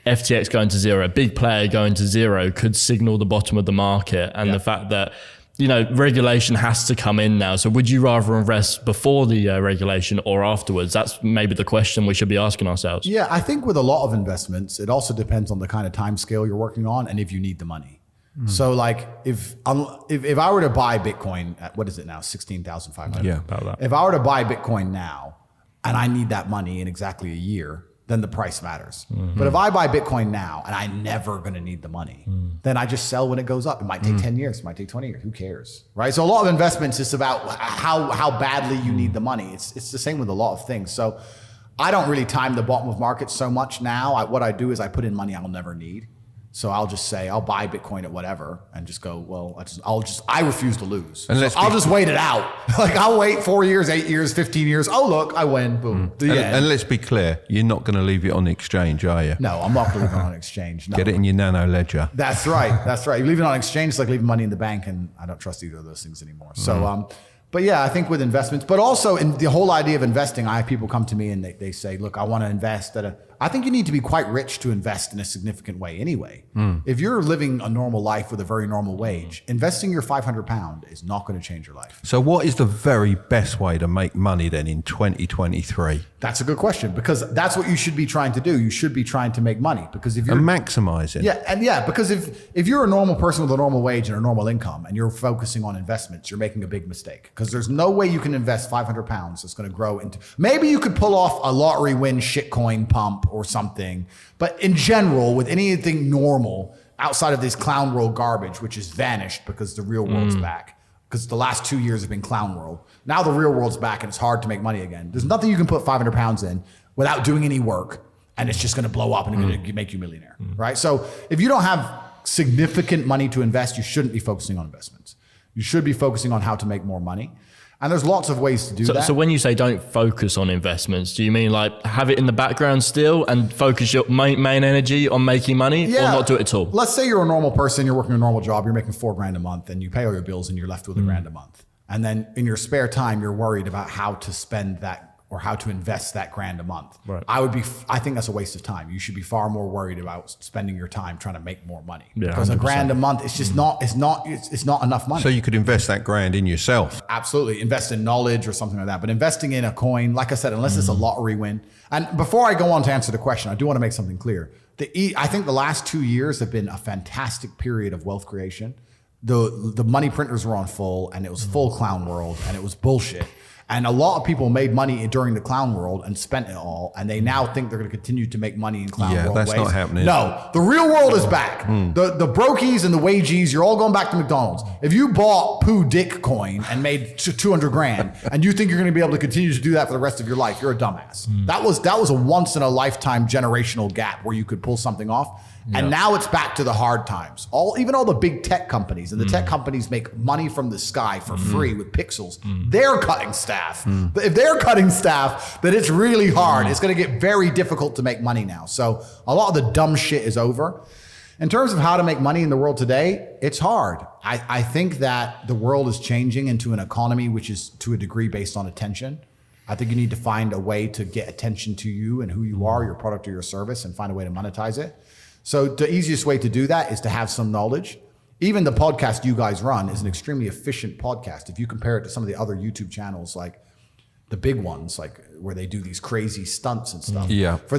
FTX going to zero, a big player going to zero, could signal the bottom of the market, and the fact that, you know, regulation has to come in now. So would you rather invest before the regulation or afterwards? That's maybe the question we should be asking ourselves.
Yeah, I think with a lot of investments, it also depends on the kind of time scale you're working on and if you need the money. So like if I were to buy Bitcoin at, what is it now, 16,500?
Yeah,
about that.
If I were to buy Bitcoin now and I need that money in exactly a year, then the price matters. But if I buy Bitcoin now and I'm never going to need the money, then I just sell when it goes up. It might take 10 years, it might take 20 years. Who cares, right? So a lot of investments is about how badly you need the money. It's the same with a lot of things. So I don't really time the bottom of markets so much now. What I do is I put in money I'll never need. So I'll just say, I'll buy Bitcoin at whatever and just go, well, I refuse to lose. And so I'll just wait it out. Like I'll wait 4 years, 8 years, 15 years. Oh, look, I win. Boom.
And let's be clear, you're not going to leave it on the exchange, are you?
No, I'm not going to leave it on exchange. No.
Get it in your nano ledger.
That's right. That's right. You leave it on exchange, it's like leaving money in the bank, and I don't trust either of those things anymore. So, but yeah, I think with investments, but also in the whole idea of investing, I have people come to me and they say, look, I want to invest I think you need to be quite rich to invest in a significant way anyway. If you're living a normal life with a very normal wage, investing your £500 is not going to change your life.
So what is the very best way to make money then in 2023?
That's a good question, because that's what you should be trying to do. You should be trying to make money, because if you're
maximizing.
Yeah, because if you're a normal person with a normal wage and a normal income and you're focusing on investments, you're making a big mistake, because there's no way you can invest £500 that's going to grow into. Maybe you could pull off a lottery win shitcoin pump or something, but in general, with anything normal outside of this clown world garbage, which has vanished because the real world's back, because the last 2 years have been clown world. Now the real world's back and it's hard to make money again. There's nothing you can put £500 in without doing any work, and it's just going to blow up and going to make you a millionaire, right? So if you don't have significant money to invest, you shouldn't be focusing on investments. You should be focusing on how to make more money. And there's lots of ways to do that.
So when you say don't focus on investments, do you mean like have it in the background still and focus your main energy on making money, or not do it at all?
Let's say you're a normal person, you're working a normal job, you're making $4,000 a month, and you pay all your bills and you're left with $1,000 a month. And then in your spare time, you're worried about how to spend that or how to invest that $1,000 a month.
Right.
I think that's a waste of time. You should be far more worried about spending your time trying to make more money.
Yeah,
because
100%.
$1,000 a month, it's just not enough money.
So you could invest that $1,000 in yourself.
Absolutely. Invest in knowledge or something like that. But investing in a coin, like I said, unless it's a lottery win. And before I go on to answer the question, I do want to make something clear. I think the last 2 years have been a fantastic period of wealth creation. The money printers were on full, and it was full clown world, and it was bullshit. And a lot of people made money during the clown world and spent it all, and they now think they're going to continue to make money in clown world ways.
Yeah, that's not happening.
No, the real world is back. The brokies and the wagies, you're all going back to McDonald's. If you bought Pooh Dick coin and made 200 grand, and you think you're going to be able to continue to do that for the rest of your life, you're a dumbass. That was a once in a lifetime generational gap where you could pull something off. And now it's back to the hard times. Even all the big tech companies, and the tech companies make money from the sky for free with pixels. They're cutting staff. But if they're cutting staff, then it's really hard. It's going to get very difficult to make money now. So a lot of the dumb shit is over. In terms of how to make money in the world today, it's hard. I think that the world is changing into an economy which is to a degree based on attention. I think you need to find a way to get attention to you and who you are, your product or your service, and find a way to monetize it. So the easiest way to do that is to have some knowledge. Even the podcast you guys run is an extremely efficient podcast. If you compare it to some of the other YouTube channels, like the big ones, like where they do these crazy stunts and stuff.
Yeah.
For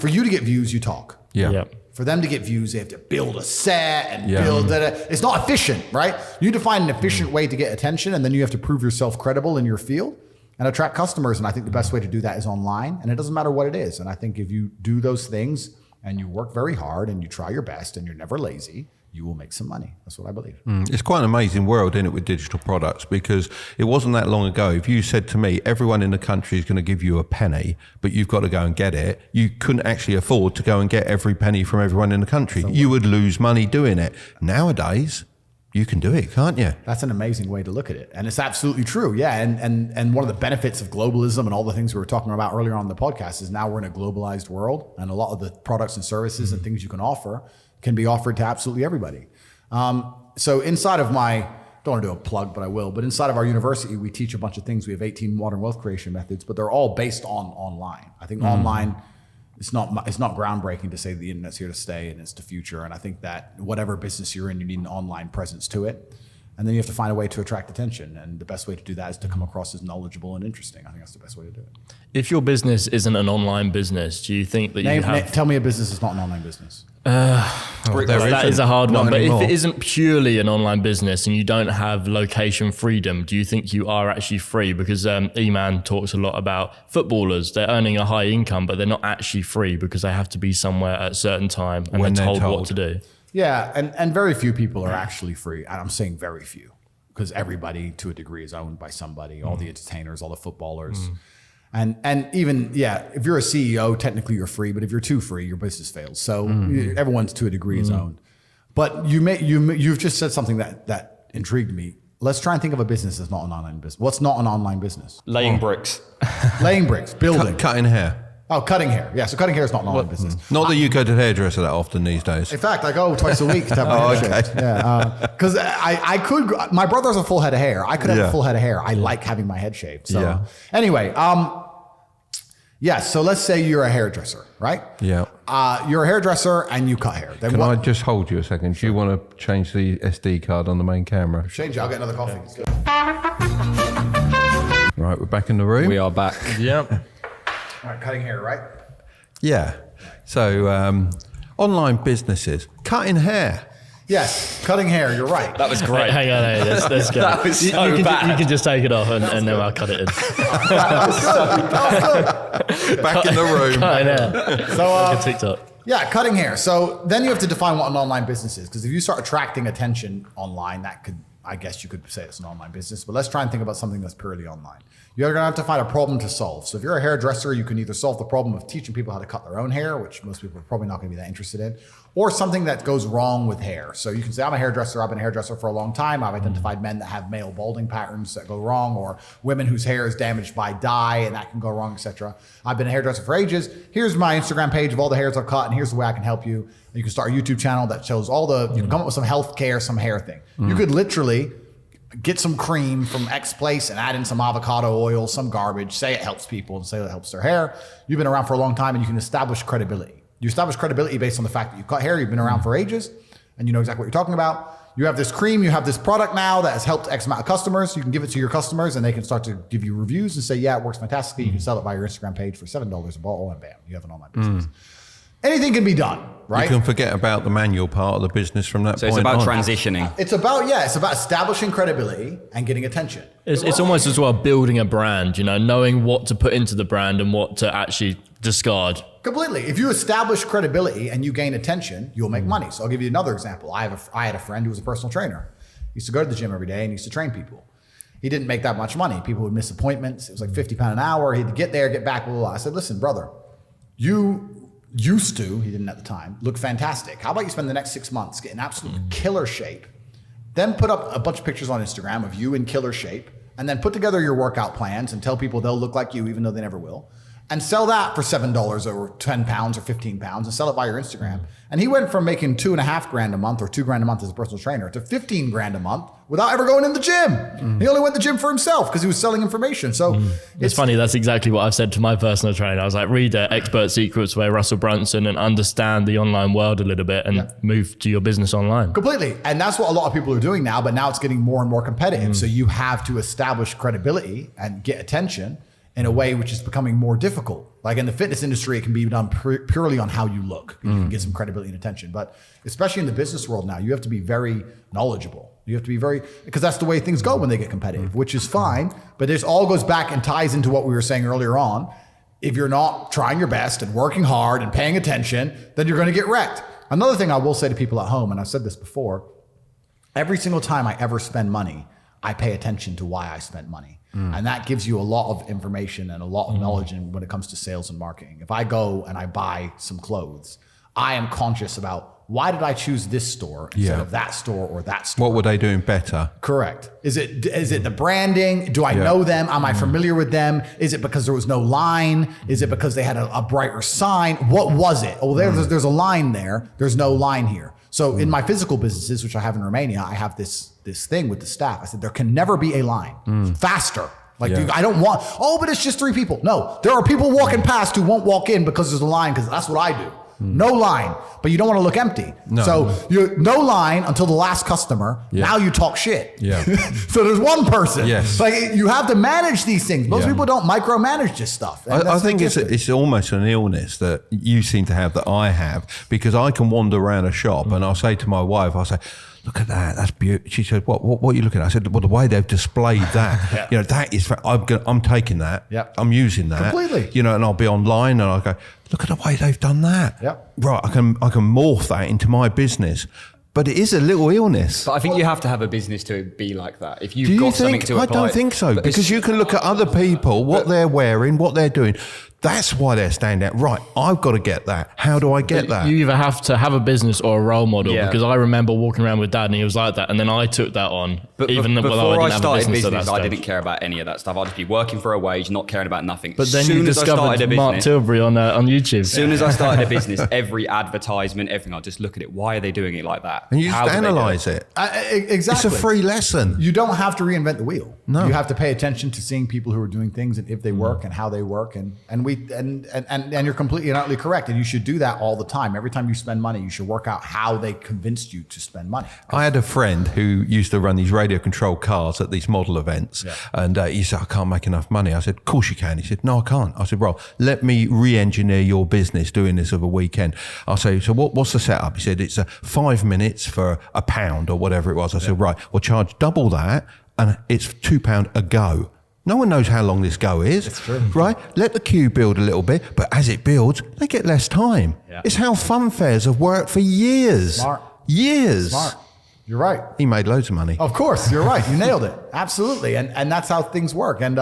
you to get views, you talk.
Yeah.
For them to get views, they have to build a set and build it. It's not efficient, right? You need to find an efficient way to get attention, and then you have to prove yourself credible in your field and attract customers. And I think the best way to do that is online, and it doesn't matter what it is. And I think if you do those things and you work very hard and you try your best and you're never lazy, you will make some money. That's what I believe.
It's quite an amazing world, isn't it, with digital products? Because it wasn't that long ago, if you said to me, everyone in the country is going to give you a penny, but you've got to go and get it, you couldn't actually afford to go and get every penny from everyone in the country. You would lose money doing it. Nowadays, you can do it, can't you?
That's an amazing way to look at it. And it's absolutely true. Yeah. And one of the benefits of globalism and all the things we were talking about earlier on the podcast is now we're in a globalized world, and a lot of the products and services and things you can offer can be offered to absolutely everybody. So inside of don't want to do a plug, but I will, but inside of our university, we teach a bunch of things. We have 18 modern wealth creation methods, but they're all based on online. I think online, it's not groundbreaking to say the internet's here to stay and it's the future. And I think that whatever business you're in, you need an online presence to it. And then you have to find a way to attract attention. And the best way to do that is to come across as knowledge and interesting. I think that's the best way to do it.
If your business isn't an online business, do you think that
tell me a business that's not an online business.
That is a hard one. But if it isn't purely an online business and you don't have location freedom, do you think you are actually free? Because E-Man talks a lot about footballers. They're earning a high income, but they're not actually free because they have to be somewhere at a certain time and they're told what to do.
Yeah, and very few people are actually free. And I'm saying very few, because everybody to a degree is owned by somebody, all the entertainers, all the footballers. And even, if you're a CEO, technically you're free, but if you're too free, your business fails. So everyone's to a degree is owned. But you've just said something that intrigued me. Let's try and think of a business that's not an online business. What's not an online business?
Laying bricks.
Laying bricks, building.
Cutting hair.
Oh, cutting hair. Yeah, so cutting hair is not an online business.
Not that you go to the hairdresser that often these days.
In fact, I go twice a week to have my hair shaved. Yeah, because I could. My brother has a full head of hair. I could have a full head of hair. I like having my head shaved. So anyway, so let's say you're a hairdresser, right?
Yeah.
You're a hairdresser and you cut hair. Then
Can I just hold you a second? Do you want to change the SD card on the main camera?
Change it. I'll get another coffee.
Right, we're back in the room.
We are back.
Yep.
All right, cutting hair, right?
Yeah. So online businesses, cutting hair.
Yes, cutting hair. You're right.
That was great.
Hang on, let's go.
That was so bad.
You can just take it off and then I'll cut it in.
Back in the room.
Cutting hair.
So,
like a TikTok.
Yeah, cutting hair. So then you have to define what an online business is, because if you start attracting attention online, I guess you could say it's an online business, but let's try and think about something that's purely online. You're going to have to find a problem to solve. So if you're a hairdresser, you can either solve the problem of teaching people how to cut their own hair, which most people are probably not going to be that interested in, or something that goes wrong with hair. So you can say, I'm a hairdresser. I've been a hairdresser for a long time. I've identified men that have male balding patterns that go wrong, or women whose hair is damaged by dye and that can go wrong, etc. I've been a hairdresser for ages. Here's my Instagram page of all the hairs I've cut, and here's the way I can help you. You can start a YouTube channel that shows you can come up with some health care, some hair thing. You could literally get some cream from X place and add in some avocado oil, some garbage, say it helps people and say it helps their hair. You've been around for a long time and you can establish credibility. You establish credibility based on the fact that you cut hair, you've been around for ages, and you know exactly what you're talking about. You have this cream, you have this product now that has helped X amount of customers. You can give it to your customers and they can start to give you reviews and say, yeah, it works fantastically. You can sell it by your Instagram page for $7 a bottle, and bam, you have an online business. Anything can be done, right?
You can forget about the manual part of the business from that point
So it's about
on.
transitioning.
It's about establishing credibility and getting attention.
It's almost as well building a brand, knowing what to put into the brand and what to actually discard.
Completely. If you establish credibility and you gain attention, you'll make money. So I'll give you another example. I had a friend who was a personal trainer. He used to go to the gym every day and he used to train people. He didn't make that much money. People would miss appointments. It was like £50 an hour. He'd get there, get back, blah, blah, blah. I said, listen, brother, you used to, he didn't at the time, look fantastic. How about you spend the next 6 months getting absolute killer shape, then put up a bunch of pictures on Instagram of you in killer shape, and then put together your workout plans and tell people they'll look like you even though they never will, and sell that for $7 or £10 or £15 and sell it by your Instagram. And he went from making $2.5 grand a month or $2 grand a month as a personal trainer to 15 grand a month without ever going in the gym. He only went to the gym for himself because he was selling information. So
it's funny. That's exactly what I've said to my personal trainer. I was like, read Expert Secrets by Russell Brunson and understand the online world a little bit and move to your business online.
Completely. And that's what a lot of people are doing now, but now it's getting more and more competitive. So you have to establish credibility and get attention in a way which is becoming more difficult. Like in the fitness industry, it can be done purely on how you look. You can get some credibility and attention. But especially in the business world now, you have to be very knowledgeable. You have to be because that's the way things go when they get competitive, which is fine. But this all goes back and ties into what we were saying earlier on. If you're not trying your best and working hard and paying attention, then you're going to get wrecked. Another thing I will say to people at home, and I've said this before, every single time I ever spend money, I pay attention to why I spent money. And that gives you a lot of information and a lot of knowledge when it comes to sales and marketing. If I go and I buy some clothes, I am conscious about why did I choose this store instead of that store or that store?
What were they doing better?
Correct. Is it the branding? Do I know them? Am I familiar with them? Is it because there was no line? Is it because they had a brighter sign? What was it? Oh, there's a line there. There's no line here. So in my physical businesses, which I have in Romania, I have this thing with the staff. I said, there can never be a line. Faster. Dude, I don't want, but it's just 3 people. No, there are people walking past who won't walk in because there's a line, because that's what I do. No line, but you don't want to look empty.
No.
So you're no line until the last customer. Now you talk shit.
Yeah.
So there's one person.
Yes.
You have to manage these things. Most people don't micromanage this stuff.
I think it's almost an illness that you seem to have that I have, because I can wander around a shop and I'll say to my wife, I'll say, look at that, that's beautiful. She said, what are you looking at? I said, well, the way they've displayed that, that is, I'm taking that, I'm using that.
Completely.
And I'll be online and I'll go, look at the way they've done that. Right, I can morph that into my business. But it is a little illness.
But I think you have to have a business to be like that. If you've got something to apply.
I don't think so, because you can look at other people, what they're wearing, what they're doing. That's why they're standing out. Right, I've got to get that. How do I get that?
You either have to have a business or a role model, because I remember walking around with Dad and he was like that, and then I took that on.
But before I started business, I didn't care about any of that stuff. I'd just be working for a wage, not caring about nothing.
But then you discovered Mark Tilbury on YouTube.
As soon as I started a business, every advertisement, everything, I'll just look at it. Why are they doing it like that?
And you just analyse it.
Exactly.
It's a free lesson.
You don't have to reinvent the wheel.
No.
You have to pay attention to seeing people who are doing things and if they work and how they work. And you're completely and utterly correct. And you should do that all the time. Every time you spend money, you should work out how they convinced you to spend money.
I had a friend who used to run these radio controlled cars at these model events. And he said, I can't make enough money. I said, of course you can. He said, no, I can't. I said, well, let me re-engineer your business doing this over a weekend. I say, so what's the setup? He said, it's 5 minutes for £1 or whatever it was. I said, right, we'll charge double that and it's £2 a go. No one knows how long this go is. It's true. Right? Let the queue build a little bit, but as it builds, they get less time. It's how fun fairs have worked for years.
Smart.
Years.
Smart. You're right.
He made loads of money.
Of course, you're right. You nailed it. Absolutely. And that's how things work. And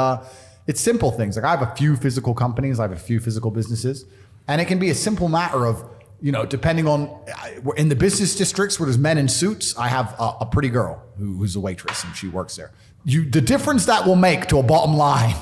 it's simple things. Like I have a few physical companies, I have a few physical businesses, and it can be a simple matter of, depending on, in the business districts where there's men in suits, I have a pretty girl who's a waitress and she works there. The difference that will make to a bottom line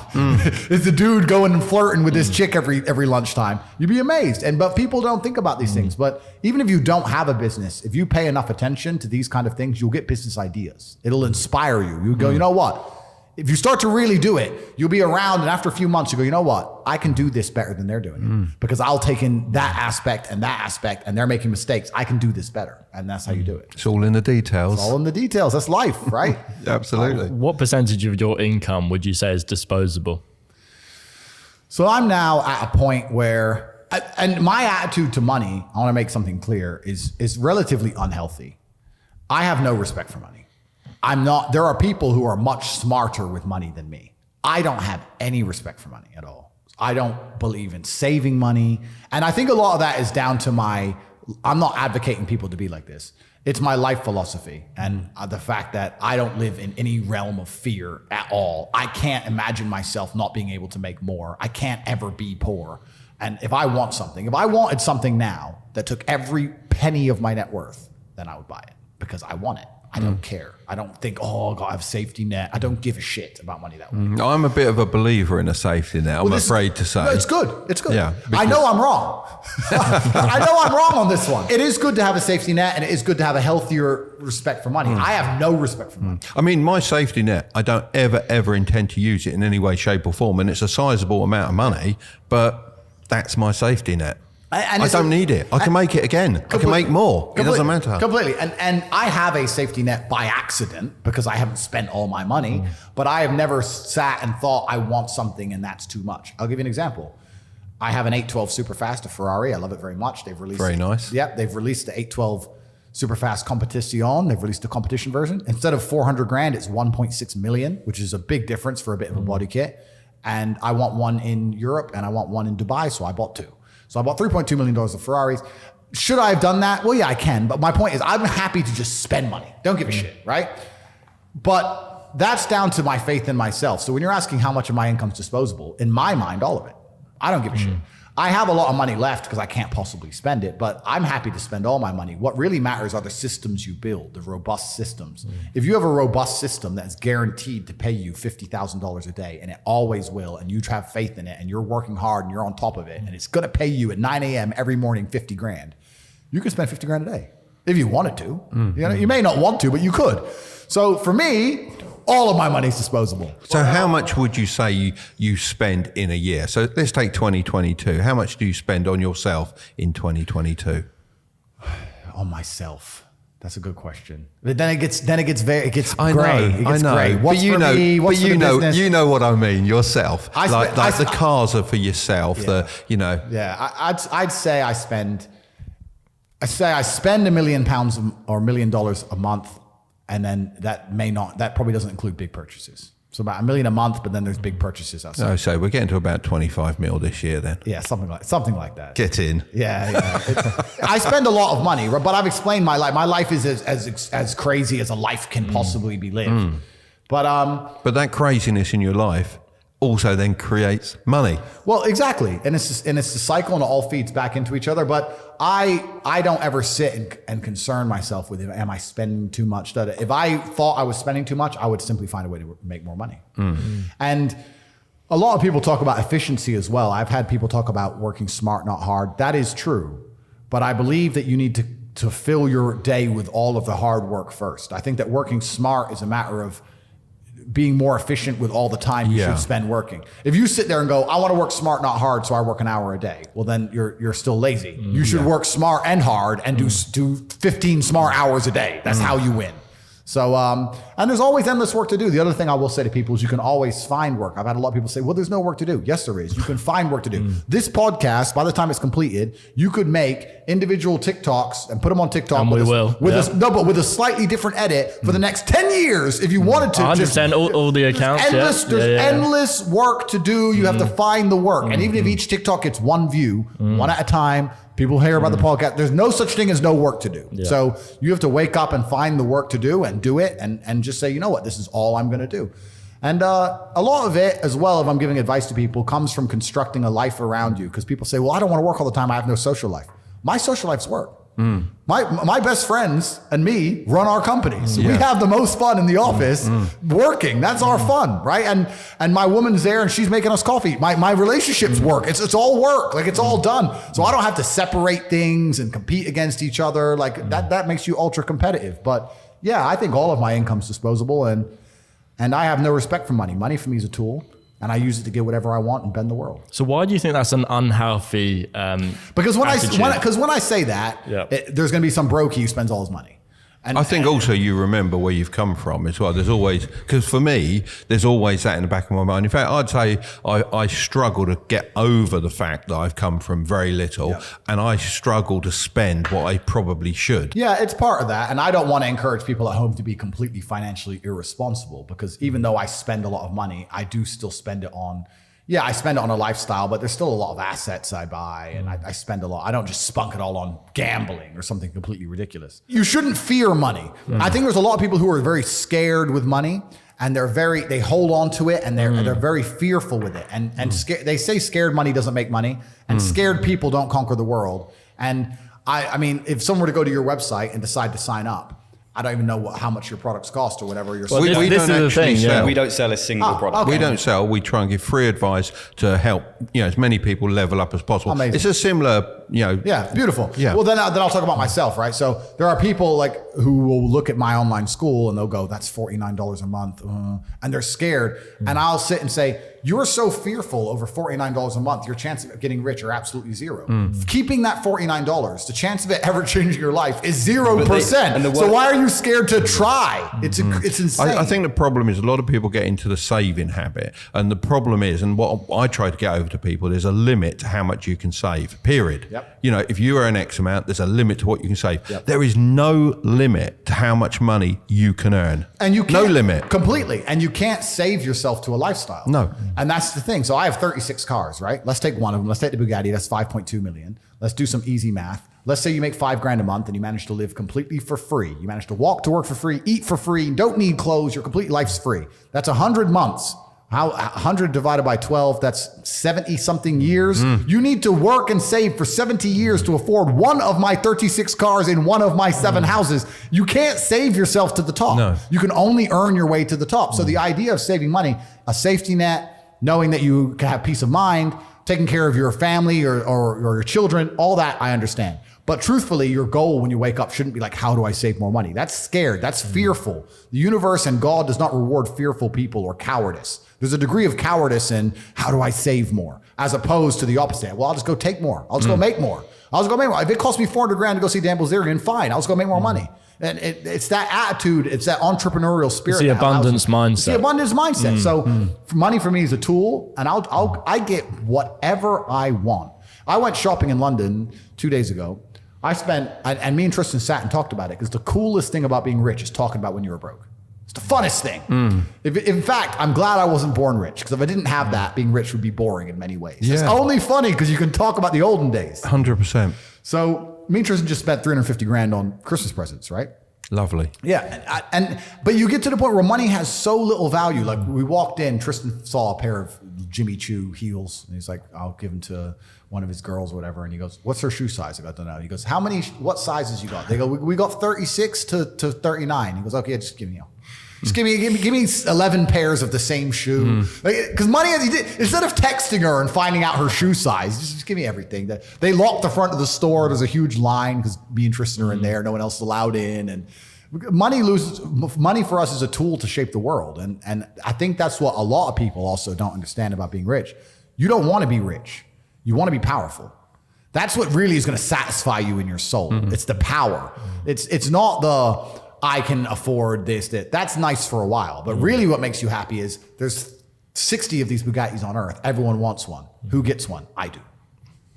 is the dude going and flirting with this chick every lunchtime. You'd be amazed. But people don't think about these things. But even if you don't have a business, if you pay enough attention to these kind of things, you'll get business ideas. It'll inspire you. You go, you know what? If you start to really do it, you'll be around, and after a few months, you go, you know what? I can do this better than they're doing it, because I'll take in that aspect, and they're making mistakes. I can do this better, and that's how you do it.
It's all in the details.
It's all in the details. That's life, right?
Absolutely.
What percentage of your income would you say is disposable?
So I'm now at a point where, and my attitude to money, I want to make something clear, is relatively unhealthy. I have no respect for money. There are people who are much smarter with money than me. I don't have any respect for money at all. I don't believe in saving money. And I think a lot of that is down to I'm not advocating people to be like this. It's my life philosophy. And the fact that I don't live in any realm of fear at all. I can't imagine myself not being able to make more. I can't ever be poor. And if I wanted something now that took every penny of my net worth, then I would buy it because I want it. I don't care. I don't think, I got to have a safety net. I don't give a shit about money that way.
I'm a bit of a believer in a safety net, I'm afraid to say.
No, it's good. It's good.
Yeah,
I know I'm wrong. I know I'm wrong on this one. It is good to have a safety net, and it is good to have a healthier respect for money. I have no respect for money.
I mean, my safety net, I don't ever intend to use it in any way, shape or form. And it's a sizable amount of money, but that's my safety net. I don't need it. I can make it again. I can make more. It doesn't matter.
Completely. And I have a safety net by accident because I haven't spent all my money, but I have never sat and thought I want something and that's too much. I'll give you an example. I have an 812 Superfast, a Ferrari. I love it very much. They've released
very nice.
Yeah, they've released the 812 Superfast Competition. They've released the competition version. Instead of 400 grand, it's 1.6 million, which is a big difference for a bit of a body kit. And I want one in Europe and I want one in Dubai, so I bought two. So I bought $3.2 million of Ferraris. Should I have done that? Well, yeah, I can. But my point is, I'm happy to just spend money. Don't give a shit, right? But that's down to my faith in myself. So when you're asking how much of my income is disposable, in my mind, all of it. I don't give a shit. I have a lot of money left because I can't possibly spend it, but I'm happy to spend all my money. What really matters are the systems you build, the robust systems. If you have a robust system that's guaranteed to pay you $50,000 a day, and it always will, and you have faith in it, and you're working hard and you're on top of it, and it's going to pay you at 9 a.m. every morning 50 grand, you can spend 50 grand a day if you wanted to. You know, you may not want to, but you could. So for me, all of my money is disposable.
So how much would you say you spend in a year? So let's take 2022. How much do you spend on yourself in 2022?
On myself. That's a good question. But then it gets gray. It gets gray. What's
but you
for
know,
me? What's
but you
for the
know,
business?
you know what I mean yourself. Like the cars are for yourself.
Yeah. Yeah, I'd say I spend £1 million or $1 million a month. And then that probably doesn't include big purchases. So about $1 million a month, but then there's big purchases outside.
Oh, so we're getting to about 25 mil this year then.
Yeah, something like that.
Get in.
Yeah. I spend a lot of money, but I've explained my life. My life is as crazy as a life can possibly be lived. But
that craziness in your life also then creates money.
Well, exactly. And it's the cycle, and it all feeds back into each other. But I don't ever sit and concern myself with, am I spending too much? If I thought I was spending too much, I would simply find a way to make more money. And a lot of people talk about efficiency as well. I've had people talk about working smart, not hard. That is true. But I believe that you need to fill your day with all of the hard work first. I think that working smart is a matter of being more efficient with all the time you should spend working. If you sit there and go, I want to work smart, not hard, so I work an hour a day, well, then you're still lazy. You should work smart and hard and do 15 smart hours a day. That's how you win. So, and there's always endless work to do. The other thing I will say to people is you can always find work. I've had a lot of people say, well, there's no work to do. Yes, there is. You can find work to do. This podcast, by the time it's completed, you could make individual TikToks and put them on TikTok.
And we will.
With a slightly different edit for the next 10 years if you wanted to.
100% all the accounts.
There's endless work to do. You have to find the work. And even if each TikTok gets one view, one at a time, people hear about the podcast. There's no such thing as no work to do. Yeah. So you have to wake up and find the work to do and do it and just say, you know what, this is all I'm going to do. And a lot of it as well, if I'm giving advice to people, comes from constructing a life around you. Because people say, well, I don't want to work all the time. I have no social life. My social life's work. My best friends and me run our companies. We have the most fun in the office working. That's our fun, right? And my woman's there and she's making us coffee. My relationships work. It's all work. Like it's all done. So I don't have to separate things and compete against each other. Like that makes you ultra competitive. But yeah, I think all of my income's disposable and I have no respect for money. Money for me is a tool. And I use it to get whatever I want and bend the world.
So why do you think that's an unhealthy
Because when I say that, there's going to be some brokey who spends all his money. And
I think also you remember where you've come from as well. There's always, because for me, there's always that in the back of my mind. In fact, I'd say I struggle to get over the fact that I've come from very little and I struggle to spend what I probably should.
Yeah, it's part of that. And I don't want to encourage people at home to be completely financially irresponsible because even though I spend a lot of money, I do still spend it on I spend it on a lifestyle, but there's still a lot of assets I buy and I spend a lot. I don't just spunk it all on gambling or something completely ridiculous. You shouldn't fear money. I think there's a lot of people who are very scared with money and they hold on to it and they're very fearful with it. And they say scared money doesn't make money and scared people don't conquer the world. And I mean, if someone were to go to your website and decide to sign up, I don't even know how much your products cost or whatever you're selling.
We don't actually sell.
We don't sell a single product.
Okay.
We don't sell. We try and give free advice to help as many people level up as possible.
Amazing.
It's a similar,
Yeah, beautiful.
Yeah.
Well, then I'll talk about myself, right? So there are people who will look at my online school and they'll go, that's $49 a month. And they're scared. And I'll sit and say, you're so fearful over $49 a month. Your chance of getting rich are absolutely zero. Keeping that $49, the chance of it ever changing your life is 0%. So why are you scared to try? It's insane.
I think the problem is a lot of people get into the saving habit. And the problem is, and what I try to get over to people, there's a limit to how much you can save, period.
Yep.
If you earn X amount, there's a limit to what you can save. Yep. There is no limit to how much money you can earn.
And you can't,
no limit.
Completely. And you can't save yourself to a lifestyle.
No.
And that's the thing. So I have 36 cars, right? Let's take one of them. Let's take the Bugatti. That's 5.2 million. Let's do some easy math. Let's say you make $5,000 a month and you manage to live completely for free. You manage to walk to work for free, eat for free, don't need clothes. Your complete life's free. That's 100 months. How 100 divided by 12, that's 70 something years. You need to work and save for 70 years to afford one of my 36 cars in one of my 7 houses. You can't save yourself to the top.
No.
You can only earn your way to the top. So the idea of saving money, a safety net, knowing that you can have peace of mind, taking care of your family or your children, all that I understand. But truthfully, your goal when you wake up shouldn't be like, how do I save more money? That's scared. That's fearful. The universe and God does not reward fearful people or cowardice. There's a degree of cowardice in how do I save more, as opposed to the opposite. Well, I'll just go take more. I'll just go make more. I'll just go make more. If it costs me $400,000 to go see Dan Bilzerian, fine. I'll just go make more money. And it's that attitude. It's that entrepreneurial spirit.
It's the abundance mindset.
It's the abundance mindset. So money for me is a tool, and I get whatever I want. I went shopping in London 2 days ago. I spent, and me and Tristan sat and talked about it, because the coolest thing about being rich is talking about when you were broke. It's the funnest thing. In fact, I'm glad I wasn't born rich, because if I didn't have that, being rich would be boring in many ways.
Yeah.
It's only funny because you can talk about the olden days.
100%.
So me and Tristan just spent $350,000 on Christmas presents, right?
Lovely.
Yeah, but you get to the point where money has so little value. Like we walked in, Tristan saw a pair of Jimmy Choo heels, and he's like, "I'll give them to one of his girls or whatever." And he goes, "What's her shoe size?" I go, "I don't know." He goes, what sizes you got? They go, we got 36 to 39. He goes, "Okay, just give me all. Just give me 11 pairs of the same shoe." Because money, instead of texting her and finding out her shoe size, just give me everything. They locked the front of the store. There's a huge line because me and Tristan are in there. No one else is allowed in. And money for us is a tool to shape the world. And I think that's what a lot of people also don't understand about being rich. You don't want to be rich. You want to be powerful. That's what really is going to satisfy you in your soul. It's the power. It's not the I can afford this, that. That's nice for a while. But really what makes you happy is there's 60 of these Bugattis on earth. Everyone wants one. Who gets one? I do.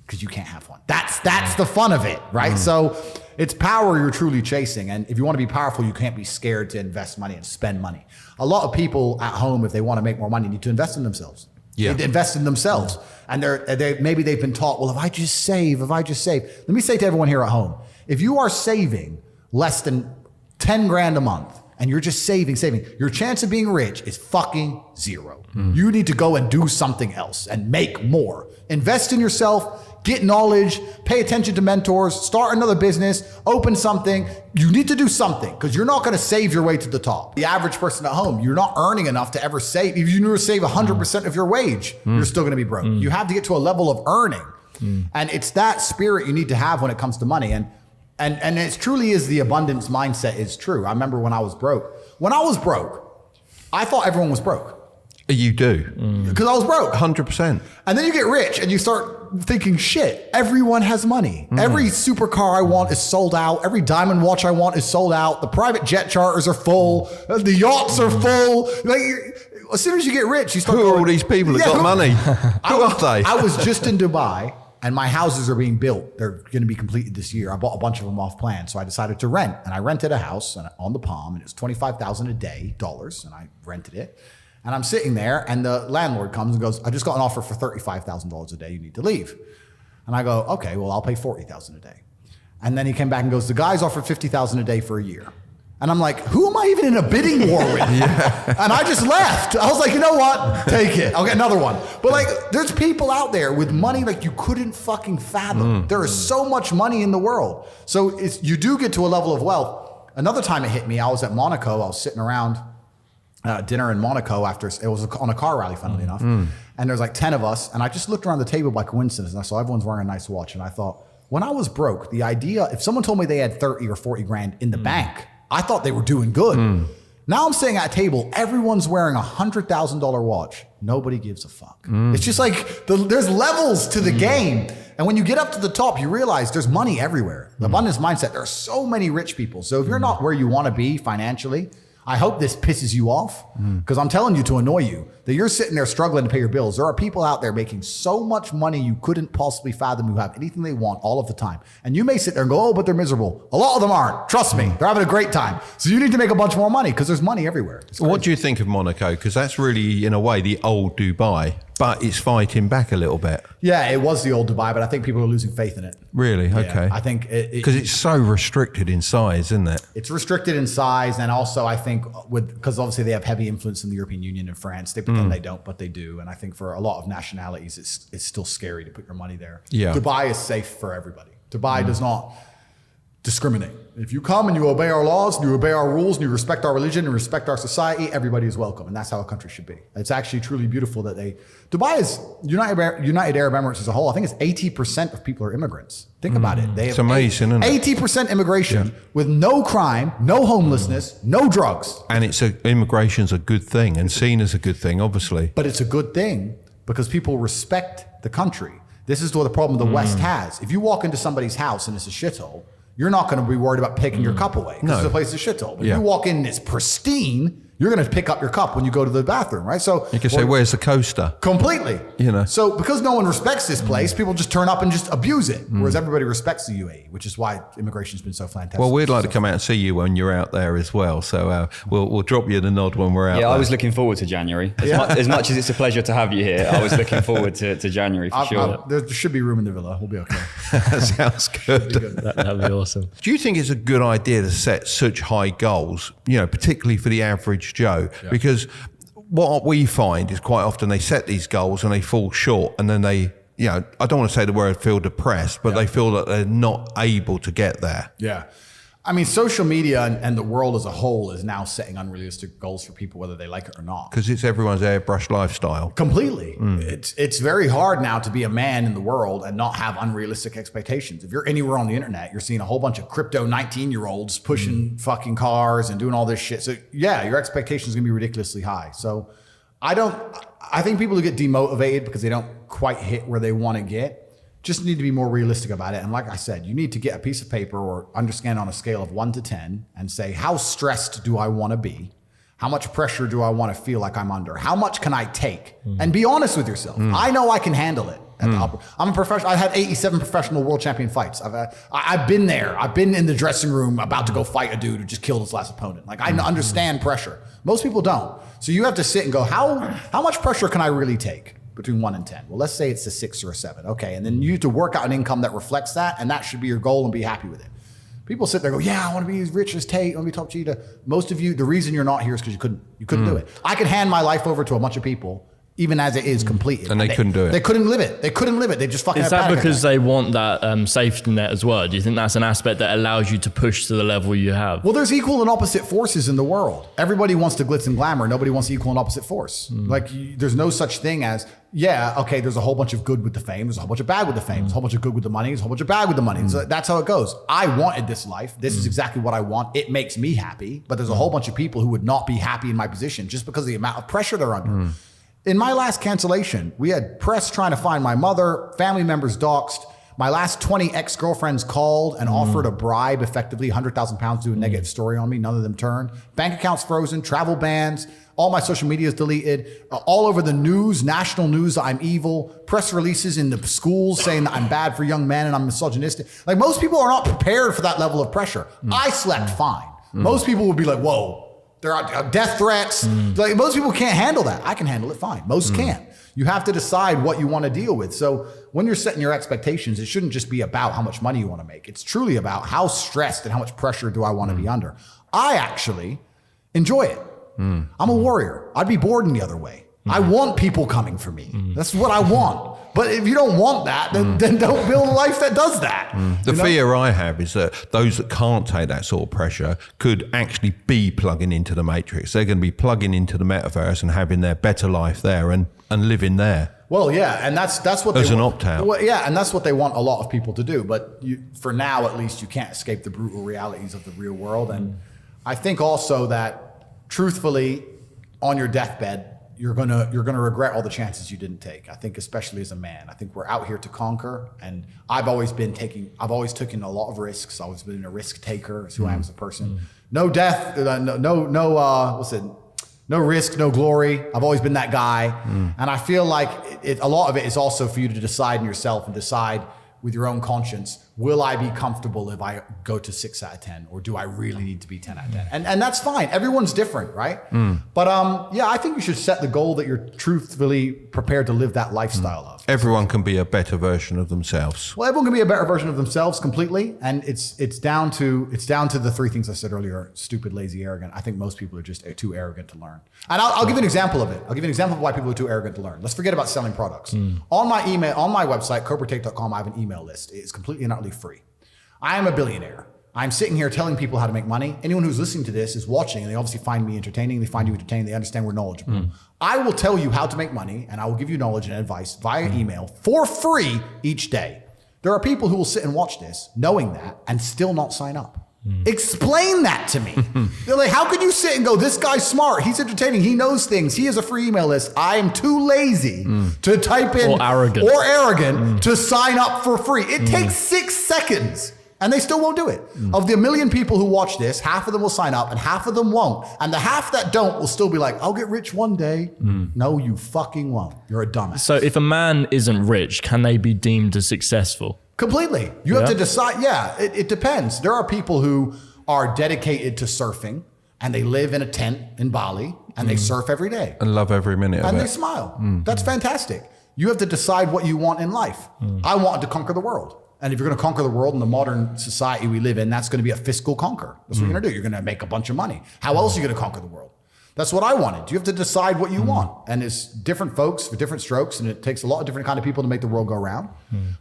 Because you can't have one. That's the fun of it, right? So it's power you're truly chasing. And if you want to be powerful, you can't be scared to invest money and spend money. A lot of people at home, if they want to make more money, need to invest in themselves.
Yeah.
They invest in themselves. And maybe they've been taught, well, if I just save. Let me say to everyone here at home, if you are saving less than 10 grand a month and you're just saving, your chance of being rich is fucking zero. You need to go and do something else and make more. Invest in yourself, get knowledge, pay attention to mentors, start another business, open something. You need to do something because you're not going to save your way to the top. The average person at home, you're not earning enough to ever save. If you never save 100% of your wage, you're still going to be broke. You have to get to a level of earning. And it's that spirit you need to have when it comes to money. And it truly is the abundance mindset is true. I remember when I was broke. I thought everyone was broke.
You do.
Because I was broke.
100%.
And then you get rich and you start thinking, shit, everyone has money. Every supercar I want is sold out. Every diamond watch I want is sold out. The private jet charters are full. The yachts are full. Like, as soon as you get rich, you start
Who are all these people that got money? Who are they?
I was just in Dubai. And my houses are being built. They're going to be completed this year. I bought a bunch of them off plan. So I decided to rent. And I rented a house on the Palm. And it was $25,000 a day, dollars. And I rented it. And I'm sitting there. And the landlord comes and goes, I just got an offer for $35,000 a day. You need to leave. And I go, okay, well, I'll pay $40,000 a day. And then he came back and goes, the guy's offered $50,000 a day for a year. And I'm like, who am I even in a bidding war with? And I just left. I was like, you know what? Take it. I'll get another one. But like, there's people out there with money like you couldn't fucking fathom. There is so much money in the world. So you do get to a level of wealth. Another time it hit me, I was at Monaco. I was sitting around dinner in Monaco after, it was on a car rally, funnily enough. And there's like 10 of us. And I just looked around the table by coincidence and I saw everyone's wearing a nice watch. And I thought, when I was broke, the idea, if someone told me they had 30 or 40 grand in the bank, I thought they were doing good. Now I'm sitting at a table, everyone's wearing a $100,000 watch. Nobody gives a fuck. It's just like, there's levels to the game. And when you get up to the top, you realize there's money everywhere. The abundance mindset, there are so many rich people. So if you're not where you want to be financially, I hope this pisses you off, because I'm telling you to annoy you, that you're sitting there struggling to pay your bills. There are people out there making so much money you couldn't possibly fathom, who have anything they want all of the time. And you may sit there and go, oh, but they're miserable. A lot of them aren't. Trust me, they're having a great time. So you need to make a bunch more money, because there's money everywhere.
What do you think of Monaco? Because that's really, in a way, the old Dubai, but it's fighting back a little bit.
Yeah, it was the old Dubai, but I think people are losing faith in it.
Really?
Yeah,
Okay.
I think
because it's so restricted in size, isn't it?
It's restricted in size, and also I think because obviously they have heavy influence in the European Union and France. They pretend they don't, but they do. And I think for a lot of nationalities, it's still scary to put your money there.
Yeah.
Dubai is safe for everybody. Dubai does not discriminate. If you come and you obey our laws, and you obey our rules, and you respect our religion and respect our society, everybody is welcome. And that's how a country should be. It's actually truly beautiful that Dubai is, United Arab Emirates as a whole, I think it's 80% of people are immigrants. Think about it. They have
It's amazing, isn't it?
80% immigration with no crime, no homelessness, no drugs.
And immigration's a good thing and seen as a good thing, obviously.
But it's a good thing because people respect the country. This is the problem the West has. If you walk into somebody's house and it's a shithole, you're not going to be worried about picking your cup away because the place is a shithole. But if you walk in and it's pristine, you're going to pick up your cup when you go to the bathroom, right? So
you can say, where's the coaster?
Completely.
You know.
So because no one respects this place, people just turn up and just abuse it. Whereas everybody respects the UAE, which is why immigration's been so fantastic.
Well, we'd like to come out and see you when you're out there as well. So we'll drop you the nod when we're out there.
I was looking forward to January. As much as it's a pleasure to have you here, I was looking forward to January for sure.
There should be room in the villa. We'll be okay.
That sounds good.
That'd be awesome.
Do you think it's a good idea to set such high goals, particularly for the average Joe?
Yeah.
Because what we find is quite often they set these goals and they fall short, and then they, I don't want to say the word feel depressed, but they feel that they're not able to get there.
Yeah. I mean, social media and the world as a whole is now setting unrealistic goals for people, whether they like it or not.
Because it's everyone's airbrush lifestyle.
Completely. It's very hard now to be a man in the world and not have unrealistic expectations. If you're anywhere on the internet, you're seeing a whole bunch of crypto 19-year-olds pushing fucking cars and doing all this shit. So yeah, your expectations are gonna be ridiculously high. So I think people who get demotivated because they don't quite hit where they want to get just need to be more realistic about it. And like I said, you need to get a piece of paper or understand on a scale of 1 to 10 and say, how stressed do I want to be? How much pressure do I want to feel like I'm under? How much can I take? And be honest with yourself. I know I can handle it. I'm a professional. I had 87 professional world champion fights. I've been there. I've been in the dressing room about to go fight a dude who just killed his last opponent. Like I understand pressure. Most people don't. So you have to sit and go, how much pressure can I really take? Between 1 and 10. Well, let's say it's a 6 or a 7. Okay. And then you have to work out an income that reflects that. And that should be your goal and be happy with it. People sit there and go, yeah, I want to be as rich as Tate. I want to be top cheetah. Most of you, the reason you're not here is because you couldn't do it. I could hand my life over to a bunch of people, even as it is completed.
And they couldn't do it.
They couldn't live it. They couldn't live it. They just fucking
Is that because they want that safety net as well? Do you think that's an aspect that allows you to push to the level you have?
Well, there's equal and opposite forces in the world. Everybody wants to glitz and glamour. Nobody wants equal and opposite force. Like there's no such thing as, okay, there's a whole bunch of good with the fame. There's a whole bunch of bad with the fame. There's a whole bunch of good with the money. There's a whole bunch of bad with the money. So that's how it goes. I wanted this life. This is exactly what I want. It makes me happy. But there's a whole bunch of people who would not be happy in my position just because of the amount of pressure they're under. In my last cancellation, we had press trying to find my mother, family members doxxed. My last 20 ex-girlfriends called and offered a bribe, effectively 100,000 pounds to do a negative story on me. None of them turned. Bank accounts frozen, travel bans, all my social media is deleted. All over the news, national news, I'm evil. Press releases in the schools saying that I'm bad for young men and I'm misogynistic. Like most people are not prepared for that level of pressure. I slept fine. Most people would be like, whoa. There are death threats. Like most people can't handle that. I can handle it fine. Most can't. You have to decide what you want to deal with. So when you're setting your expectations, it shouldn't just be about how much money you want to make. It's truly about how stressed and how much pressure do I want to be under. I actually enjoy it. I'm a warrior. I'd be bored in the other way. I want people coming for me. That's what I want. But if you don't want that, then don't build a life that does that.
The fear I have is that those that can't take that sort of pressure could actually be plugging into the matrix. They're going to be plugging into the metaverse and having their better life there and living there.
Well, yeah, and that's what
as
they
an
want.
opt-out.
Well, yeah, and that's what they want a lot of people to do. But for now, at least, you can't escape the brutal realities of the real world. And I think also that, truthfully, on your deathbed, you're gonna regret all the chances you didn't take. I think especially as a man. I think we're out here to conquer, and I've always taken a lot of risks. I've always been a risk taker. It's who I am as a person. no death, no risk, no glory. I've always been that guy. And I feel like a lot of it is also for you to decide in yourself and decide with your own conscience, will I be comfortable if I go to 6 out of 10, or do I really need to be 10 out of 10? And that's fine. Everyone's different, right? But yeah, I think you should set the goal that you're truthfully prepared to live that lifestyle of.
Everyone can be a better version of themselves.
Well, everyone can be a better version of themselves completely, and it's down to the 3 things I said earlier: stupid, lazy, arrogant. I think most people are just too arrogant to learn. And I'll give you an example of it. I'll give you an example of why people are too arrogant to learn. Let's forget about selling products. On my website, CobraTate.com, I have an email list. It's completely and utterly free. I am a billionaire. I'm sitting here telling people how to make money. Anyone who's listening to this is watching, and they obviously find me entertaining. They find you entertaining. They understand we're knowledgeable. I will tell you how to make money, and I will give you knowledge and advice via email for free each day. There are people who will sit and watch this knowing that and still not sign up. Explain that to me. They're like, how could you sit and go, this guy's smart, he's entertaining, he knows things, he has a free email list. I am too lazy to type in or arrogant to sign up for free. It takes 6 seconds. And they still won't do it. Of the 1 million people who watch this, half of them will sign up and half of them won't. And the half that don't will still be like, I'll get rich one day. No, you fucking won't. You're a dumbass.
So if a man isn't rich, can they be deemed as successful?
Completely. You have to decide. Yeah, it depends. There are people who are dedicated to surfing and they live in a tent in Bali and they surf every day.
And love every minute of it.
And they smile. That's fantastic. You have to decide what you want in life. I wanted to conquer the world. And if you're going to conquer the world in the modern society we live in, that's going to be a fiscal conquer. That's what you're going to do. You're going to make a bunch of money. How else are you going to conquer the world? That's what I wanted. You have to decide what you want. And it's different folks for different strokes. And it takes a lot of different kind of people to make the world go round.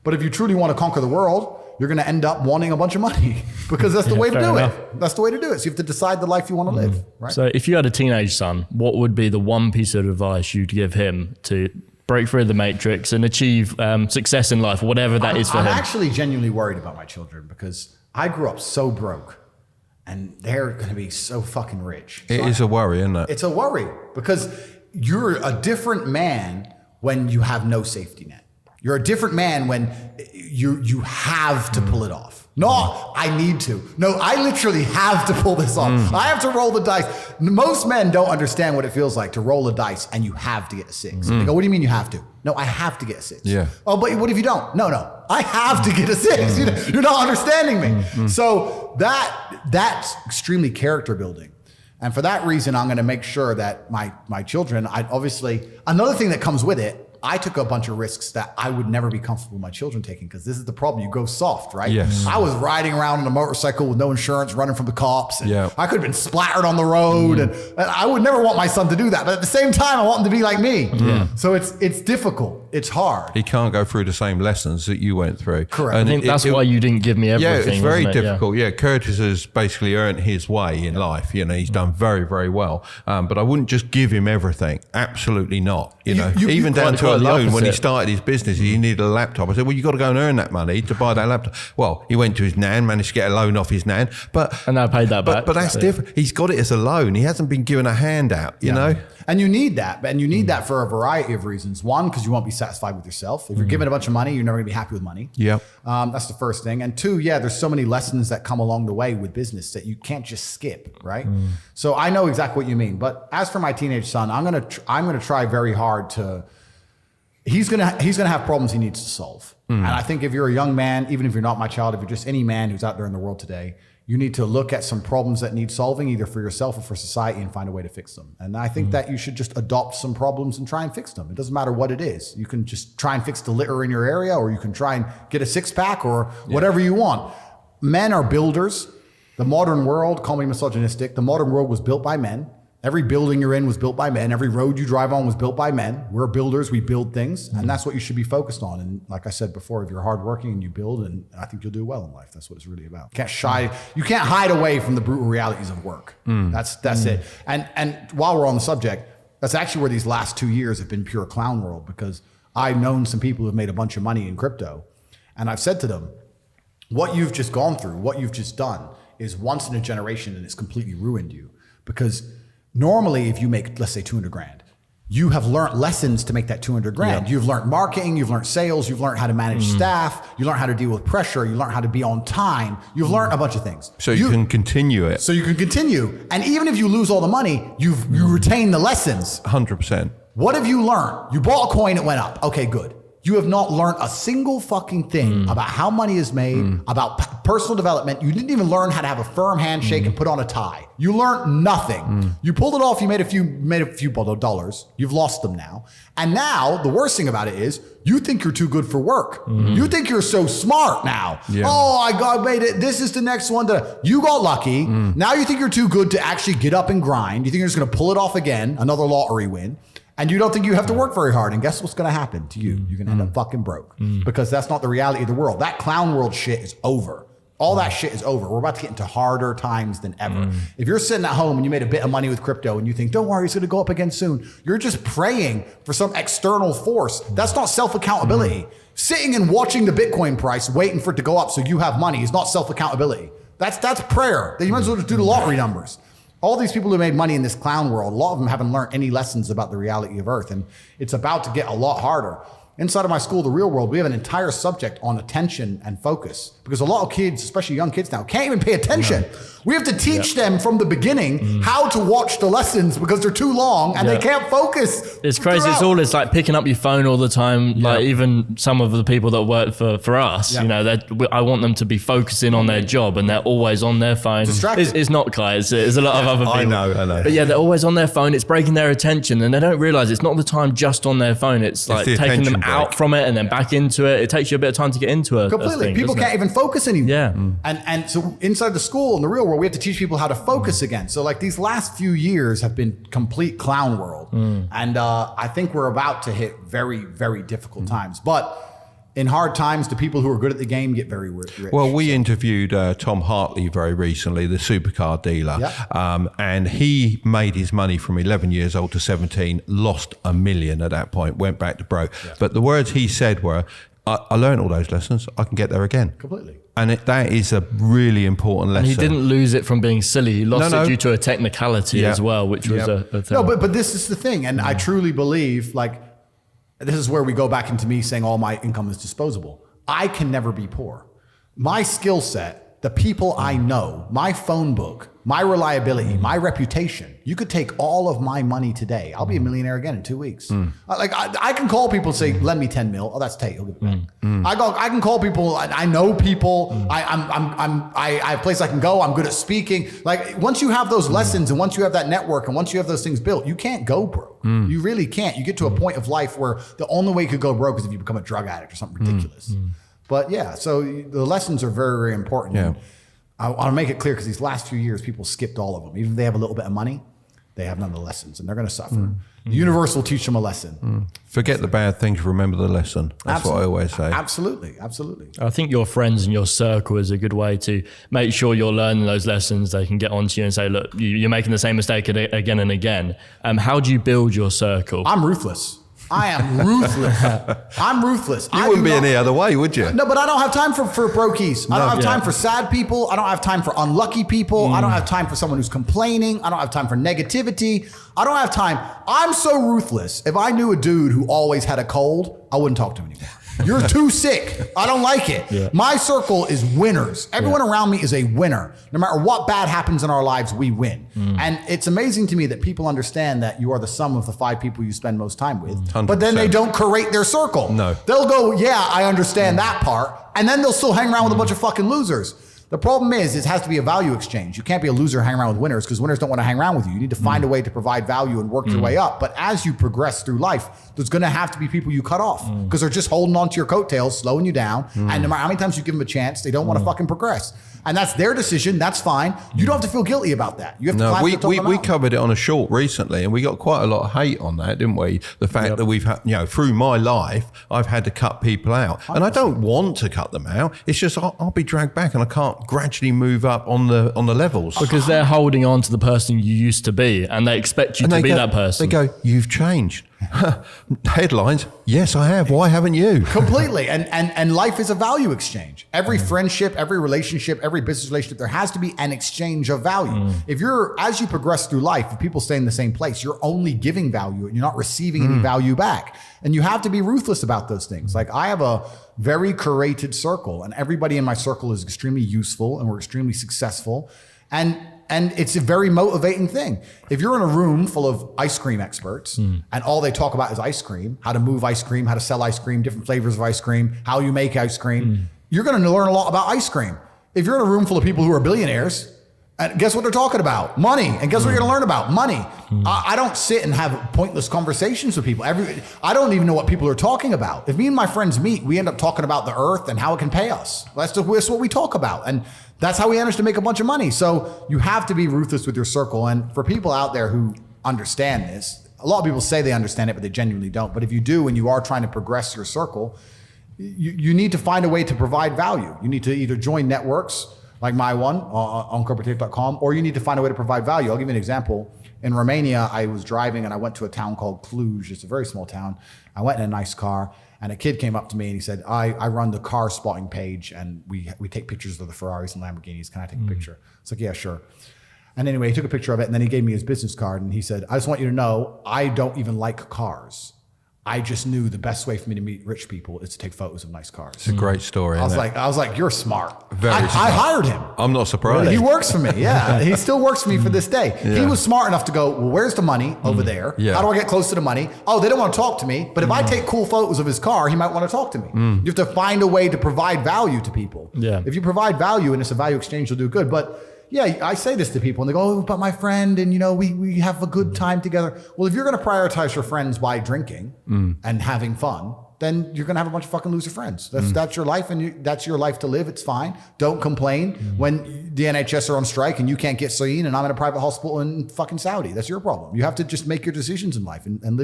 But if you truly want to conquer the world, you're going to end up wanting a bunch of money because that's the way to do it. That's the way to do it. So you have to decide the life you want to live. Right?
So if you had a teenage son, what would be the one piece of advice you'd give him to break through the matrix and achieve success in life, whatever that is for him?
I'm actually genuinely worried about my children because I grew up so broke and they're going to be so fucking rich.
It is a worry, isn't it?
It's a worry because you're a different man when you have no safety net. You're a different man when you have to pull it off. No, I need to. No, I literally have to pull this off. I have to roll the dice. Most men don't understand what it feels like to roll a dice and you have to get a 6. They go, what do you mean you have to? No, I have to get a 6.
Yeah.
Oh, but what if you don't? No, I have to get a 6. You're not understanding me. So that's extremely character building. And for that reason, I'm going to make sure that my children, another thing that comes with it, I took a bunch of risks that I would never be comfortable with my children taking because this is the problem. You go soft, right?
Yes.
I was riding around on a motorcycle with no insurance, running from the cops. And
yeah.
I could have been splattered on the road. And I would never want my son to do that. But at the same time, I want him to be like me. Yeah. So it's difficult. It's hard.
He can't go through the same lessons that you went through.
Correct.
And I think that's why you didn't give me everything.
Yeah, it's very difficult. Yeah, Curtis has basically earned his way in life. He's done very, very well. But I wouldn't just give him everything. Absolutely not. Even down to a loan when he started his business, he needed a laptop. I said, well, you got to go and earn that money to buy that laptop. Well, he went to his nan, managed to get a loan off his nan,
and I paid that back.
But that's different. He's got it as a loan. He hasn't been given a handout, you know?
And you need that. And you need that for a variety of reasons. One, because you won't be satisfied with yourself. If you're given a bunch of money, you're never going to be happy with money.
Yeah.
That's the first thing. And 2, there's so many lessons that come along the way with business that you can't just skip, right? So I know exactly what you mean. But as for my teenage son, I'm gonna try very hard to. He's gonna have problems he needs to solve. And I think if you're a young man, even if you're not my child, if you're just any man who's out there in the world today, you need to look at some problems that need solving either for yourself or for society and find a way to fix them. And I think that you should just adopt some problems and try and fix them. It doesn't matter what it is. You can just try and fix the litter in your area, or you can try and get a 6-pack or whatever you want. Men are builders. The modern world, call me misogynistic, the modern world was built by men. Every building you're in was built by men. Every road you drive on was built by men. We're builders, we build things, and that's what you should be focused on. And like I said before, if you're hardworking and you build, and I think you'll do well in life. That's what it's really about. You can't hide away from the brutal realities of work. That's it. And while we're on the subject, that's actually where these last 2 years have been pure clown world, because I've known some people who've made a bunch of money in crypto, and I've said to them, what you've just gone through, what you've just done is once in a generation, and it's completely ruined you. Because normally, if you make, let's say, 200 grand, you have learned lessons to make that 200 grand. You've learned marketing, you've learned sales, you've learned how to manage staff, you learn how to deal with pressure, you learn how to be on time, you've learned a bunch of things.
So you can continue it.
So you can continue. And even if you lose all the money, you retain the lessons.
100%.
What have you learned? You bought a coin, it went up. Okay, good. You have not learned a single fucking thing about how money is made, about personal development. You didn't even learn how to have a firm handshake and put on a tie. You learned nothing. You pulled it off. You made a few dollars. You've lost them now. And now the worst thing about it is you think you're too good for work. You think you're so smart now. Oh, I made it. This is the next one. You got lucky. Now you think you're too good to actually get up and grind. You think you're just going to pull it off again, another lottery win. And you don't think you have to work very hard. And guess what's going to happen to you? You're going to end up fucking broke because that's not the reality of the world. That clown world shit is over. All that shit is over. We're about to get into harder times than ever. If you're sitting at home and you made a bit of money with crypto and you think, don't worry, it's going to go up again soon. You're just praying for some external force. That's not self-accountability. Sitting and watching the Bitcoin price, waiting for it to go up so you have money is not self-accountability. That's prayer. You might as well just do the lottery numbers. All these people who made money in this clown world, a lot of them haven't learned any lessons about the reality of Earth. And it's about to get a lot harder. Inside of my school, The Real World, we have an entire subject on attention and focus because a lot of kids, especially young kids now, can't even pay attention. We have to teach them from the beginning how to watch the lessons because they're too long and they can't focus.
It's crazy. It's like picking up your phone all the time. Like even some of the people that work for us, you know, I want them to be focusing on their job and they're always on their phone. It's not Kai, it's a lot of other people.
I know.
But yeah, they're always on their phone. It's breaking their attention and they don't realize it's not the time just on their phone. It's like taking them out from it and then back into it. It takes you a bit of time to get into it.
Completely. People can't even focus anymore.
Yeah.
And so inside the school in the real world, we have to teach people how to focus again. So like these last few years have been complete clown world. And I think we're about to hit very, very difficult times. But in hard times, the people who are good at the game get very rich.
Well, we interviewed Tom Hartley very recently, the supercar dealer, and he made his money from 11 years old to 17, lost $1 million at that point, went back to broke. But the words he said were, I learned all those lessons, I can get there again.
Completely.
And that is a really important lesson.
And he didn't lose it from being silly. He lost it due to a technicality as well, which was a thing.
No, but this is the thing. And I truly believe, like, this is where we go back into me saying all my income is disposable. I can never be poor. My skill set, the people I know, my phone book, my reliability, my reputation, you could take all of my money today. I'll be a millionaire again in 2 weeks. Like I can call people and say, lend me 10 mil. Oh, that's Tate. He'll give it back. I can call people. I know people. I have a place I can go. I'm good at speaking. Like once you have those lessons and once you have that network and once you have those things built, you can't go broke. You really can't. You get to a point of life where the only way you could go broke is if you become a drug addict or something ridiculous. But yeah, so the lessons are very, very important.
Yeah.
I want to make it clear because these last few years, people skipped all of them. Even if they have a little bit of money, they have none of the lessons and they're going to suffer. The universe will teach them a lesson.
Forget the bad things, remember the lesson. That's what I always say.
Absolutely.
I think your friends and your circle is a good way to make sure you're learning those lessons. They can get onto you and say, look, you're making the same mistake again and again. How do you build your circle?
I'm ruthless. I am ruthless. I'm ruthless.
You wouldn't be any other way, would you?
No, but I don't have time for brokies. I don't have time for sad people. I don't have time for unlucky people. I don't have time for someone who's complaining. I don't have time for negativity. I don't have time. I'm so ruthless. If I knew a dude who always had a cold, I wouldn't talk to him anymore. You're too sick. I don't like it. My circle is winners. Everyone around me is a winner. No matter what bad happens in our lives, we win. And it's amazing to me that people understand that you are the sum of the 5 people you spend most time with. 100%. But then they don't curate their circle.
No.
They'll go, yeah, I understand that part. And then they'll still hang around with a bunch of fucking losers. The problem is it has to be a value exchange. You can't be a loser hanging around with winners because winners don't want to hang around with you. You need to find a way to provide value and work your way up. But as you progress through life, there's going to have to be people you cut off because they're just holding on to your coattails, slowing you down. And no matter how many times you give them a chance, they don't want to fucking progress. And that's their decision. That's fine. You don't have to feel guilty about that. You have to climb to the top of the mountain.
We covered it on a short recently, and we got quite a lot of hate on that, didn't we? The fact that we've had, through my life, I've had to cut people out, and I don't want to cut them out. It's just I'll be dragged back, and I can't gradually move up on the levels
because they're holding on to the person you used to be, and they expect you to be that person.
They go, "You've changed." Headlines? Yes, I have. Why haven't you?
Completely. And life is a value exchange. Every friendship, every relationship, every business relationship, there has to be an exchange of value. If as you progress through life, if people stay in the same place, you're only giving value and you're not receiving any value back. And you have to be ruthless about those things. Like, I have a very curated circle, and everybody in my circle is extremely useful, and we're extremely successful. And it's a very motivating thing. If you're in a room full of ice cream experts and all they talk about is ice cream, how to move ice cream, how to sell ice cream, different flavors of ice cream, how you make ice cream, you're going to learn a lot about ice cream. If you're in a room full of people who are billionaires, and guess what they're talking about? Money. And guess what you're going to learn about? Money. I don't sit and have pointless conversations with people. I don't even know what people are talking about. If me and my friends meet, we end up talking about the earth and how it can pay us. That's what we talk about. And that's how we manage to make a bunch of money. So you have to be ruthless with your circle. And for people out there who understand this, a lot of people say they understand it, but they genuinely don't. But if you do, and you are trying to progress your circle, you need to find a way to provide value. You need to either join networks like my one on corporative.com, or you need to find a way to provide value. I'll give you an example. In Romania, I was driving and I went to a town called Cluj. It's a very small town. I went in a nice car, and a kid came up to me and he said, I run the car spotting page, and we take pictures of the Ferraris and Lamborghinis. Can I take a picture? It's like, yeah, sure. And anyway, he took a picture of it, and then he gave me his business card, and he said, I just want you to know, I don't even like cars. I just knew the best way for me to meet rich people is to take photos of nice cars.
It's a great story.
I was like, you're smart.
Very smart.
I hired him.
I'm not surprised.
He works for me. Yeah, he still works for me for this day.
Yeah.
He was smart enough to go, well, where's the money over there?
Yeah.
How do I get close to the money? Oh, they don't want to talk to me. But if I take cool photos of his car, he might want to talk to me. You have to find a way to provide value to people.
Yeah.
If you provide value and it's a value exchange, you'll do good. But yeah, I say this to people and they go, oh, but my friend, and we have a good time together. Well, if you're going to prioritize your friends by drinking and having fun, then you're going to have a bunch of fucking loser friends. That's your life, and that's your life to live. It's fine. Don't complain when the NHS are on strike and you can't get seen and I'm in a private hospital in fucking Saudi. That's your problem. You have to just make your decisions in life and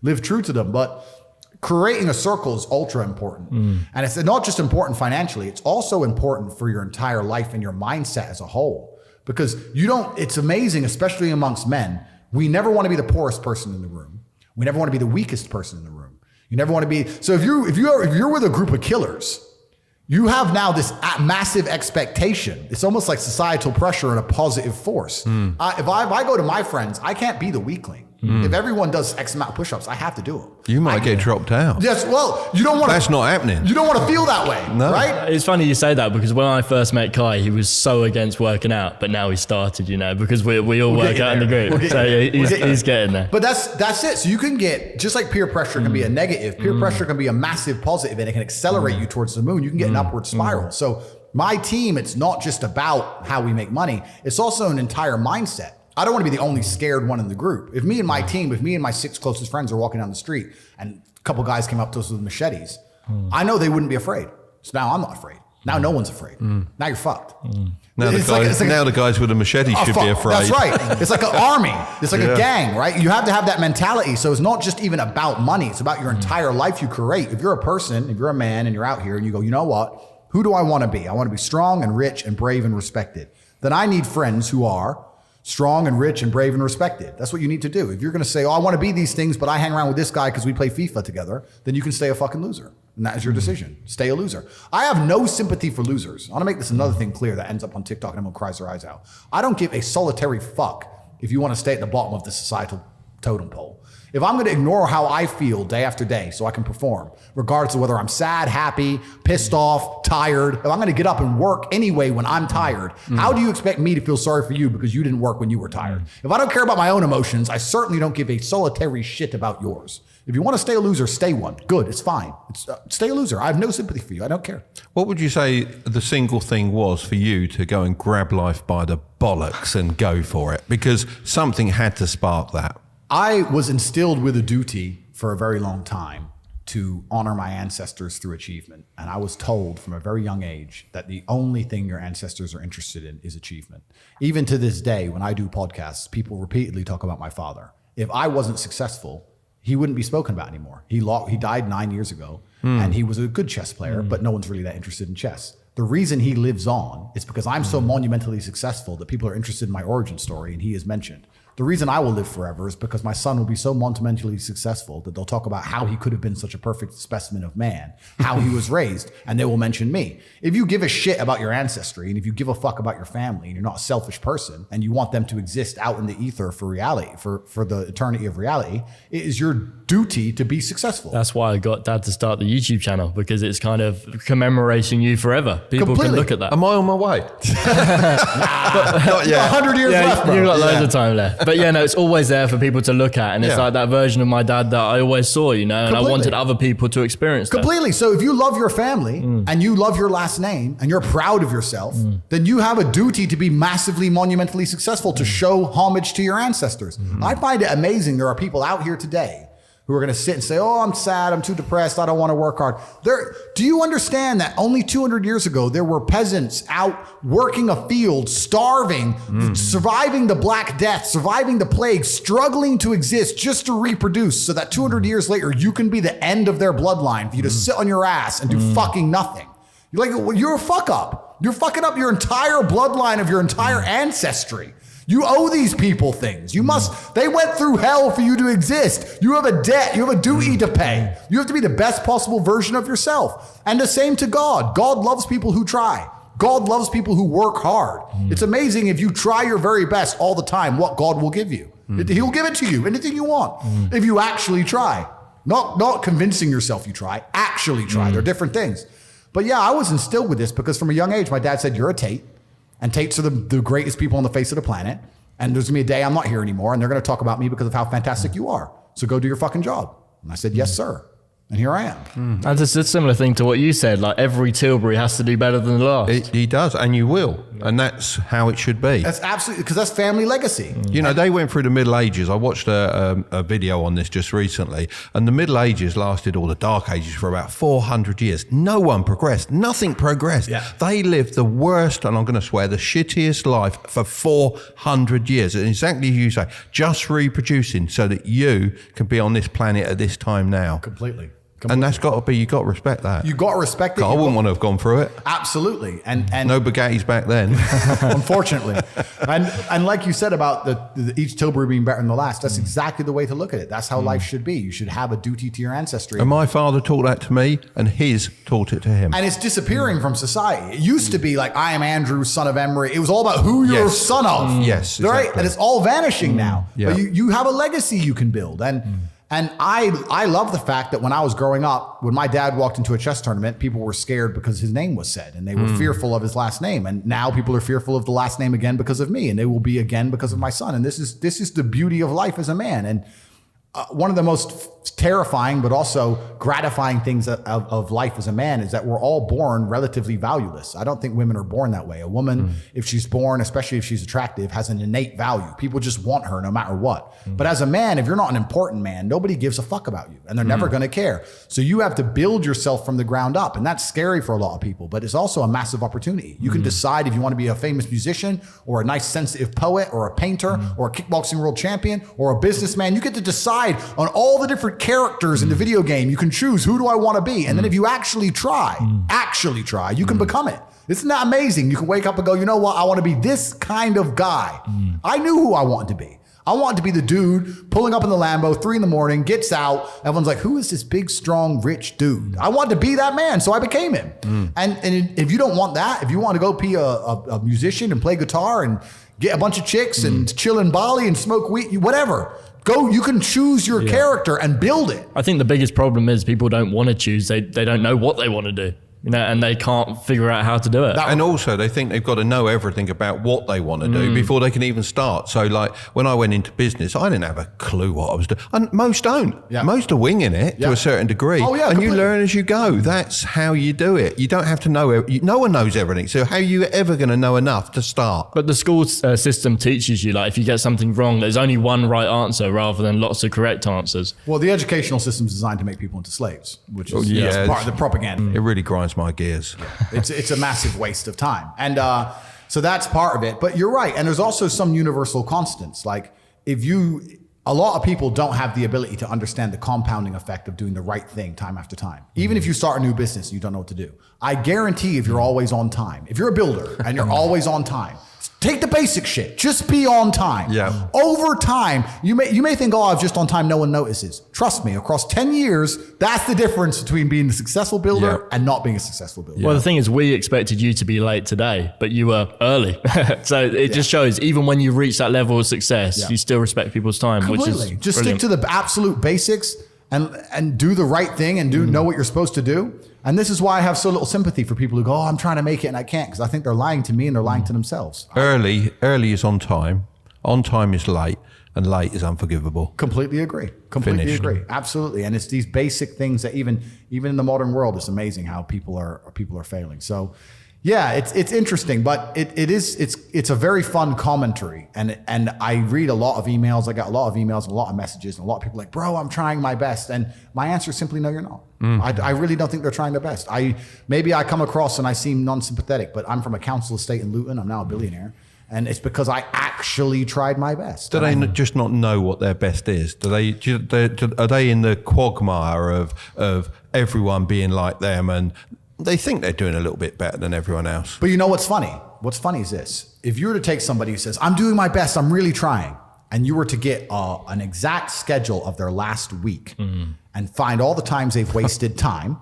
live true to them. But creating a circle is ultra important. And it's not just important financially, it's also important for your entire life and your mindset as a whole. Because it's amazing, especially amongst men, we never want to be the poorest person in the room. We never want to be the weakest person in the room. You never want to be, so if you're with a group of killers, you have now this massive expectation. It's almost like societal pressure and a positive force. If I go to my friends, I can't be the weakling. If everyone does X amount of push-ups, I have to do them.
You might get dropped out.
Yes, well, you don't want to.
That's not happening.
You don't want to feel that way, right?
It's funny you say that, because when I first met Kai, he was so against working out, but now he started, because we all work out in the group. So he's getting there.
But that's it. So you can get, just like peer pressure can be a negative, peer pressure can be a massive positive, and it can accelerate you towards the moon. You can get an upward spiral. So my team, it's not just about how we make money. It's also an entire mindset. I don't want to be the only scared one in the group. If me and my team, if me and my 6 closest friends are walking down the street and a couple guys came up to us with machetes, I know they wouldn't be afraid. So now I'm not afraid. Now no one's afraid. Now you're fucked.
Now the guys with the machete should be afraid.
That's right. It's like an army. It's like a gang, right? You have to have that mentality. So it's not just even about money. It's about your entire life you create. If you're a person, if you're a man and you're out here and you go, you know what? Who do I want to be? I want to be strong and rich and brave and respected. Then I need friends who are strong and rich and brave and respected. That's what you need to do. If you're going to say, oh, I want to be these things, but I hang around with this guy because we play FIFA together, then you can stay a fucking loser. And that is your decision. Stay a loser. I have no sympathy for losers. I want to make this another thing clear that ends up on TikTok and everyone cries their eyes out. I don't give a solitary fuck if you want to stay at the bottom of the societal totem pole. If I'm going to ignore how I feel day after day so I can perform, regardless of whether I'm sad, happy, pissed off, tired, if I'm going to get up and work anyway when I'm tired, how do you expect me to feel sorry for you because you didn't work when you were tired? If I don't care about my own emotions, I certainly don't give a solitary shit about yours. If you want to stay a loser, stay one. Good, it's fine. Stay a loser. I have no sympathy for you. I don't care.
What would you say the single thing was for you to go and grab life by the bollocks and go for it? Because something had to spark that.
I was instilled with a duty for a very long time to honor my ancestors through achievement. And I was told from a very young age that the only thing your ancestors are interested in is achievement. Even to this day, when I do podcasts, people repeatedly talk about my father. If I wasn't successful, he wouldn't be spoken about anymore. He died 9 years ago, and he was a good chess player, but no one's really that interested in chess. The reason he lives on is because I'm so monumentally successful that people are interested in my origin story, and he is mentioned. The reason I will live forever is because my son will be so monumentally successful that they'll talk about how he could have been such a perfect specimen of man, how he was raised, and they will mention me. If you give a shit about your ancestry, and if you give a fuck about your family, and you're not a selfish person, and you want them to exist out in the ether for reality, for the eternity of reality, it is your duty to be successful.
That's why I got Dad to start the YouTube channel, because it's kind of commemorating you forever. People can look at that.
Am I on my way?
Not yet. 100 years left, bro.
You've got loads of time left. But yeah, no, it's always there for people to look at. And it's like that version of my dad that I always saw, you know, and I wanted other people to experience that.
Completely. So if you love your family and you love your last name and you're proud of yourself, then you have a duty to be massively, monumentally successful, to show homage to your ancestors. I find it amazing. There are people out here today who are going to sit and say, oh, I'm sad, I'm too depressed, I don't want to work hard. Do you understand that only 200 years ago, there were peasants out working a field, starving, surviving the Black Death, surviving the plague, struggling to exist just to reproduce, so that 200 years later, you can be the end of their bloodline for you to sit on your ass and do fucking nothing. You're like, well, you're a fuck up. You're fucking up your entire bloodline of your entire ancestry. You owe these people things. They went through hell for you to exist. You have a debt. You have a duty to pay. You have to be the best possible version of yourself. And the same to God. God loves people who try. God loves people who work hard. It's amazing if you try your very best all the time, what God will give you. He'll give it to you, anything you want, if you actually try. Not convincing yourself you try, actually try. They're different things. But yeah, I was instilled with this because from a young age, my dad said, you're a Tate. And Tates are the greatest people on the face of the planet. And there's gonna be a day I'm not here anymore, and they're gonna talk about me because of how fantastic you are. So go do your fucking job. And I said, yes, sir. And here I am.
And it's a similar thing to what you said, like every Tilbury has to do better than the last.
He does, and you will. And that's how it should be.
That's absolutely, because that's family legacy.
You know, they went through the Middle Ages. I watched a video on this just recently, and the Middle Ages lasted, or the Dark Ages, for about 400 years. No one progressed. Nothing progressed.
Yeah.
They lived the worst, and I'm going to swear, the shittiest life for 400 years. And exactly as you say, just reproducing so that you can be on this planet at this time now.
Completely.
And that's got to be, you got to respect that.
You got to respect it.
I wouldn't want to have gone through it.
Absolutely. And
no Bugattis back then.
Unfortunately. And like you said about each Tilbury being better than the last, that's exactly the way to look at it. That's how life should be. You should have a duty to your ancestry.
And my father taught that to me, and his taught it to him.
And it's disappearing from society. It used to be like, I am Andrew, son of Emery. It was all about who you're son of.
Yes, exactly.
Right? And it's all vanishing now.
Yeah.
But you have a legacy you can build. And I love the fact that when I was growing up, when my dad walked into a chess tournament, people were scared because his name was said, and they were fearful of his last name. And now people are fearful of the last name again because of me, and they will be again because of my son. And this is the beauty of life as a man. And one of the most terrifying but also gratifying things of life as a man is that we're all born relatively valueless. I don't think women are born that way. A woman, if she's born, especially if she's attractive, has an innate value. People just want her no matter what. But as a man, if you're not an important man, nobody gives a fuck about you, and they're never going to care. So you have to build yourself from the ground up, and that's scary for a lot of people, but it's also a massive opportunity. You can decide if you want to be a famous musician or a nice sensitive poet or a painter or a kickboxing world champion or a businessman. You get to decide on all the different characters in the video game. You can choose, who do I want to be? And then if you actually try, you can become it. Isn't that amazing? You can wake up and go, you know what? I want to be this kind of guy. I knew who I wanted to be. I wanted to be the dude pulling up in the Lambo, 3 a.m, gets out. Everyone's like, who is this big, strong, rich dude? I wanted to be that man, so I became him. And if you don't want that, if you want to go be a musician and play guitar and get a bunch of chicks and chill in Bali and smoke weed, whatever. Go, you can choose your character and build it.
I think the biggest problem is people don't want to choose. They don't know what they want to do. You know, and they can't figure out how to do it.
And also they think they've got to know everything about what they want to do before they can even start. So like when I went into business, I didn't have a clue what I was doing. And most don't. Yeah. Most are winging it to a certain degree.
Oh, yeah,
and you learn as you go. That's how you do it. You don't have to know. No one knows everything. So how are you ever going to know enough to start?
But the school system teaches you, like, if you get something wrong, there's only one right answer rather than lots of correct answers.
Well, the educational system is designed to make people into slaves, which is part of the propaganda.
It really grinds my gears.
It's a massive waste of time. And so that's part of it. But you're right. And there's also some universal constants. Like a lot of people don't have the ability to understand the compounding effect of doing the right thing time after time. Even if you start a new business and you don't know what to do. I guarantee if you're always on time, if you're a builder and you're always on time, Take the basic shit. Just be on time.
Yeah.
Over time, you may think, oh, I'm just on time, no one notices. Trust me, across 10 years, that's the difference between being a successful builder and not being a successful builder.
Well, the thing is, we expected you to be late today, but you were early. So it just shows, even when you reach that level of success, you still respect people's time,
Completely.
which is
just
brilliant.
stick to the absolute basics and do the right thing and know what you're supposed to do. And this is why I have so little sympathy for people who go, oh, I'm trying to make it and I can't, because I think they're lying to me and they're lying to themselves.
Early is on time is late, and late is unforgivable.
Completely agree. Completely
Finished.
agree. Absolutely. And it's these basic things that even in the modern world, it's amazing how people are failing. So yeah, it's interesting, but it's a very fun commentary. And I read a lot of emails. I got a lot of emails and a lot of messages, and a lot of people like, bro, I'm trying my best. And my answer is simply, no, you're not. I really don't think they're trying their best. Maybe I come across and I seem non-sympathetic, but I'm from a council estate in Luton. I'm now a billionaire. And it's because I actually tried my best.
Do they just not know what their best is? Are they in the quagmire of everyone being like them, and they think they're doing a little bit better than everyone else?
But you know what's funny? What's funny is this. If you were to take somebody who says, I'm doing my best, I'm really trying, and you were to get an exact schedule of their last week and find all the times they've wasted time,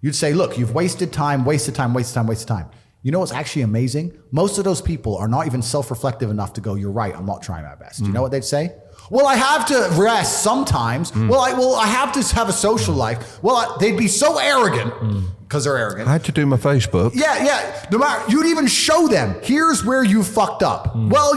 you'd say, look, you've wasted time, wasted time, wasted time, wasted time. You know what's actually amazing? Most of those people are not even self-reflective enough to go, you're right, I'm not trying my best. You know what they'd say? Well, I have to rest sometimes. Well, I have to have a social life. Well, they'd be so arrogant because they're arrogant.
I had to do my Facebook.
Yeah. No matter, you'd even show them, here's where you fucked up. Well,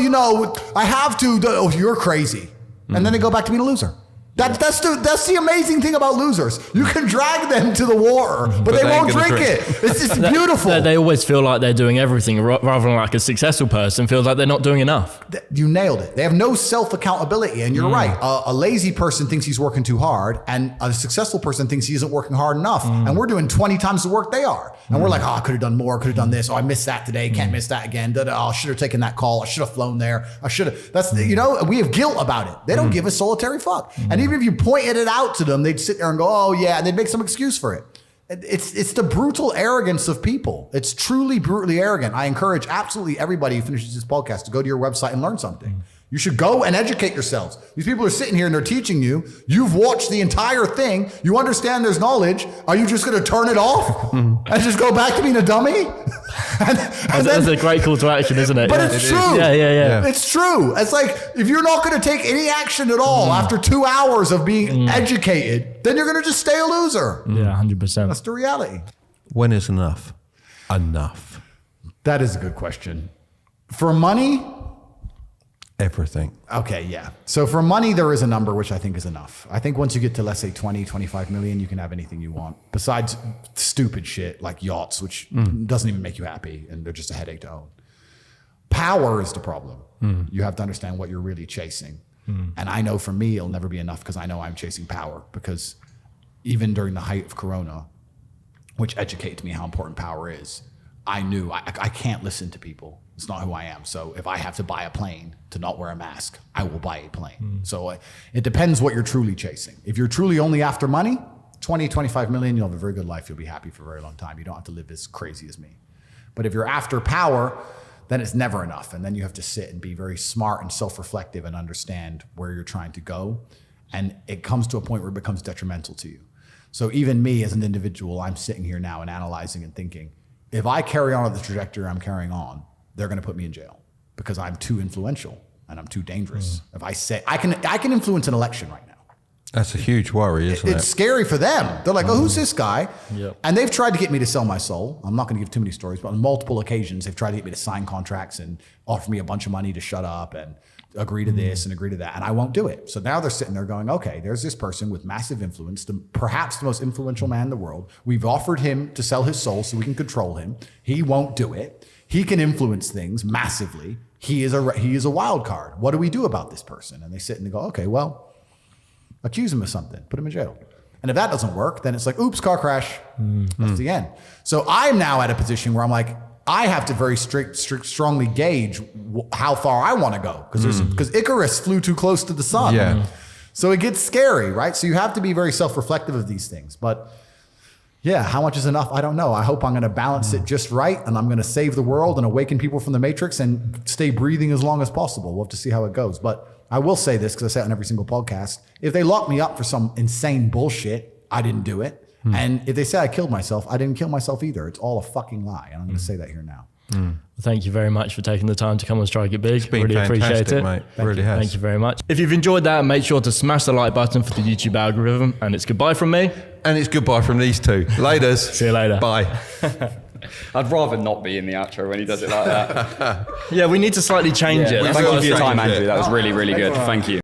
I have to. Oh, you're crazy. And then they go back to being a loser. That's the amazing thing about losers. You can drag them to the water, but they won't drink it. It's just beautiful.
They always feel like they're doing everything, rather than like a successful person feels like they're not doing enough.
You nailed it. They have no self-accountability. And you're right. A lazy person thinks he's working too hard, and a successful person thinks he isn't working hard enough. And we're doing 20 times the work they are. And we're like, oh, I could have done more, could have done this. Oh, I missed that today, can't miss that again. Oh, I should have taken that call. I should have flown there. I should have. We have guilt about it. They don't give a solitary fuck. And even if you pointed it out to them, they'd sit there and go, oh yeah, and they'd make some excuse for it. It's the brutal arrogance of people. It's truly brutally arrogant. I encourage absolutely everybody who finishes this podcast to go to your website and learn something. You should go and educate yourselves. These people are sitting here and they're teaching you. You've watched the entire thing. You understand there's knowledge. Are you just going to turn it off and just go back to being a dummy?
That's a great call to action, isn't it?
But it's true.
Yeah.
It's true. It's like, if you're not going to take any action at all after 2 hours of being educated, then you're going to just stay a loser.
Yeah, 100%.
That's the reality.
When is enough? Enough.
That is a good question. For money,
everything.
Okay, yeah. So for money, there is a number which I think is enough. I think once you get to, let's say, 20, 25 million, you can have anything you want. Besides stupid shit like yachts, which doesn't even make you happy and they're just a headache to own. Power is the problem. You have to understand what you're really chasing. And I know for me, it'll never be enough because I know I'm chasing power. Because even during the height of Corona, which educated me how important power is, I knew I can't listen to people. It's not who I am. So if I have to buy a plane to not wear a mask, I will buy a plane. So it depends what you're truly chasing. If you're truly only after money, 20, 25 million, you'll have a very good life. You'll be happy for a very long time. You don't have to live as crazy as me. But if you're after power, then it's never enough. And then you have to sit and be very smart and self-reflective and understand where you're trying to go. And it comes to a point where it becomes detrimental to you. So even me as an individual, I'm sitting here now and analyzing and thinking, if I carry on at the trajectory I'm carrying on, they're going to put me in jail because I'm too influential and I'm too dangerous. If I say I can influence an election right now.
That's a huge worry, isn't it?
It's scary for them. They're like, oh, who's this guy?
Yep.
And they've tried to get me to sell my soul. I'm not going to give too many stories, but on multiple occasions, they've tried to get me to sign contracts and offer me a bunch of money to shut up and agree to this and agree to that. And I won't do it. So now they're sitting there going, okay, there's this person with massive influence, perhaps the most influential man in the world. We've offered him to sell his soul so we can control him. He won't do it. He can influence things massively. He is a wild card. What do we do about this person? And they sit and they go, okay, well, accuse him of something, put him in jail. And if that doesn't work, then it's like, oops, car crash. That's the end. So I'm now at a position where I'm like, I have to very strongly gauge how far I want to go because Icarus flew too close to the sun.
Yeah.
So it gets scary, right? So you have to be very self-reflective of these things. But Yeah, how much is enough? I don't know. I hope I'm going to balance it just right, and I'm going to save the world and awaken people from the matrix and stay breathing as long as possible. We'll have to see how it goes. But I will say this, because I say it on every single podcast. If they lock me up for some insane bullshit, I didn't do it. And if they say I killed myself, I didn't kill myself either. It's all a fucking lie. And I'm going to say that here now.
Thank you very much for taking the time to come and Strike It Big.
It's been
really appreciate it.
mate. Really has.
Thank you very much. If you've enjoyed that, make sure to smash the like button for the YouTube algorithm. And it's goodbye from me.
And it's goodbye from these two. Laters.
See you later.
Bye.
I'd rather not be in the outro when he does it like that.
Yeah, we need to slightly change it.
Thank you for your time,
change it.
Andrew. That was really, really good. Thank you.